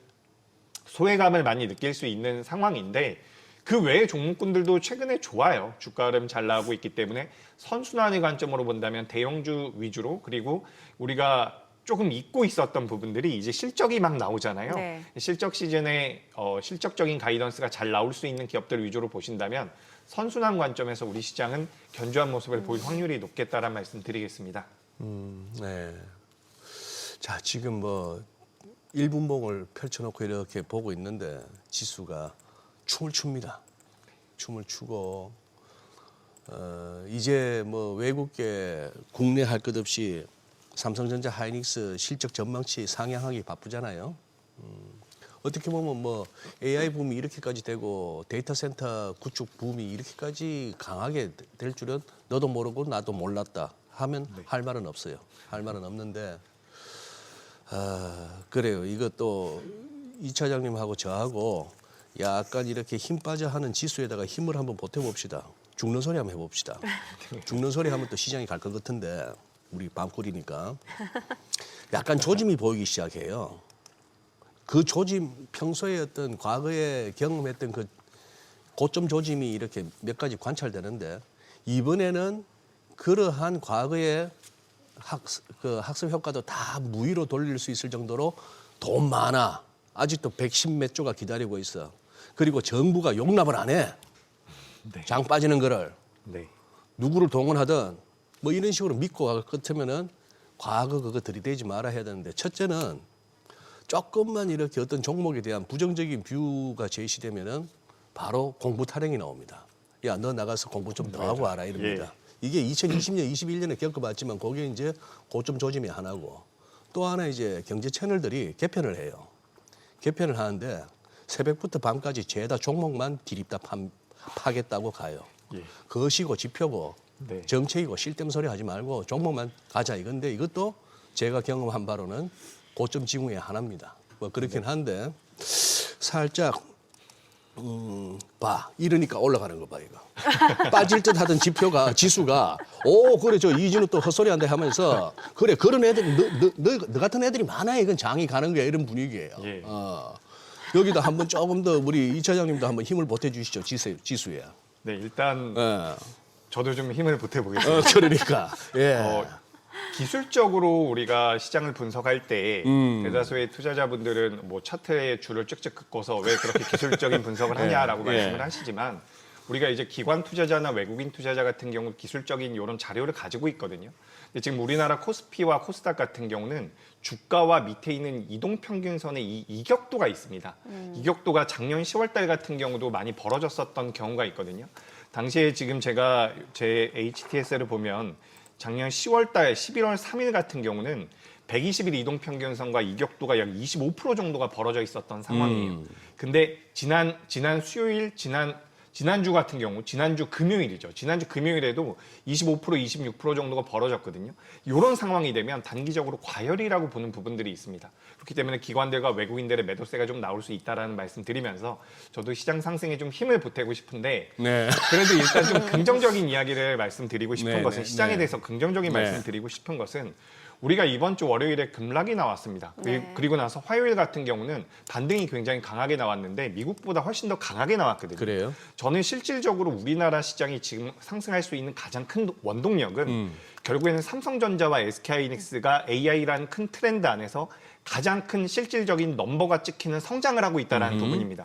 소외감을 많이 느낄 수 있는 상황인데 그 외의 종목군들도 최근에 좋아요. 주가 흐름 잘 나오고 있기 때문에 선순환의 관점으로 본다면 대형주 위주로 그리고 우리가 조금 잊고 있었던 부분들이 이제 실적이 막 나오잖아요. 네. 실적 시즌에 실적적인 가이던스가 잘 나올 수 있는 기업들 위주로 보신다면 선순환 관점에서 우리 시장은 견조한 모습을 보일 확률이 높겠다라는 말씀 드리겠습니다. 네. 자, 지금 뭐 1분봉을 펼쳐놓고 이렇게 보고 있는데 지수가 춤을 춥니다. 춤을 추고 이제 뭐 외국계 국내 할 것 없이 삼성전자 하이닉스 실적 전망치 상향하기 바쁘잖아요. 어떻게 보면 뭐 AI 붐이 이렇게까지 되고 데이터 센터 구축 붐이 이렇게까지 강하게 될 줄은 너도 모르고 나도 몰랐다 하면 할 말은 없어요. 할 말은 없는데 그래요. 이것도 이 차장님하고 저하고 약간 이렇게 힘 빠져 하는 지수에다가 힘을 한번 보태봅시다. 죽는 소리 한번 해봅시다. 죽는 소리 하면 또 시장이 갈 것 같은데 우리 밤꿀이니까 약간 조짐이 보이기 시작해요. 그 조짐 평소에 어떤 과거에 경험했던 그 고점 조짐이 이렇게 몇 가지 관찰되는데 이번에는 그러한 과거의 학습 효과도 다 무위로 돌릴 수 있을 정도로 돈 많아. 아직도 110몇 조가 기다리고 있어. 그리고 정부가 용납을 안 해. 장 빠지는 거를. 네. 누구를 동원하든 뭐 이런 식으로 믿고 갈 것 같으면은 과거 그거 들이대지 말아 해야 되는데 첫째는 조금만 이렇게 어떤 종목에 대한 부정적인 뷰가 제시되면은 바로 공부 타령이 나옵니다. 야, 너 나가서 공부 좀 더 하고 와라 이럽니다. 이게 2020년, 21년에 겪어봤지만 그게 이제 고점 조짐이 하나고 또 하나 이제 경제 채널들이 개편을 해요. 개편을 하는데 새벽부터 밤까지 죄다 종목만 디립다 파겠다고 가요. 그것이고 지표고 네. 정책이고 쓸데없는 소리 하지 말고 종목만 가자 이건데 이것도 제가 경험한 바로는 고점 지붕의 하나입니다. 뭐 그렇긴 한데 살짝 봐 이러니까 올라가는 거 봐 이거 빠질 듯 하던 지수가 오 그래 저 이진우 또 헛소리 한다 하면서 그래 그런 애들이 너 같은 애들이 많아 이건 장이 가는 거야 이런 분위기예요. 예. 여기다 한번 조금 더 우리 이 차장님도 한번 힘을 보태주시죠 지수에. 네, 일단 예. 저도 좀 힘을 보태보겠습니다. 그러니까 예. 기술적으로 우리가 시장을 분석할 때 대다수의 투자자분들은 뭐 차트에 줄을 쭉쭉 긋고서 왜 그렇게 기술적인 분석을 하냐라고 말씀을 하시지만 우리가 이제 기관 투자자나 외국인 투자자 같은 경우 기술적인 이런 자료를 가지고 있거든요. 근데 지금 우리나라 코스피와 코스닥 같은 경우는 주가와 밑에 있는 이동평균선의 이 이격도가 있습니다. 이격도가 작년 10월 달 같은 경우도 많이 벌어졌었던 경우가 있거든요. 당시에 지금 제가 제 HTS를 보면 작년 10월 달 11월 3일 같은 경우는 120일 이동평균선과 이격도가 약 25% 정도가 벌어져 있었던 상황이에요. 근데 지난 수요일, 지난주 같은 경우, 지난주 금요일이죠. 지난주 금요일에도 25%, 26% 정도가 벌어졌거든요. 이런 상황이 되면 단기적으로 과열이라고 보는 부분들이 있습니다. 그렇기 때문에 기관들과 외국인들의 매도세가 좀 나올 수 있다라는 말씀 드리면서 저도 시장 상승에 좀 힘을 보태고 싶은데 네. 그래도 일단 좀 긍정적인 이야기를 말씀드리고 싶은 네, 것은 네, 시장에 네. 대해서 긍정적인 네. 말씀 드리고 싶은 것은 우리가 이번 주 월요일에 급락이 나왔습니다. 그리고 나서 화요일 같은 경우는 반등이 굉장히 강하게 나왔는데 미국보다 훨씬 더 강하게 나왔거든요. 그래요? 저는 실질적으로 우리나라 시장이 지금 상승할 수 있는 가장 큰 원동력은 결국에는 삼성전자와 SK하이닉스가 AI라는 큰 트렌드 안에서 가장 큰 실질적인 넘버가 찍히는 성장을 하고 있다는 부분입니다.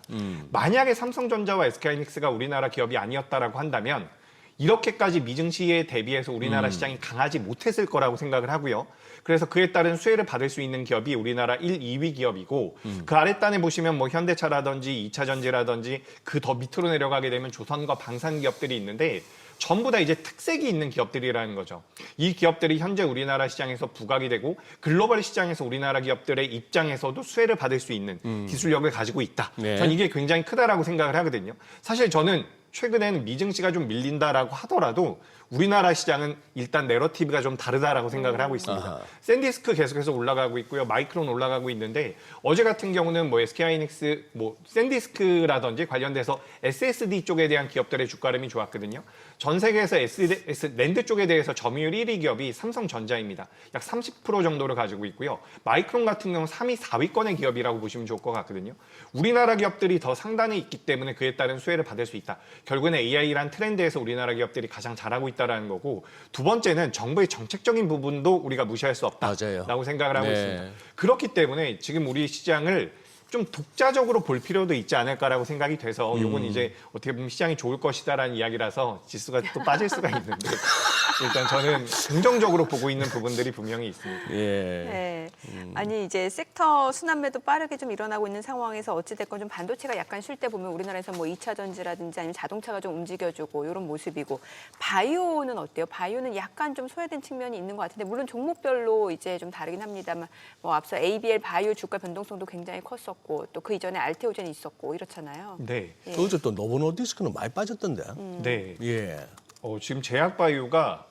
만약에 삼성전자와 SK하이닉스가 우리나라 기업이 아니었다라고 한다면 이렇게까지 미증시에 대비해서 우리나라 시장이 강하지 못했을 거라고 생각을 하고요. 그래서 그에 따른 수혜를 받을 수 있는 기업이 우리나라 1, 2위 기업이고 그 아랫단에 보시면 뭐 현대차라든지 2차전지라든지 그 더 밑으로 내려가게 되면 조선과 방산 기업들이 있는데 전부 다 이제 특색이 있는 기업들이라는 거죠. 이 기업들이 현재 우리나라 시장에서 부각이 되고 글로벌 시장에서 우리나라 기업들의 입장에서도 수혜를 받을 수 있는 기술력을 가지고 있다. 네. 전 이게 굉장히 크다라고 생각을 하거든요. 사실 저는 최근에는 미증시가 좀 밀린다라고 하더라도 우리나라 시장은 일단 내러티브가 좀 다르다라고 생각을 하고 있습니다. 아하. 샌디스크 계속해서 올라가고 있고요. 마이크론 올라가고 있는데 어제 같은 경우는 뭐 SK하이닉스, 뭐 샌디스크라든지 관련돼서 SSD 쪽에 대한 기업들의 주가름이 좋았거든요. 전 세계에서 랜드 쪽에 대해서 점유율 1위 기업이 삼성전자입니다. 약 30% 정도를 가지고 있고요. 마이크론 같은 경우는 3위, 4위권의 기업이라고 보시면 좋을 것 같거든요. 우리나라 기업들이 더 상단에 있기 때문에 그에 따른 수혜를 받을 수 있다. 결국에는 AI란 트렌드에서 우리나라 기업들이 가장 잘하고 있다는 거고 두 번째는 정부의 정책적인 부분도 우리가 무시할 수 없다라고 맞아요. 생각을 하고 네. 있습니다. 그렇기 때문에 지금 우리 시장을 좀 독자적으로 볼 필요도 있지 않을까라고 생각이 돼서 요건 이제 어떻게 보면 시장이 좋을 것이다라는 이야기라서 지수가 또 빠질 수가 있는데 일단 저는 긍정적으로 보고 있는 부분들이 분명히 있습니다. 예. 네. 아니 이제 섹터 순환매도 빠르게 좀 일어나고 있는 상황에서 어찌됐건 좀 반도체가 약간 쉴 때 보면 우리나라에서 뭐 2차 전지라든지 아니면 자동차가 좀 움직여주고 이런 모습이고 바이오는 어때요? 바이오는 약간 좀 소외된 측면이 있는 것 같은데 물론 종목별로 이제 좀 다르긴 합니다만 뭐 앞서 ABL 바이오 주가 변동성도 굉장히 컸었고 또 그 이전에 알테오젠이 있었고 이렇잖아요. 네. 예. 어제 또 노보노디스크는 많이 빠졌던데. 네. 예. 지금 제약바이오가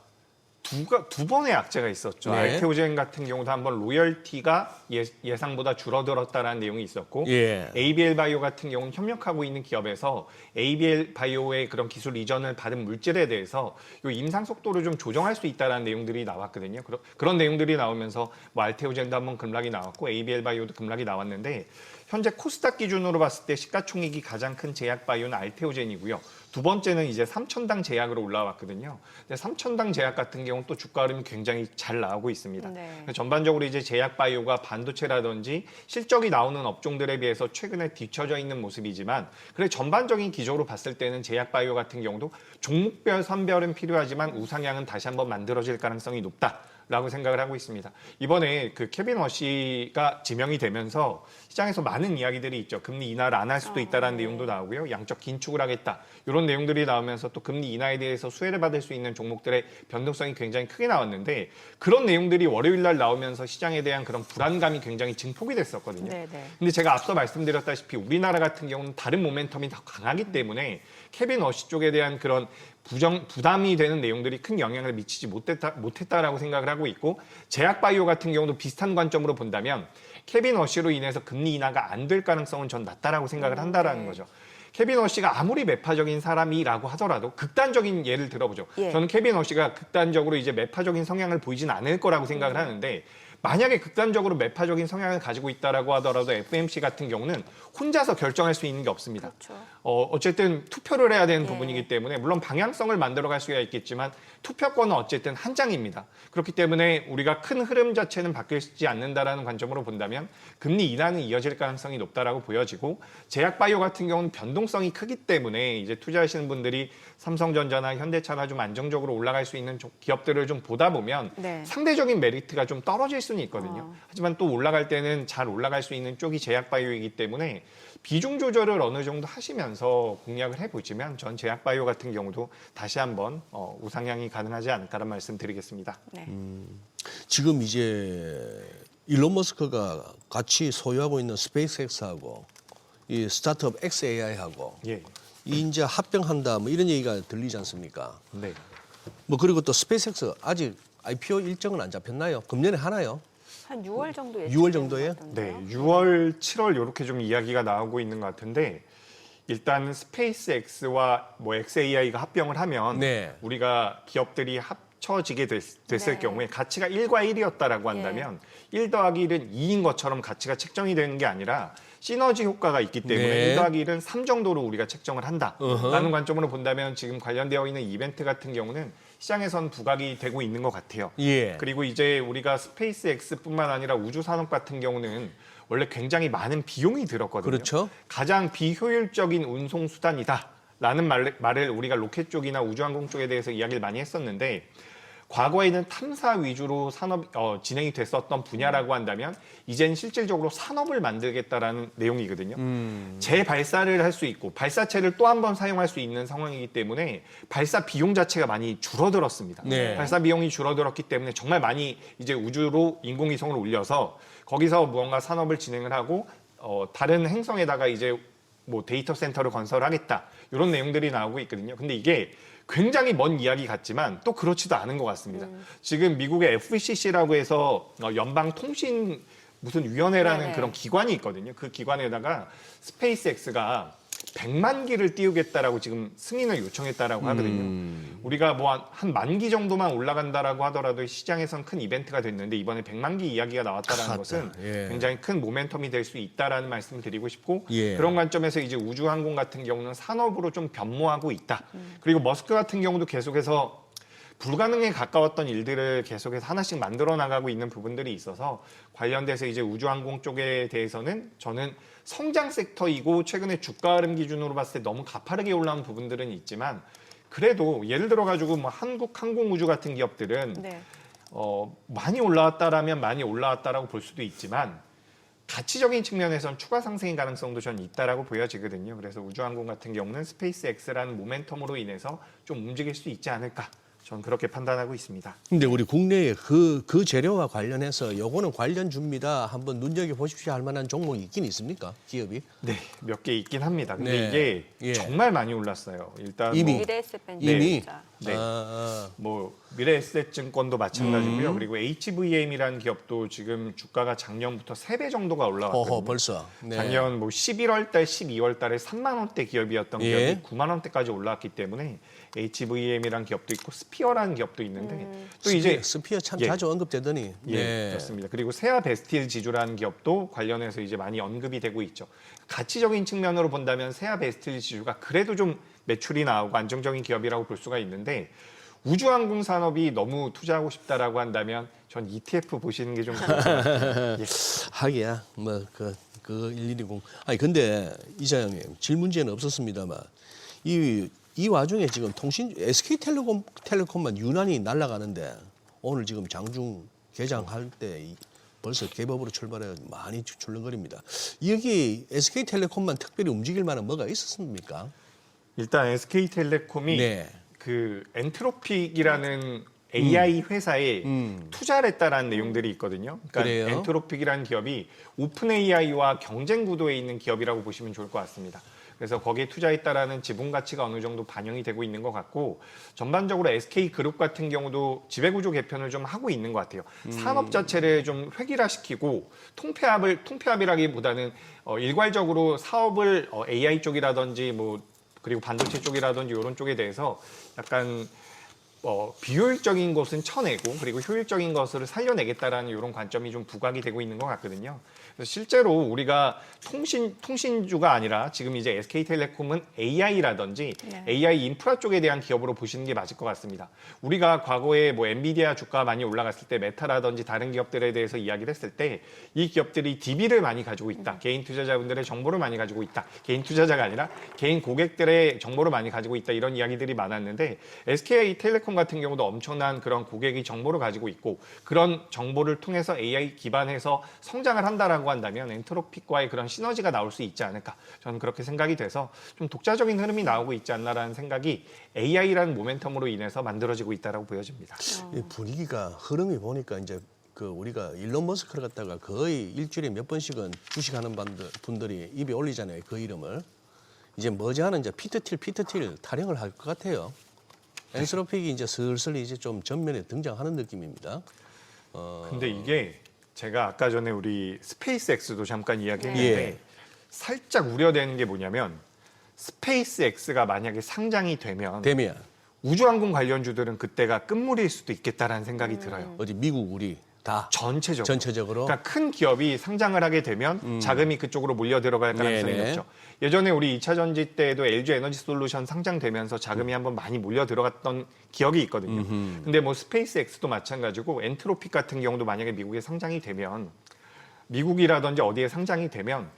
두 번의 악재가 있었죠. 네. 알테오젠 같은 경우도 한번 로열티가 예상보다 줄어들었다는 내용이 있었고 예. ABL 바이오 같은 경우는 협력하고 있는 기업에서 ABL 바이오의 그런 기술 이전을 받은 물질에 대해서 요 임상 속도를 좀 조정할 수 있다는 내용들이 나왔거든요. 그런 내용들이 나오면서 뭐 알테오젠도 한번 급락이 나왔고 ABL 바이오도 급락이 나왔는데 현재 코스닥 기준으로 봤을 때 시가총액이 가장 큰 제약 바이오는 알테오젠이고요. 두 번째는 이제 삼천당 제약으로 올라왔거든요. 근데 삼천당 제약 같은 경우는 또 주가 흐름이 굉장히 잘 나오고 있습니다. 네. 전반적으로 이제 제약 바이오가 반도체라든지 실적이 나오는 업종들에 비해서 최근에 뒤처져 있는 모습이지만 그래 전반적인 기조로 봤을 때는 제약 바이오 같은 경우도 종목별 선별은 필요하지만 우상향은 다시 한번 만들어질 가능성이 높다. 라고 생각을 하고 있습니다. 이번에 그 케빈 워시가 지명이 되면서 시장에서 많은 이야기들이 있죠. 금리 인하를 안 할 수도 있다는 내용도 나오고요. 양적 긴축을 하겠다. 이런 내용들이 나오면서 또 금리 인하에 대해서 수혜를 받을 수 있는 종목들의 변동성이 굉장히 크게 나왔는데 그런 내용들이 월요일 날 나오면서 시장에 대한 그런 불안감이 굉장히 증폭이 됐었거든요. 네네. 근데 제가 앞서 말씀드렸다시피 우리나라 같은 경우는 다른 모멘텀이 더 강하기 때문에 케빈 워시 쪽에 대한 그런 부담이 되는 내용들이 큰 영향을 미치지 못했다라고 생각을 하고 있고 제약바이오 같은 경우도 비슷한 관점으로 본다면 케빈 워시로 인해서 금리 인하가 안 될 가능성은 전 낮다라고 생각을 한다라는 거죠. 케빈 워시가 아무리 매파적인 사람이라고 하더라도 극단적인 예를 들어보죠. 예. 저는 케빈 워시가 극단적으로 이제 매파적인 성향을 보이진 않을 거라고 생각을 하는데 만약에 극단적으로 매파적인 성향을 가지고 있다라고 하더라도 FMC 같은 경우는 혼자서 결정할 수 있는 게 없습니다. 그렇죠. 어쨌든 투표를 해야 되는 예. 부분이기 때문에 물론 방향성을 만들어갈 수가 있겠지만 투표권은 어쨌든 한 장입니다. 그렇기 때문에 우리가 큰 흐름 자체는 바뀌지 않는다라는 관점으로 본다면 금리 인하는 이어질 가능성이 높다라고 보여지고 제약바이오 같은 경우는 변동성이 크기 때문에 이제 투자하시는 분들이 삼성전자나 현대차나 좀 안정적으로 올라갈 수 있는 기업들을 좀 보다 보면 네. 상대적인 메리트가 좀 떨어질 수는 있거든요. 하지만 또 올라갈 때는 잘 올라갈 수 있는 쪽이 제약바이오이기 때문에 비중 조절을 어느 정도 하시면서 공략을 해보시면 전 제약바이오 같은 경우도 다시 한번 우상향이 가능하지 않을까라는 말씀 드리겠습니다. 네. 지금 이제 일론 머스크가 같이 소유하고 있는 스페이스X하고 이 스타트업 XAI하고 예. 이 이제 합병한다 뭐 이런 얘기가 들리지 않습니까? 네. 뭐 그리고 또 스페이스X 아직 IPO 일정은 안 잡혔나요? 금년에 하나요? 한 6월 정도 6월 정도예요? 네, 6월, 7월 이렇게 좀 이야기가 나오고 있는 것 같은데 일단 스페이스X와 뭐 XAI가 합병을 하면 네. 우리가 기업들이 합쳐지게 됐을 네. 경우에 가치가 1과 1이었다라고 한다면 1 더하기 1은 2인 것처럼 가치가 책정이 되는 게 아니라 시너지 효과가 있기 때문에 네. 1 더하기 1은 3 정도로 우리가 책정을 한다라는 관점으로 본다면 지금 관련되어 있는 이벤트 같은 경우는 시장에선 부각이 되고 있는 것 같아요. 예. 그리고 이제 우리가 스페이스X뿐만 아니라 우주산업 같은 경우는 원래 굉장히 많은 비용이 들었거든요. 그렇죠. 가장 비효율적인 운송 수단이다. 라는 말을 우리가 로켓 쪽이나 우주항공 쪽에 대해서 이야기를 많이 했었는데 과거에는 탐사 위주로 산업 진행이 됐었던 분야라고 한다면 이젠 실질적으로 산업을 만들겠다라는 내용이거든요. 재발사를 할 수 있고 발사체를 또 한 번 사용할 수 있는 상황이기 때문에 발사 비용 자체가 많이 줄어들었습니다. 네. 발사 비용이 줄어들었기 때문에 정말 많이 이제 우주로 인공위성을 올려서 거기서 무언가 산업을 진행을 하고 다른 행성에다가 이제 뭐 데이터 센터를 건설하겠다 이런 내용들이 나오고 있거든요. 근데 이게 굉장히 먼 이야기 같지만 또 그렇지도 않은 것 같습니다. 지금 미국의 FCC라고 해서 연방통신 무슨 위원회라는 네네. 그런 기관이 있거든요. 그 기관에다가 스페이스X가 100만 기를 띄우겠다라고 지금 승인을 요청했다라고 하거든요. 우리가 뭐 한 10,000기 정도만 올라간다라고 하더라도 시장에선 큰 이벤트가 됐는데 이번에 100만 기 이야기가 나왔다라는 것은 예. 굉장히 큰 모멘텀이 될 수 있다라는 말씀을 드리고 싶고 예. 그런 관점에서 이제 우주항공 같은 경우는 산업으로 좀 변모하고 있다. 그리고 머스크 같은 경우도 계속해서 불가능에 가까웠던 일들을 계속해서 하나씩 만들어 나가고 있는 부분들이 있어서 관련돼서 이제 우주항공 쪽에 대해서는 저는 성장 섹터이고 최근에 주가 흐름 기준으로 봤을 때 너무 가파르게 올라온 부분들은 있지만 그래도 예를 들어 가지고 뭐 한국 항공우주 같은 기업들은 네. 많이 올라왔다라면 많이 올라왔다라고 볼 수도 있지만 가치적인 측면에서는 추가 상승의 가능성도 전 있다라고 보여지거든요. 그래서 우주항공 같은 경우는 스페이스X라는 모멘텀으로 인해서 좀 움직일 수 있지 않을까. 전 그렇게 판단하고 있습니다. 근데 우리 국내에 그 재료와 관련해서 요거는 관련주입니다. 한번 눈여겨보십시오 할 만한 종목이 있긴 있습니까? 기업이? 네, 몇 개 있긴 합니다. 근데 네. 이게 예. 정말 많이 올랐어요. 일단 이미? 미래에셋벤처. 이미? 네. 아, 뭐 미래에셋증권도 마찬가지고요. 그리고 HVM이라는 기업도 지금 주가가 작년부터 3배 정도가 올라왔거든요. 허허 벌써. 네. 작년 뭐 11월 달, 12월 달에 3만 원대 기업이었던 예. 기업이 9만 원대까지 올라왔기 때문에 HVM이라는 기업도 있고 스피어라는 기업도 있는데 또 이제 스피어 참 예. 자주 언급되더니. 예, 네. 그렇습니다. 그리고 세아 베스틸 지주라는 기업도 관련해서 이제 많이 언급이 되고 있죠. 가치적인 측면으로 본다면 세아 베스틸 지주가 그래도 좀 매출이 나오고 안정적인 기업이라고 볼 수가 있는데 우주항공 산업이 너무 투자하고 싶다라고 한다면 전 ETF 보시는 게 좀 좋을 것 같아요. 예. 하기야 그 1120. 아니 근데 이사장님 질문지에는 없었습니다만 이 와중에 지금 SK텔레콤만 유난히 날아가는데 오늘 지금 장중 개장할 때 벌써 개법으로 출발해 많이 출렁거립니다. 여기 SK텔레콤만 특별히 움직일 만한 뭐가 있었습니까? 일단 SK텔레콤이 네. 그 엔트로픽이라는 AI 회사에 투자를 했다라는 내용들이 있거든요. 그러니까 그래요? 엔트로픽이라는 기업이 오픈 AI와 경쟁 구도에 있는 기업이라고 보시면 좋을 것 같습니다. 그래서 거기에 투자했다라는 지분 가치가 어느 정도 반영이 되고 있는 것 같고 전반적으로 SK그룹 같은 경우도 지배구조 개편을 좀 하고 있는 것 같아요. 산업 자체를 좀 획일화시키고 통폐합이라기보다는 일괄적으로 사업을 AI 쪽이라든지 뭐 그리고 반도체 쪽이라든지 이런 쪽에 대해서 약간 비효율적인 것은 쳐내고 그리고 효율적인 것을 살려내겠다라는 이런 관점이 좀 부각이 되고 있는 것 같거든요. 그래서 실제로 우리가 통신주가 아니라 지금 이제 SK텔레콤은 AI라든지 AI 인프라 쪽에 대한 기업으로 보시는 게 맞을 것 같습니다. 우리가 과거에 뭐 엔비디아 주가가 많이 올라갔을 때 메타라든지 다른 기업들에 대해서 이야기를 했을 때 이 기업들이 DB를 많이 가지고 있다. 개인 투자자분들의 정보를 많이 가지고 있다. 개인 투자자가 아니라 개인 고객들의 정보를 많이 가지고 있다. 이런 이야기들이 많았는데 SK텔레콤 같은 경우도 엄청난 그런 고객이 정보를 가지고 있고 그런 정보를 통해서 AI 기반해서 성장을 한다라고 한다면 엔트로픽과의 그런 시너지가 나올 수 있지 않을까 저는 그렇게 생각이 돼서 좀 독자적인 흐름이 나오고 있지 않나라는 생각이 AI라는 모멘텀으로 인해서 만들어지고 있다라고 보여집니다. 이 분위기가 흐름이 보니까 이제 그 우리가 일론 머스크를 갖다가 거의 일주일에 몇 번씩은 주식하는 분들이 입에 올리잖아요. 그 이름을. 이제 머지않은 이제 피터틸 타령을 할 것 같아요. 엔트로픽이 이제 슬슬 이제 좀 전면에 등장하는 느낌입니다. 근데 이게 제가 아까 전에 우리 스페이스X도 잠깐 이야기했는데 예. 살짝 우려되는 게 뭐냐면 스페이스X가 만약에 상장이 되면 우주항공 관련주들은 그때가 끝물일 수도 있겠다라는 생각이 들어요. 어디 미국 우리 다 전체적으로. 그러니까 큰 기업이 상장을 하게 되면 자금이 그쪽으로 몰려 들어갈 가능성이 네네. 높죠. 예전에 우리 2차 전지 때도 LG 에너지 솔루션 상장되면서 자금이 한번 많이 몰려 들어갔던 기억이 있거든요. 근데 뭐 스페이스X도 마찬가지고 엔트로픽 같은 경우도 만약에 미국에 상장이 되면 미국이라든지 어디에 상장이 되면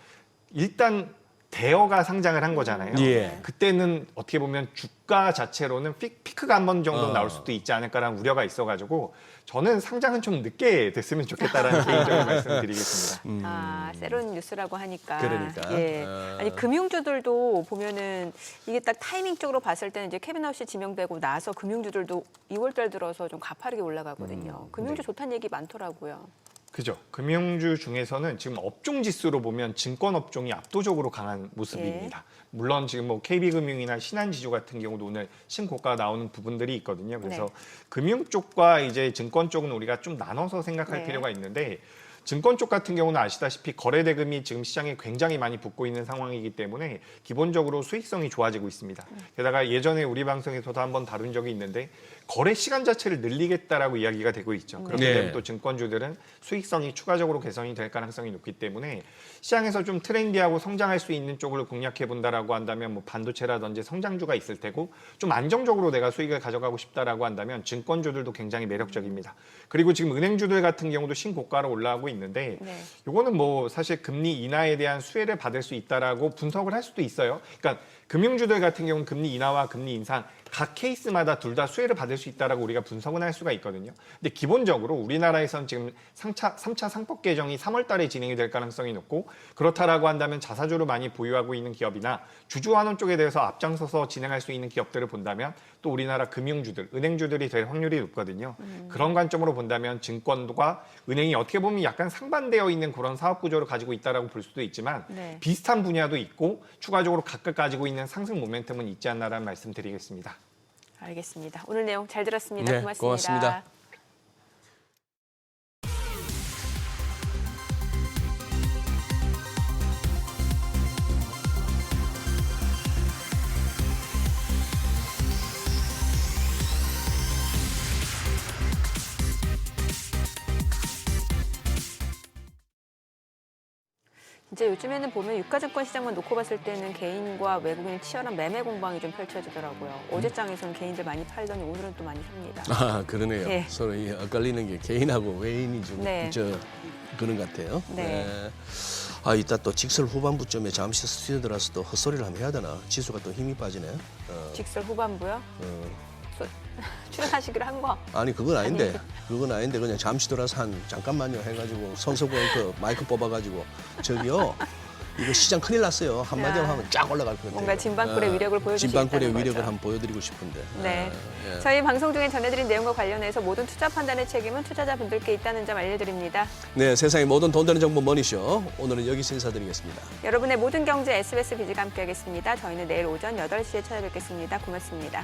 일단 대여가 상장을 한 거잖아요. 예. 그때는 어떻게 보면 주가 자체로는 피크가 한 번 정도 나올 수도 있지 않을까라는 우려가 있어가지고 저는 상장은 좀 늦게 됐으면 좋겠다라는 개인적인 말씀을 드리겠습니다. 아, 새로운 뉴스라고 하니까. 그러니까. 예. 아니, 금융주들도 보면은 이게 딱 타이밍적으로 봤을 때는 이제 케빈 하우스 지명되고 나서 금융주들도 2월달 들어서 좀 가파르게 올라가거든요. 금융주 좋다는 얘기 많더라고요. 그죠. 금융주 중에서는 지금 업종 지수로 보면 증권 업종이 압도적으로 강한 모습입니다. 물론 지금 뭐 KB금융이나 신한지주 같은 경우도 오늘 신고가가 나오는 부분들이 있거든요. 그래서 네. 금융 쪽과 이제 증권 쪽은 우리가 좀 나눠서 생각할 네. 필요가 있는데 증권 쪽 같은 경우는 아시다시피 거래 대금이 지금 시장에 굉장히 많이 붙고 있는 상황이기 때문에 기본적으로 수익성이 좋아지고 있습니다. 게다가 예전에 우리 방송에서도 한번 다룬 적이 있는데 거래 시간 자체를 늘리겠다라고 이야기가 되고 있죠. 그렇게 네. 되면 또 증권주들은 수익성이 추가적으로 개선이 될 가능성이 높기 때문에 시장에서 좀 트렌디하고 성장할 수 있는 쪽으로 공략해 본다라고 한다면 뭐 반도체라든지 성장주가 있을 테고 좀 안정적으로 내가 수익을 가져가고 싶다라고 한다면 증권주들도 굉장히 매력적입니다. 그리고 지금 은행주들 같은 경우도 신고가로 올라가고 있는데 네. 요거는 뭐 사실 금리 인하에 대한 수혜를 받을 수 있다라고 분석을 할 수도 있어요. 그러니까 금융주들 같은 경우는 금리 인하와 금리 인상 각 케이스마다 둘 다 수혜를 받을 수 있다라고 우리가 분석은 할 수가 있거든요. 근데 기본적으로 우리나라에선 지금 3차 상법 개정이 3월 달에 진행이 될 가능성이 높고 그렇다라고 한다면 자사주를 많이 보유하고 있는 기업이나 주주환원 쪽에 대해서 앞장서서 진행할 수 있는 기업들을 본다면 또 우리나라 금융주들, 은행주들이 될 확률이 높거든요. 그런 관점으로 본다면 증권과 은행이 어떻게 보면 약간 상반되어 있는 그런 사업 구조를 가지고 있다라고 볼 수도 있지만 네. 비슷한 분야도 있고 추가적으로 각각 가지고 있는 상승 모멘텀은 있지 않나라는 말씀 드리겠습니다. 알겠습니다. 오늘 내용 잘 들었습니다. 네, 고맙습니다. 고맙습니다. 이제 요즘에는 보면 유가증권 시장만 놓고 봤을 때는 개인과 외국인의 치열한 매매 공방이 좀 펼쳐지더라고요. 어제장에서는 개인들 많이 팔더니 오늘은 또 많이 삽니다. 아, 그러네요. 예. 서로 이 엇갈리는 게 개인하고 외인이 좀 네. 그런 것 같아요. 네. 아, 이따 또 직설 후반부쯤에 잠시 스튜디오 들어서 또 헛소리를 하면 해야 되나? 지수가 또 힘이 빠지네. 직설 후반부요? 어. 출연하시기로 한 거. 아니 그건 아닌데 그냥 잠시 들어서 한 잠깐만요 해가지고 손석구 앵커 마이크 뽑아가지고 저기요 이거 시장 큰일 났어요 한마디만 야. 하면 쫙 올라갈 것 같아요. 뭔가 진방꿀의 위력을 보여줄 수 진방꿀의 있다는 위력을 거죠. 한번 보여드리고 싶은데. 네. 예. 저희 방송 중에 전해드린 내용과 관련해서 모든 투자 판단의 책임은 투자자분들께 있다는 점 알려드립니다. 네, 세상의 모든 돈 되는 정보 머니쇼 오늘은 여기서 인사드리겠습니다. 여러분의 모든 경제 SBS 비즈가 함께하겠습니다. 저희는 내일 오전 8시에 찾아뵙겠습니다. 고맙습니다.